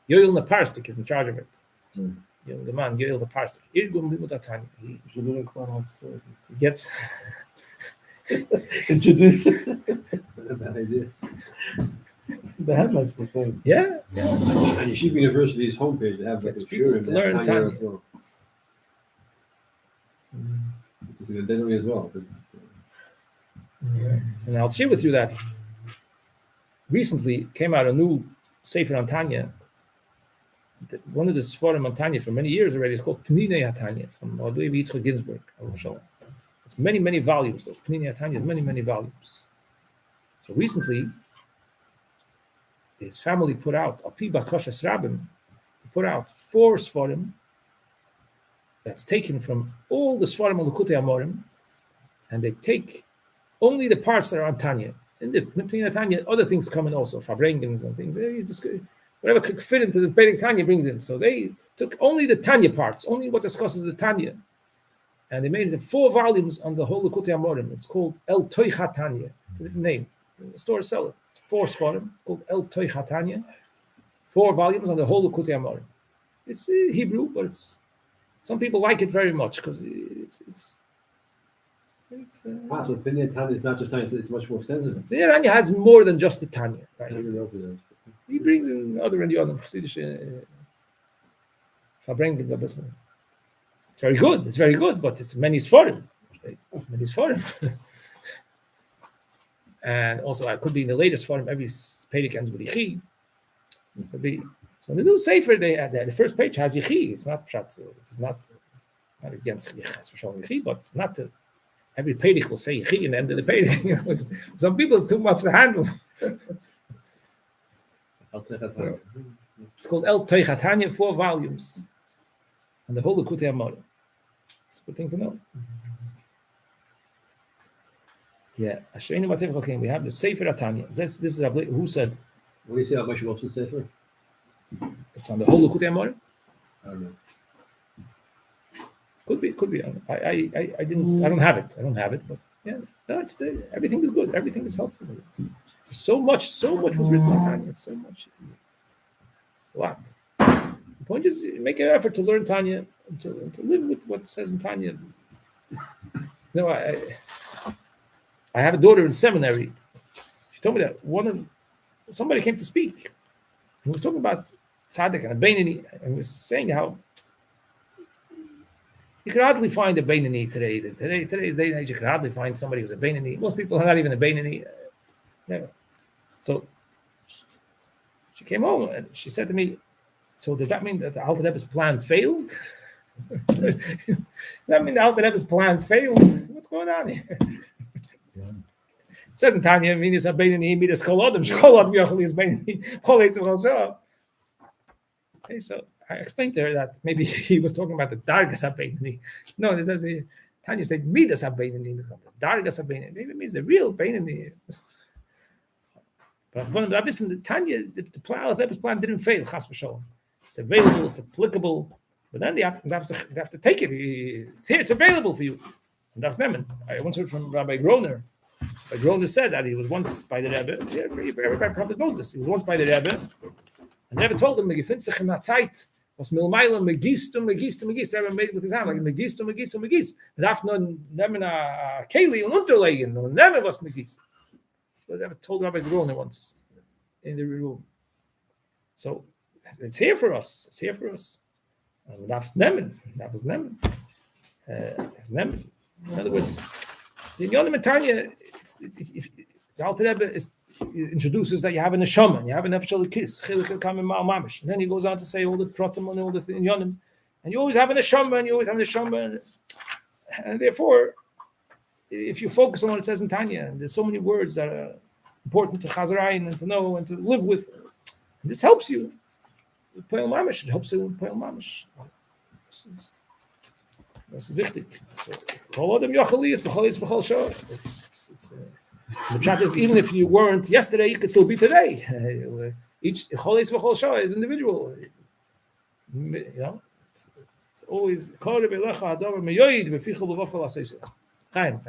Yoel Naparstik is in charge of it. The man Yoel Naparstik. Irgun Limud HaTanya. He gets Introduce it. Bad idea. The headlights the things. yeah. And Yeshiva University's homepage, they have like Gets a people shiur to learn as Tanya. well. Which is an identity as well. And I'll share with you that recently came out a new Sefer on Tanya. One of the Sforim on Tanya for many years already is called Pninei HaTanya from I believe Yitzchak Ginsburg. It's many, many volumes though. Pninei HaTanya is many, many volumes. So recently, his family put out Api Bakashas Rabbim, put out 4 Sforim that's taken from all the Sforim on Likutei Amorim, and they take only the parts that are on Tanya. In the Pninei Tanya, other things come in also, Farbrengens and things. Just, whatever could fit into the Beidik Tanya brings in. So they took only the Tanya parts, only what discusses the Tanya. And they made it in 4 volumes on the whole Likutei Amorim. It's called El Toicha Tanya. It's a different name. The stores sell it. 4 Sforim called El Toicha Tanya. 4 volumes on the whole Likutei Amorim. It's Hebrew, but it's some people like it very much because it's So Pninei Tanya is not just Tanya, it's much more extensive. the Tanya has more than just the Tanya. I Right? don't know if it is. He brings in other Indian Chassidish Farbrengens. It's very good. It's very good, but it's many Sforim. Many Sforim. And also, I could be in the latest Sforim. Every Pedic ends with Yichi. It could be. So in the new Sefer, they had the first page has Yichi. It's not Pshat. It's not against Yichi, but not to. Every Pedic will say Yichi in the end of the Pedic. You know, some people it's too much to handle. So, it's called El Toicha Tanya, 4 volumes, and the whole Likutei Amorim. It's a good thing to know. Yeah, Ashreinu B'Tev Chokim. We have the Sefer Tanya. This is Rabbi, who said What do you say about Moshe Wolfson's Sefer? it's on the whole Likutei Amorim. I don't know. Could be. I don't have it, but yeah, no, it's there. Everything is good. Everything is helpful. So much was written on Tanya. It's so much. It's a lot. The point is, make an effort to learn Tanya and to live with what it says in Tanya. No, I have a daughter in seminary. She told me that somebody came to speak. He was talking about tzaddik and a beinoni, and he was saying how you could hardly find a beinoni today. Today's day and age, you could hardly find somebody who's a beinoni. Most people are not even a beinoni. Never. So she came home and she said to me, "So does that mean that the Alter Rebbe's plan failed? Does that mean the Alter Rebbe's plan failed? What's going on here?" It says in Tanya, "Minas haBeinoni, minas kol adam, shkol adam yochel is beinoni, kol esav kol shah." Okay, so I explained to her that maybe he was talking about the dargas haBeinoni. No, it says Tanya said midas haBeinoni, dargas haBeinoni. Maybe it means the real beinoni. But obviously, the Tanya, the plan didn't fail. Chas v'sholom. It's available. It's applicable. But then you have to take it. It's here. It's available for you. And that's Neman. I once heard from Rabbi Groner. Rabbi Groner said that he was once by the Rebbe. Everybody probably knows this. He was once by the Rebbe, and the Rebbe told him, "You find sich in that Zeit was milmayla megist." The Rebbe made it with his hand like megist. And after Neman a keli and unterlegen, and Neman was megist. So the Rebbe told Rabbi Groner once in the room. So it's here for us. It's here for us. And that was Neman. Neman. In other words, the Yonim and Tanya, the Alter Rebbe introduces that you have a neshama, and you have a nefesh kiss, and then he goes on to say all the pratim and all the Yonim, and you always have a neshama, and therefore, if you focus on what it says in Tanya, and there's so many words that are important to Chazarayin and to know and to live with, this helps you with Poel Mamish. It helps you with Poel Mamish. That's wichtig. So, the pshat is, even if you weren't yesterday, you could still be today. Each cholis v'chol shah is individual. You know, it's always Chaim.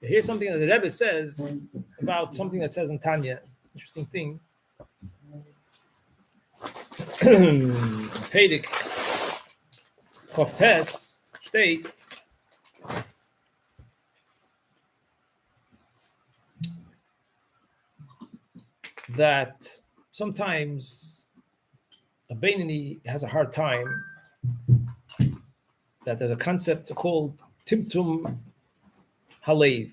Here's something that the Rebbe says about something that says in Tanya. Interesting thing. Pedic Chof Tes state that sometimes a Beinoni has a hard time, that there's a concept called Timtum Halev.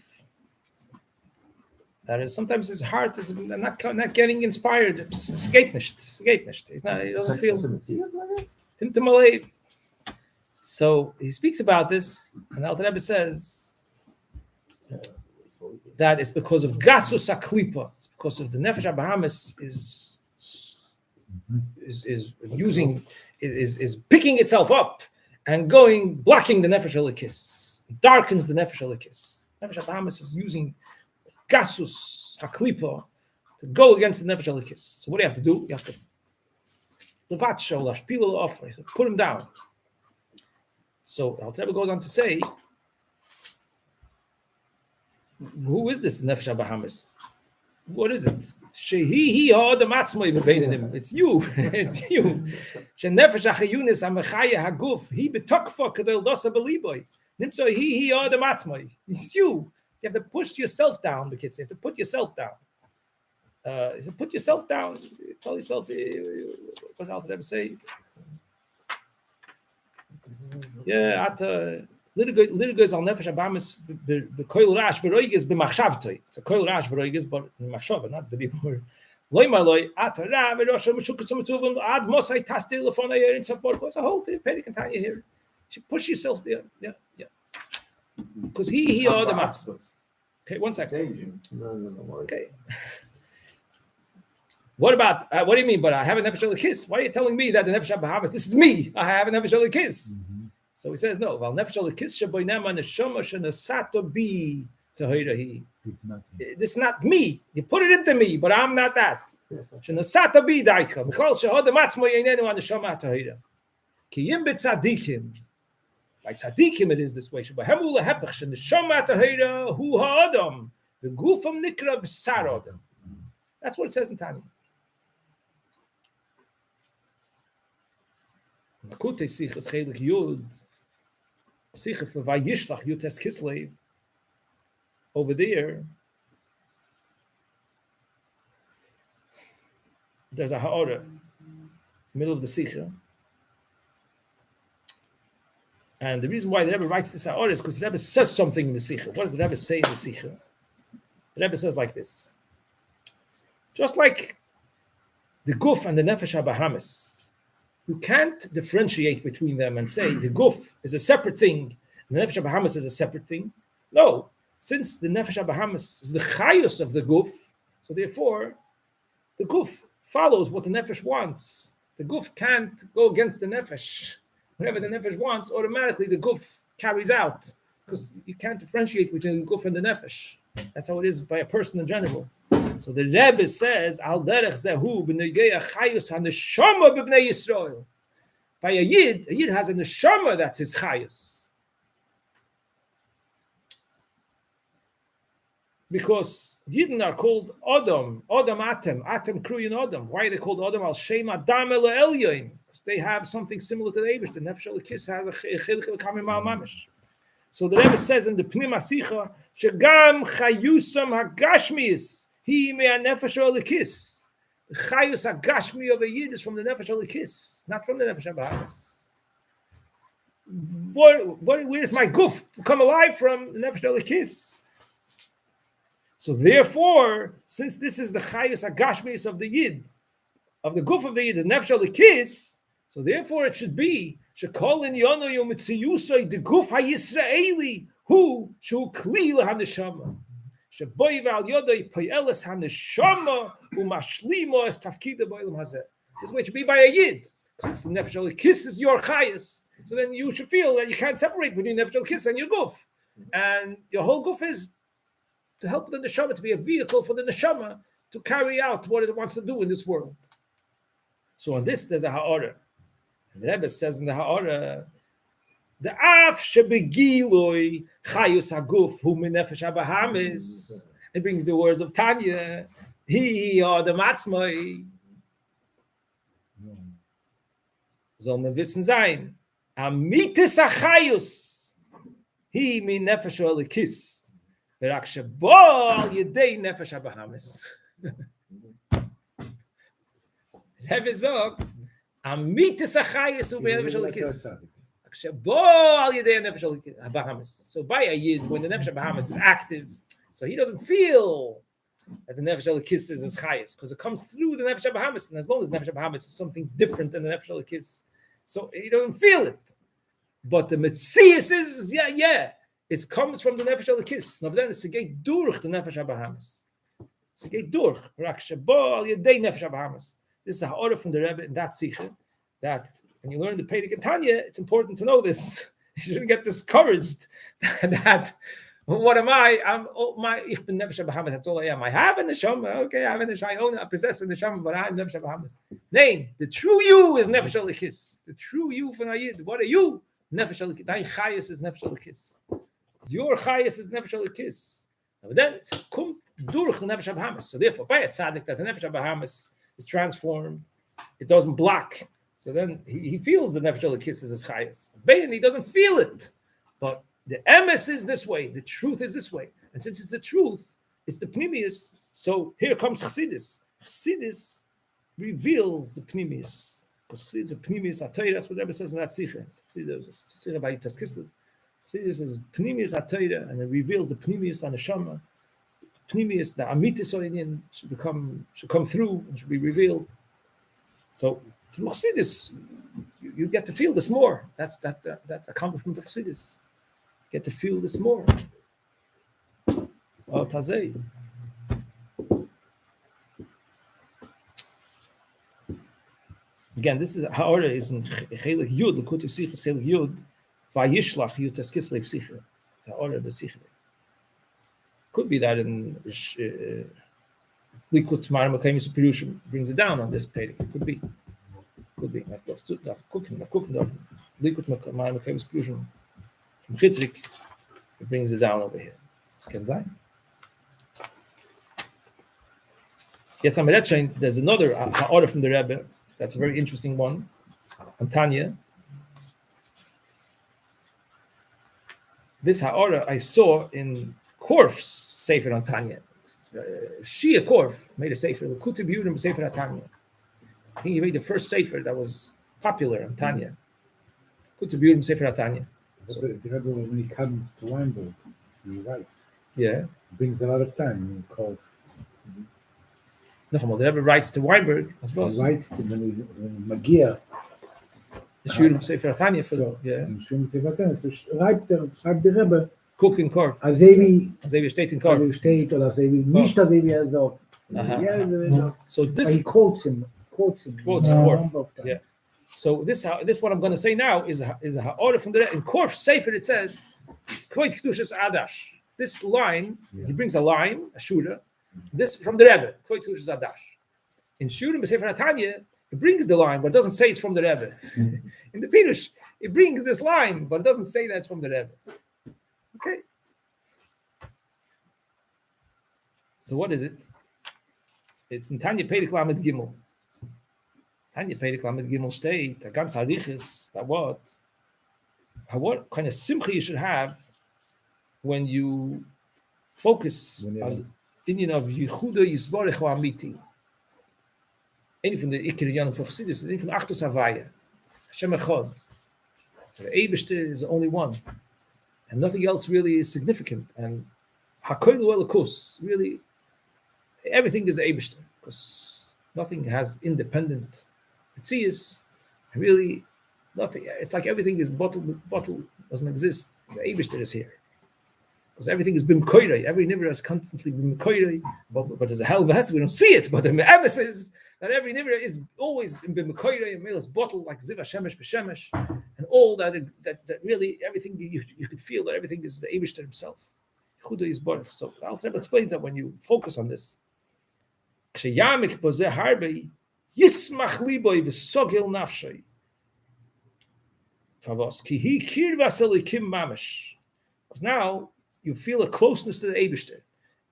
That is, sometimes his heart is not getting inspired. Es geht nicht. He doesn't feel Timtum Halev. So he speaks about this, and the Alter Rebbe says that it's because of Gasus HaKlipa. It's because of the Nefesh HaBahamis is picking itself up and blocking the Nefesh Elikis, darkens the Nefesh Elikis. Nefesh HaBahamis is using Gasus HaKlipa to go against the Nefesh Elikis. So what do you have to do? You have to levatsho, lashpilo offer, put him down. So Alter Rebbe goes on to say, who is this Nefesh HaBahamis? what is it? Shehi ha'adam atzmai b'beinim. It's you. It's you. Shenefesh ha'chayunis ha'mechaya ha'guf. He betokfa kadel dosa b'liboy. Nimtzo hi ha'adam atzmai. It's you. You have to push yourself down, the kids. You have to put yourself down. Put yourself down. Tell yourself, what's Alter Rebbe say? Yeah, at little girls al nefesh abamis bekoil rash v'roiges b'machshavtoi. It's a koil rash v'roiges, but in machshava, not b'dibur. Loy maloi at ra v'rosh m'shukas m'tuvim ad mosai tastir l'fonay in support. What's a whole thing? Pay the Tanya here. You push yourself there. Yeah. Because he are the matzvos. Okay, 1 second. Okay. What about, what do you mean? But I have a nefesh kiss. Why are you telling me that the nefesh bahamas, this is me? I have a nefesh kiss. So he says, no. Val nefesh kiss shaboinama neshama shenasato bi tahirahi. This is not me. You put it into me, but I'm not that. Shenasato bi daika. Michal shahod matzmo yeinenu aneshama tahira. Kiyim betzadikim. By tzadikim it is this way. Shebahemu lehepech sheneshama tahira hu ha'adam. The gufam nikra b'sar adam. That's what it says in Tanya. Makute sichas chelik yud, sichas v'vayishlach yutes kislev. Over there, there's a ha'ora, middle of the sikha. And the reason why the Rebbe writes this ha'ora is because the Rebbe says something in the sikha. What does the Rebbe say in the sikha? The Rebbe says like this. Just like the guf and the nefesh habahamis, you can't differentiate between them and say the guf is a separate thing and the nefesh habahamis is a separate thing. No, since the nefesh habahamis is the chayus of the guf, so therefore the guf follows what the nefesh wants. The guf can't go against the nefesh. Whatever the nefesh wants, automatically the guf carries out, because you can't differentiate between the guf and the nefesh. That's how it is by a person in general. So the Rebbe says, "Al derech zehu b'negei chayus haneshama b'bnei Yisrael." By a yid has a neshama that's his chayus. Because yidden are called Adam Atem Kruyin Adam. Why are they called Adam? Al Shem Adam El Elyon. Because they have something similar to the Eibush. The Nefesh Elikis has a chilek elkamim al mamish. So the Rebbe says in the Pnim Asicha, Shegam Chayusam Hagashmius. He may a nefesh elikis. The chayus hagashmi of a yid is from the nefesh elikis, not from the nefesh habahamis. Where is my guf come alive from the nefesh elikis? So therefore, since this is the chayus hagashmi of the yid, of the guf of the yid, the nefesh elikis, so therefore it should be shekol in yono yomitziyusay the guf hayisraeli who shu kli lahaneshama. This way it should be by a yid. Since the nefesh elikis is your chayas, so then you should feel that you can't separate between nefesh elikis and your guf. And your whole guf is to help the neshama, to be a vehicle for the neshama to carry out what it wants to do in this world. So on this, there's a ha'ora. And the Rebbe says in the ha'ora, the af shebegiloi chayus haguf hu min nefesh habahamis. It brings the words of Tanya. He or the matzmai. Soll man wissen sein. Amitis achayus. He min nefesh elikis. Verak shebo al yedei nefesh habahamis. Rebbe zog. Amitis achayus hu min nefesh elikis. So by a yid, when the nefesh Bahamas is active, so he doesn't feel that the nefesh elikis is his chayes, because it comes through the nefesh Bahamas, and as long as nefesh Bahamas is something different than the nefesh elikis, so he doesn't feel it. But the metzias is it comes from the nefesh elikis. Now then it's a gate durch the nefesh Bahamas. It's a gate durch. This is a order from the Rebbe in that sikha that. When you learn the Pedic and Tanya, it's important to know this. You shouldn't get discouraged that what am I? Ich bin nefesh habahamis. That's all I am. I have a neshama. Okay, I have a neshama. I own it. I possess a neshama, but I'm nefesh habahamis. Name the true you is nefesh elikis. The true you from Ayid. What are you? Nefesh elikis. Dein chayus is nefesh elikis. Your chayus is nefesh elikis. Now then, kommt durch the Nefesh Abahamis. So therefore, by a tzaddik, that the Nefesh Abahamis is transformed, it doesn't block. So then he feels the Nefesh Elokis is his chayas. Bein, he doesn't feel it. But the emes is this way, the truth is this way. And since it's the truth, it's the pnimius. So here comes Chassidus. Chassidus reveals the pnimius. Because Chassidus is a pnimius atayr, that's what Rebbe says in that Sikha. Chassidus by Yitas Kislev. Chassidus is pnimius atayr, and it reveals the pnimius on the Shama. Pnimius, the amitis oinyan should come through and should be revealed. So through Chassidus, you get to feel this more. That's accomplishment of Chassidus. Get to feel this more. Oh, Tazei. Again, this is Ha'ora is in Chelik Yud, L'kuti Sich is Chelik Yud, Vayishlach Yud Eskislev Sicher. Ha'ora the Sicher. Could be that in Likut Marim Akamis Pirushim brings it down on this page. It could be. I've cooking. Likut Marim Akamis Pirushim from Chitrik, it brings it down over here. This can sein. Yes, there's another Ha'ora from the Rebbe. That's a very interesting one. On Tanya. This Ha'ora I saw in Korf's Sefer on Tanya. Shia Korf made a Sefer, the Kutub Yudim Sefer on Tanya. I think he made the first Sefer that was popular on Tanya. Kutub Yudim Sefer on Tanya. So, the Rebbe, when he comes to Weinberg, he writes. Yeah. It brings a lot of time in Korf. The Rebbe writes to Weinberg as well. He writes to when Magia. The Shurim Sefer Tanya for so, yeah. Shurim Sefer Tanya. So schreibt der Rebbe. Cook in Korf. Als wie steht in Korf. Steht oder als wie nicht als wie sagt. So this he quotes him. Quotes Korf. Yeah. So this what I'm going to say now is a Ha'ora from the in Korf Sefer. It says Kvoit Kedushas Adash. This line, he brings a line, a shura. This from the Rebbe, Kvoit Kedushas Adash. In Shurim B'Sefer Tanya, it brings the line, but it doesn't say it's from the Rebbe. In the Pirush, it brings this line, but it doesn't say that it's from the Rebbe. Okay. So what is it? It's in Tanya Perek Lamed Gimel. Tanya Perek Lamed Gimel state, a ganz harichis, that what kind of simcha you should have when you focus on the Indian of Yehuda Yisborech Amiti. Any from the Ikir Yan of Chassidus, any from Achtos Havaya, Hashem Echad. The Eibishter is the only one, and nothing else really is significant. And Hakoilu Elikus, really, everything is the Eibishter, because nothing has independent Tzias. Really, nothing. It's like everything is bottle doesn't exist. The Eibishter is here. Because everything is bimkoirei. Every nivra is constantly bimkoirei. But there's a hell of a hess. We don't see it. But the emes is that every nivra is always in bimkoirei. A male is bottle like ziva shemesh b'shemesh, and all that really everything you could feel that everything is the Eibishter himself. Yehuda is baruch. So the Alter Rebbe explains that when you focus on this, k'sheyamik bozeh harbe yismach liboy v'sogil nafshay. Favos ki hi kirvas elikim mamash. Because now you feel a closeness to the Eibishter.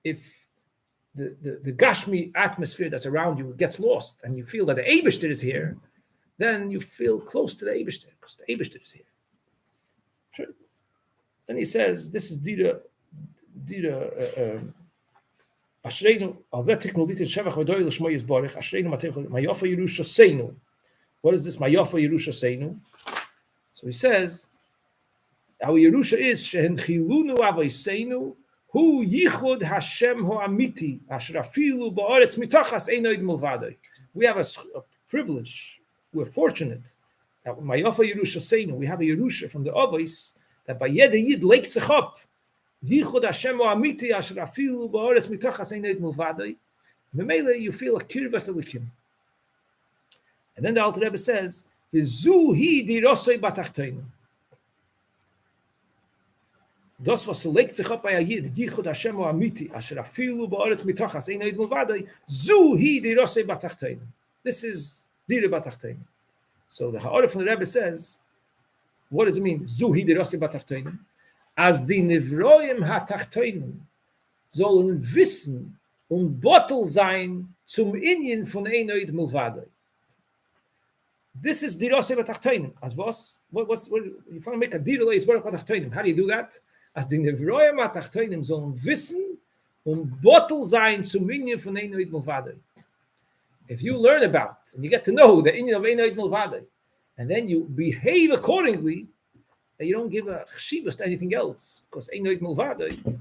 If the Gashmi atmosphere that's around you gets lost and you feel that the Eibishter is here, then you feel close to the Eibishter because the Eibishter is here. Sure. Then he says, this is Dira Ashreinu al-zeh technologitin shevach v'doy l'shmo yizborich Ashreinu mayofa Yerusha Seinu. What is this mayofa Yerusha Seinu? So he says, our Yerusha is shehen chilunu avayseinu hu yichud Hashem ho amiti asher afilu ba'aretz mitachas einoid mulvadoi. We have a privilege. We're fortunate that Mayofa Yerusha Seinu, we have a Yerusha from the Avos that by Yed Yid lake sich up yichud Hashem ho amiti asher afilu ba'aretz mitachas einoid mulvadoi. Memele you feel a kirvas elikim. And then the Alter Rebbe says, v'zu hi dirosoi batachteinu. Das was legt sich up bei Yid, Yichud Hashem o Amiti, asher afilu ba'aretz mitachas einoid mulvadoi, zu hi dirosei batachteinu. This is dire batachteinu. So the Ha'ara from the Rebbe says, what does it mean? Zu hi dirosei batachteinu. As the nivroim hatachteinu. sollen wissen und Bottel sein zum Indien von Einoid Mulvadoi. This is Dirose Batachtoinim. As what you want to make a Dirose is Batachtoinim. How do you do that? As the Nevroya Batachtoinim sollen wissen und Bottel sein zum Indien von Einoid Mulvadoi. If you learn about and you get to know the Indian of Einoid Mulvadoi, and then you behave accordingly, and you don't give a chshivas to anything else, because Einoid Mulvadoi,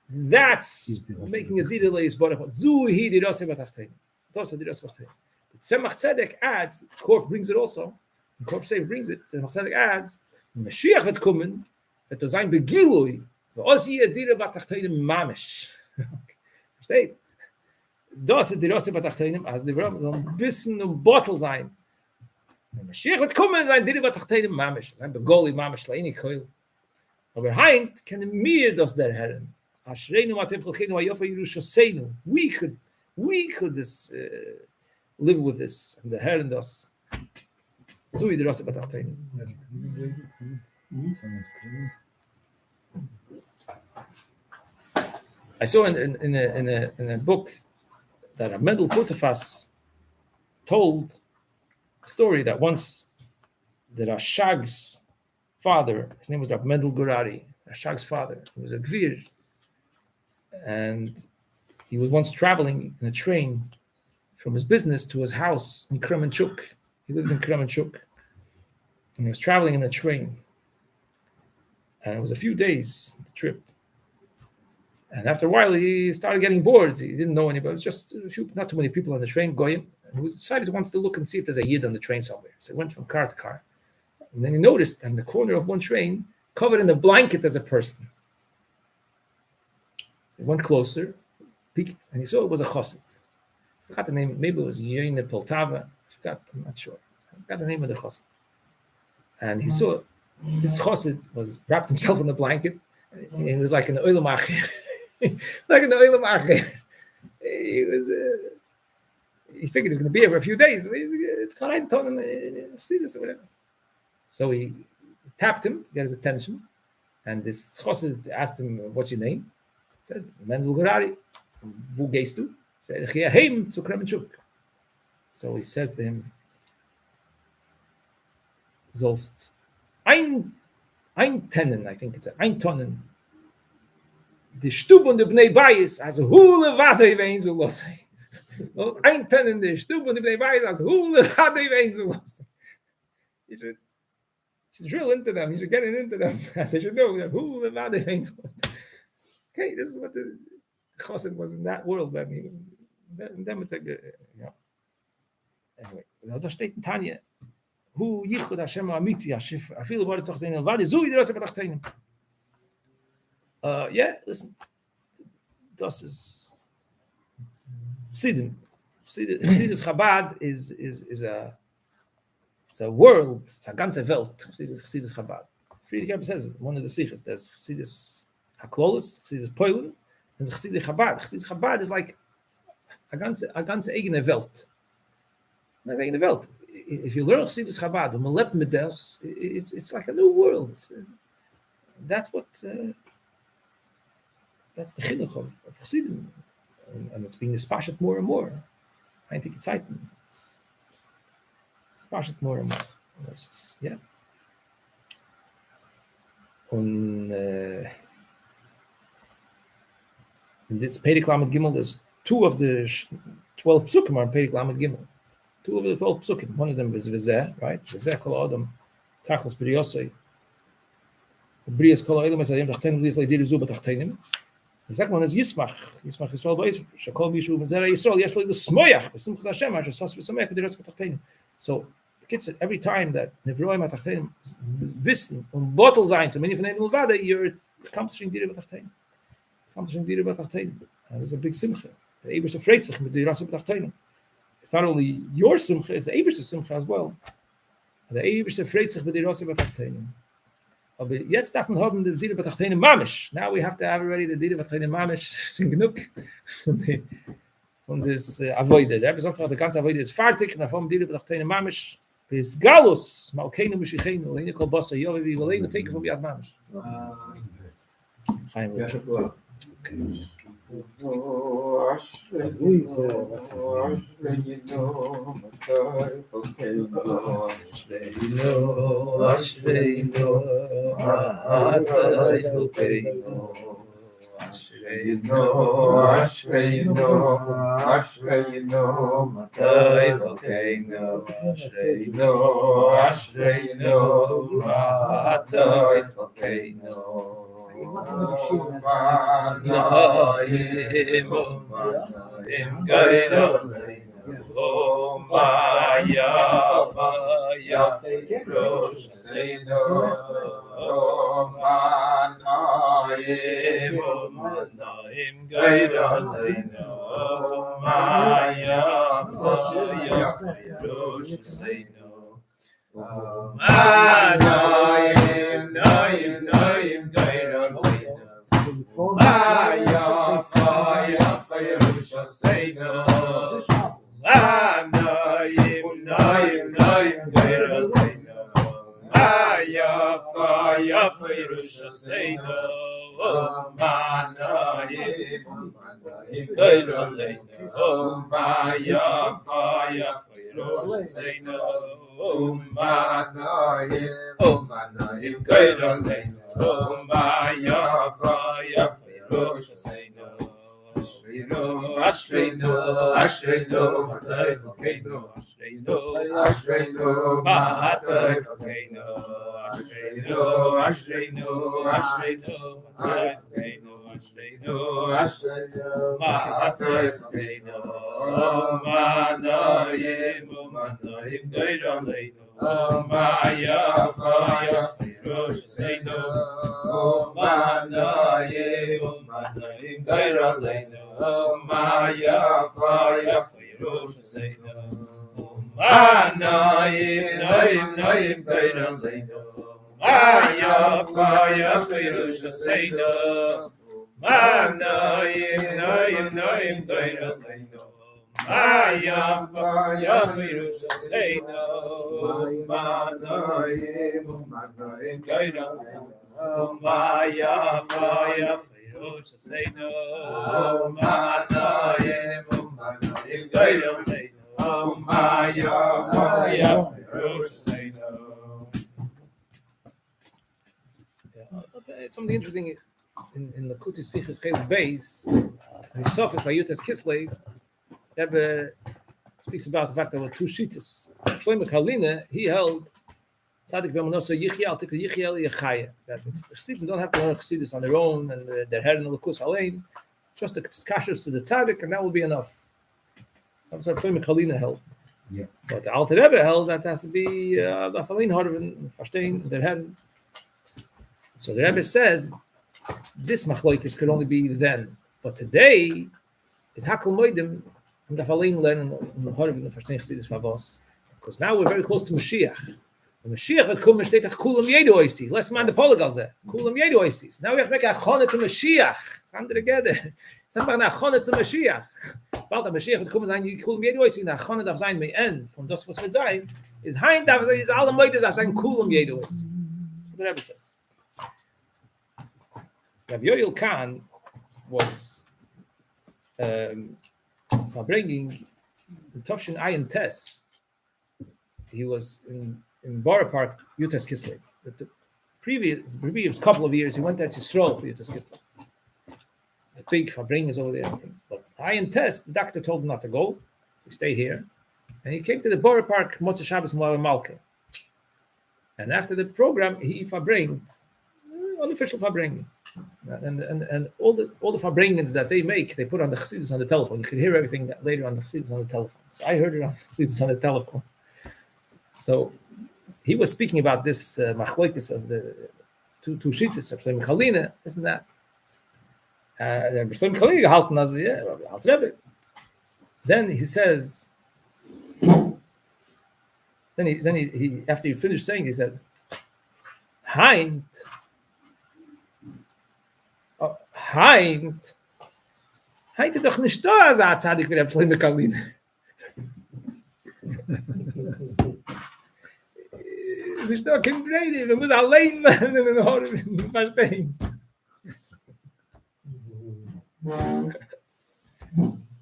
that's making a Dirose Batachtoinim. Zu hi Dirose Batachtoinim. That's a Dirose Batachtoinim. Tzemach Tzedek adds, the Korf brings it also, the Korf Seif brings it, Tzemach Tzedek adds, Mashiach wird kommen, wird sein Begilui, v'oz yeh Dira Batachtoinim Mamish. Versteht? Das ist die Rosse Batachtoinim, als die Vroma so ein bisschen Bottle sein. Mashiach wird kommen, sein Dira Batachtoinim Mamish, sein Begoli Mamish, leinig Keul. Aber heint können wir das der Herren. Ashreinu Matev Chelchenu Ayofa Yerushaseinu. We could this... live with this, and the Herr and us. So the Rasa Batachtoinim. I saw in a book that a Mendel Futafas told a story that once the Rashag's father, his name was Rabbi Mendel Gurari, Rashag's father, he was a Gvir, and he was once traveling in a train from his business to his house in Kremenchuk. He lived in Kremenchuk. And he was traveling in a train. And it was a few days, the trip. And after a while, he started getting bored. He didn't know anybody. It was just not too many people on the train, Goyim. And he decided he wants to look and see if there's a Yid on the train somewhere. So he went from car to car. And then he noticed on the corner of one train, covered in a blanket as a person. So he went closer, peeked, and he saw it was a chassid. I forgot the name, maybe it was Yoine Poltava. I'm not sure. I forgot the name of the chassid. And he saw this chassid was wrapped himself in the blanket. And he was like an oilam acher. Like an oilam acher. He was, he figured he's going to be here for a few days. It's Chalain Ton and Chassidus or whatever. So he tapped him to get his attention. And this chassid asked him, what's your name? He said, Mendel Gurari. Wo gehst du? Said, Heim zu Kremenchuk. So he says to him, Sollst ein Tennen, I think it's ein Tonnen, die Stube und die Bnei Bayis, also hule Wadei wein zu lassen. Sollst ein Tennen, die Stube und die Bnei Bayis, also hule Wadei wein zu lassen. You should drill into them, you should get it into them. They should know that hule Wadei wein zu lassen. Okay, this is what the chassid was in that world, but he was, and then it's like, anyway, also steht in Tanya, hu yichud Hashem amiti hashif, afil war doch sein elvadi, so wie der Rasa Batachtoinim. Yeah, listen, das ist Chassidim. Chassidus Chabad is it's a world, it's a ganze Welt. Chassidus Chabad. Friedrich Rebbe says one of the sichos. There's Chassidus Haklolis, Chassidus Poilen, and Chassidus Chabad. Chassidus Chabad is like a ganze eigene Welt. Eine eigene Welt. If you learn Chassidus Chabad, and lebt mit das, it's like a new world. That's what that's the chinuch of Chassidim, and it's being dispassionate more and more. I think it's heightened. It's dispassionate more and more. Yeah. Und in this Perek Lamed Gimel, there's 2 of the 12 psukim are in Perek Lamed Gimel. 2 of the 12 psukim. One of them is Vizeh, right? Vizeh kol adam tachlis b'riyosei. B'riyos kol adam es adem tachtenim b'riyos leidir zu b'tachtenim. The second one is Yismach. Yismach Yisrael b'Yisrael. Shakol b'yishu b'zera Yisrael yesh lo l'smoyach b'simchus Hashem asher sos v'samech b'diros b'tachtenim. So the kids said every time that Nevroim b'tachtenim wissen und bottle sein zu many von einem Mulvada, you're accomplishing Dira b'tachtenim. Accomplishing Dira b'tachtenim. And there's a big simcha. The Eibishter freut sich mit Dira b'tachtenim. It's not only your simcha, it's the Eibishter simcha as well. The Eibishter freut sich mit Dira b'tachtenim. Aber jetzt darf man haben die Dira b'tachtenim mamish. Now we have to have already the Dira b'tachtenim mamish. Sind genug von this avoide. Der besagt auch, der ganze avoide ist fertig. Und davon Dira b'tachtenim mamish. Bis galus malkeinu mishichenu. Leine kol basa yovi vi leine teken von biad mamish. Chaim. Okay. Something interesting in the Kuti Sichus Case Base, and the Sophists by Yutas Kislev, Rebbe speaks about the fact that there were two shittas. Shlomo Kalina, he held Tzadik B'Manoso Yichiel Tikku Yichiel Yechaya, that the Chassidus don't have to learn Chassidus on their own and their head in the Lukus Alein, just the Kashus to the Tzadik, and that will be enough. That's what Shlomo Kalina held. Yeah. But the Alter Rebbe held that has to be the Falin Harvin, Verstehen, their head. So the Rebbe says this machlokes could only be then, but today is Hakol Moedim and the Falin learning Harvin and Verstehen Chassidus Favos, because now we're very close to Mashiach. The Mashiach had come and steht Kulam Yedu Oisis. Let's man the Polygalze. Kulam Yedu Oisis. Now we have to make a chonah to Mashiach. It's under together. It's not a chonah to Mashiach. Bald der Mashiach wird kommen sein, Kulam Yedu Oisis. The chonah darf sein may end from das was wird sein. Is hein darf sein, is alle Moedes darf sein Kulam Yedu Oisis. That's what the Rebbe says. Rabbi Yoel Khan was Farbrengen in Tovshin Ayin Tess. He was in Borough Park, Yutas Kislev. The previous couple of years, he went there to stroll for Yutas Kislev. The big Farbrengen is over there. But Ayin Tess, the doctor told him not to go. He stayed here. And he came to the Borough Park, Motzei Shabbos Malke. And after the program, he Farbrengen, unofficial Farbrengen. And all the Farbrengens that they make, they put on the Chassidus on the telephone. You could hear everything later on the Chassidus on the telephone. So I heard it on the Chassidus on the telephone. So he was speaking about this machlokes of the two shittas of Shlomo Kalina, isn't that? Shlomo Kalina gehalten as Alter Rebbe. Then he says, then he after he finished saying, he said, Heint doch nicht da, als Tzadik wie Shlomo Kalina. Es ist doch kein Brady, wir müssen allein lernen in den Horven, verstehen.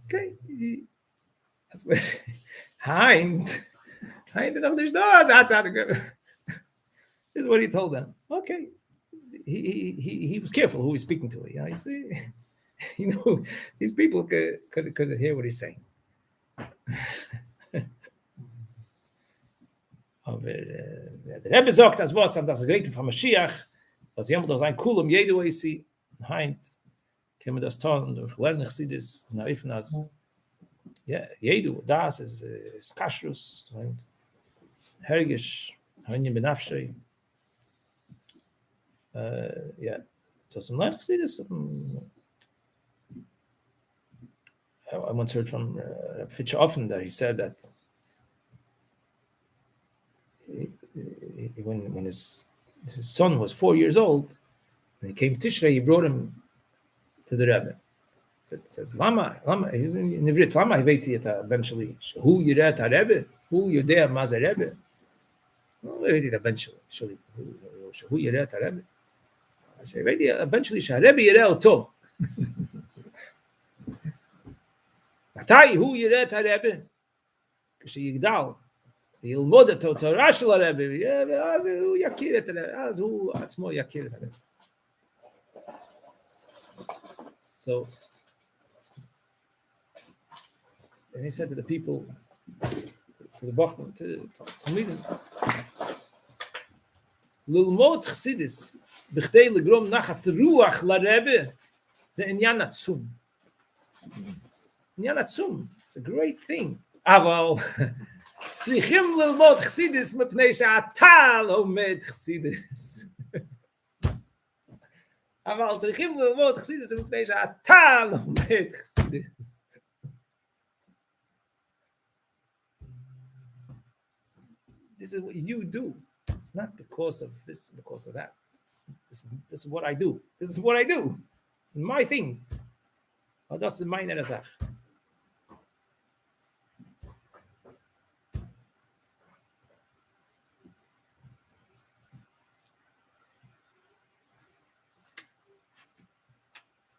Okay. That's what Hind noch nicht da. This is what he told them. Okay. He was careful who he's speaking to. Yeah, you see, these people could hear what he's saying. Aber der Rebbe sagt, das was das Gerät von Mashiach, was jemand da sein cool jede way see Hind kann man das tun durch lernen sie das naifen als ja jede das ist kashrus und hergisch haben benafshay yeah so some like see this I once heard from Fitch often that he said that when his son was 4 years old, when he came to Tishrei, he brought him to the Rebbe. So it says, Lama, he's in Ivrit, Lama, eventually, who yirat ha-Rebbe? Who yodea ma ze Rebbe? Eventually, who yirat ha-Rebbe? Eventually, שה-Rebbe יראה אותו. מתי הוא יראה את הרבי? כשיגדל. ילמוד את התורה של הרבי, ואז הוא יכיר את הרבי, אז הוא עצמו יכיר את הרבי. So, and he said to the people, to the Bachman, to the Talmidim, ללמוד חסידס, בכדי לגרום נחת רוח לרבי, זה עניין עצום. עניין עצום, it's a great thing. אבל, צריכים ללמוד חסידס מפני שאתה לומד חסידס. אבל צריכים ללמוד חסידס מפני שאתה לומד חסידס. This is what you do. It's not because of this, because of that. This is what I do. This is what I do. This is my thing. Oh, das ist meine Sache.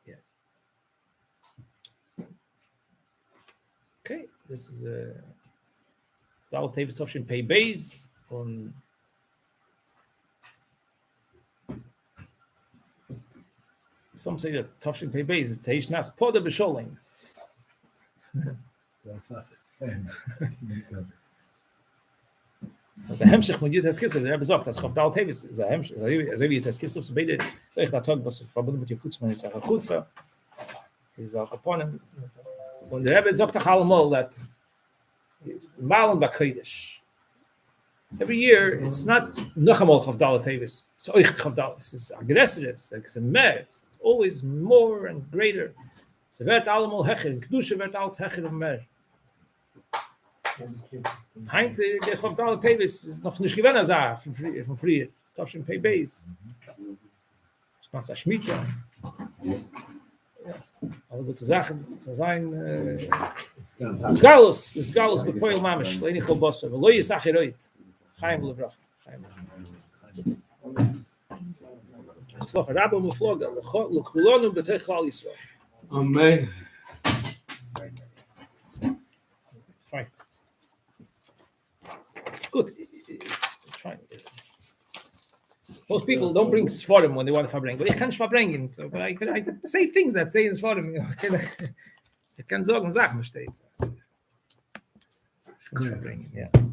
Yes. Okay, this is Dalet Teves Pei Beis on some say that Tafshin Pei Beis is Teish Nas Poda B'Sholim. Das ist ein Hemmschicht von Yud HaSkislev, der Rebbe sagt, das Chof Dalet Teves ist ein Hemmschicht, also wie Yud HaSkislev, so beide, so ich da Tag, was verbunden mit Yefutz, man ist auch Chutza, ist auch Aponim, und der Rebbe sagt auch allemal, that Malen B'Kodesh. Every year, it's not Nochamal Chof Dalet Teves, it's Oich Chof Dalet, it's aggressive, it's a mer, it's always more and greater. Es wird allemal hecher, in Kedusha wird alles hecher und mehr. Heint, der Chof Dalet Teves ist noch nicht gewähnt, als von früher. Tafshin Pei Beis. Das ist Schmita. Alle gute Sachen, so sein, das Galus, Bepoil Mamish, Leini Cholbosso, Veloy Yisach Heroit, Chaim Levrach, Chaim Levrach. Rabbi Mufloga, L'Chulonu B'tei Klal Yisrael. Amen. Fine. Good. It's fine. Most people don't bring Sforim when they want to Farbrengen, but ich kann nicht Farbrengen. So, but I could say things that say in Sforim. Ich kann sagen, Sachen steht. Farbrengen, yeah. Okay.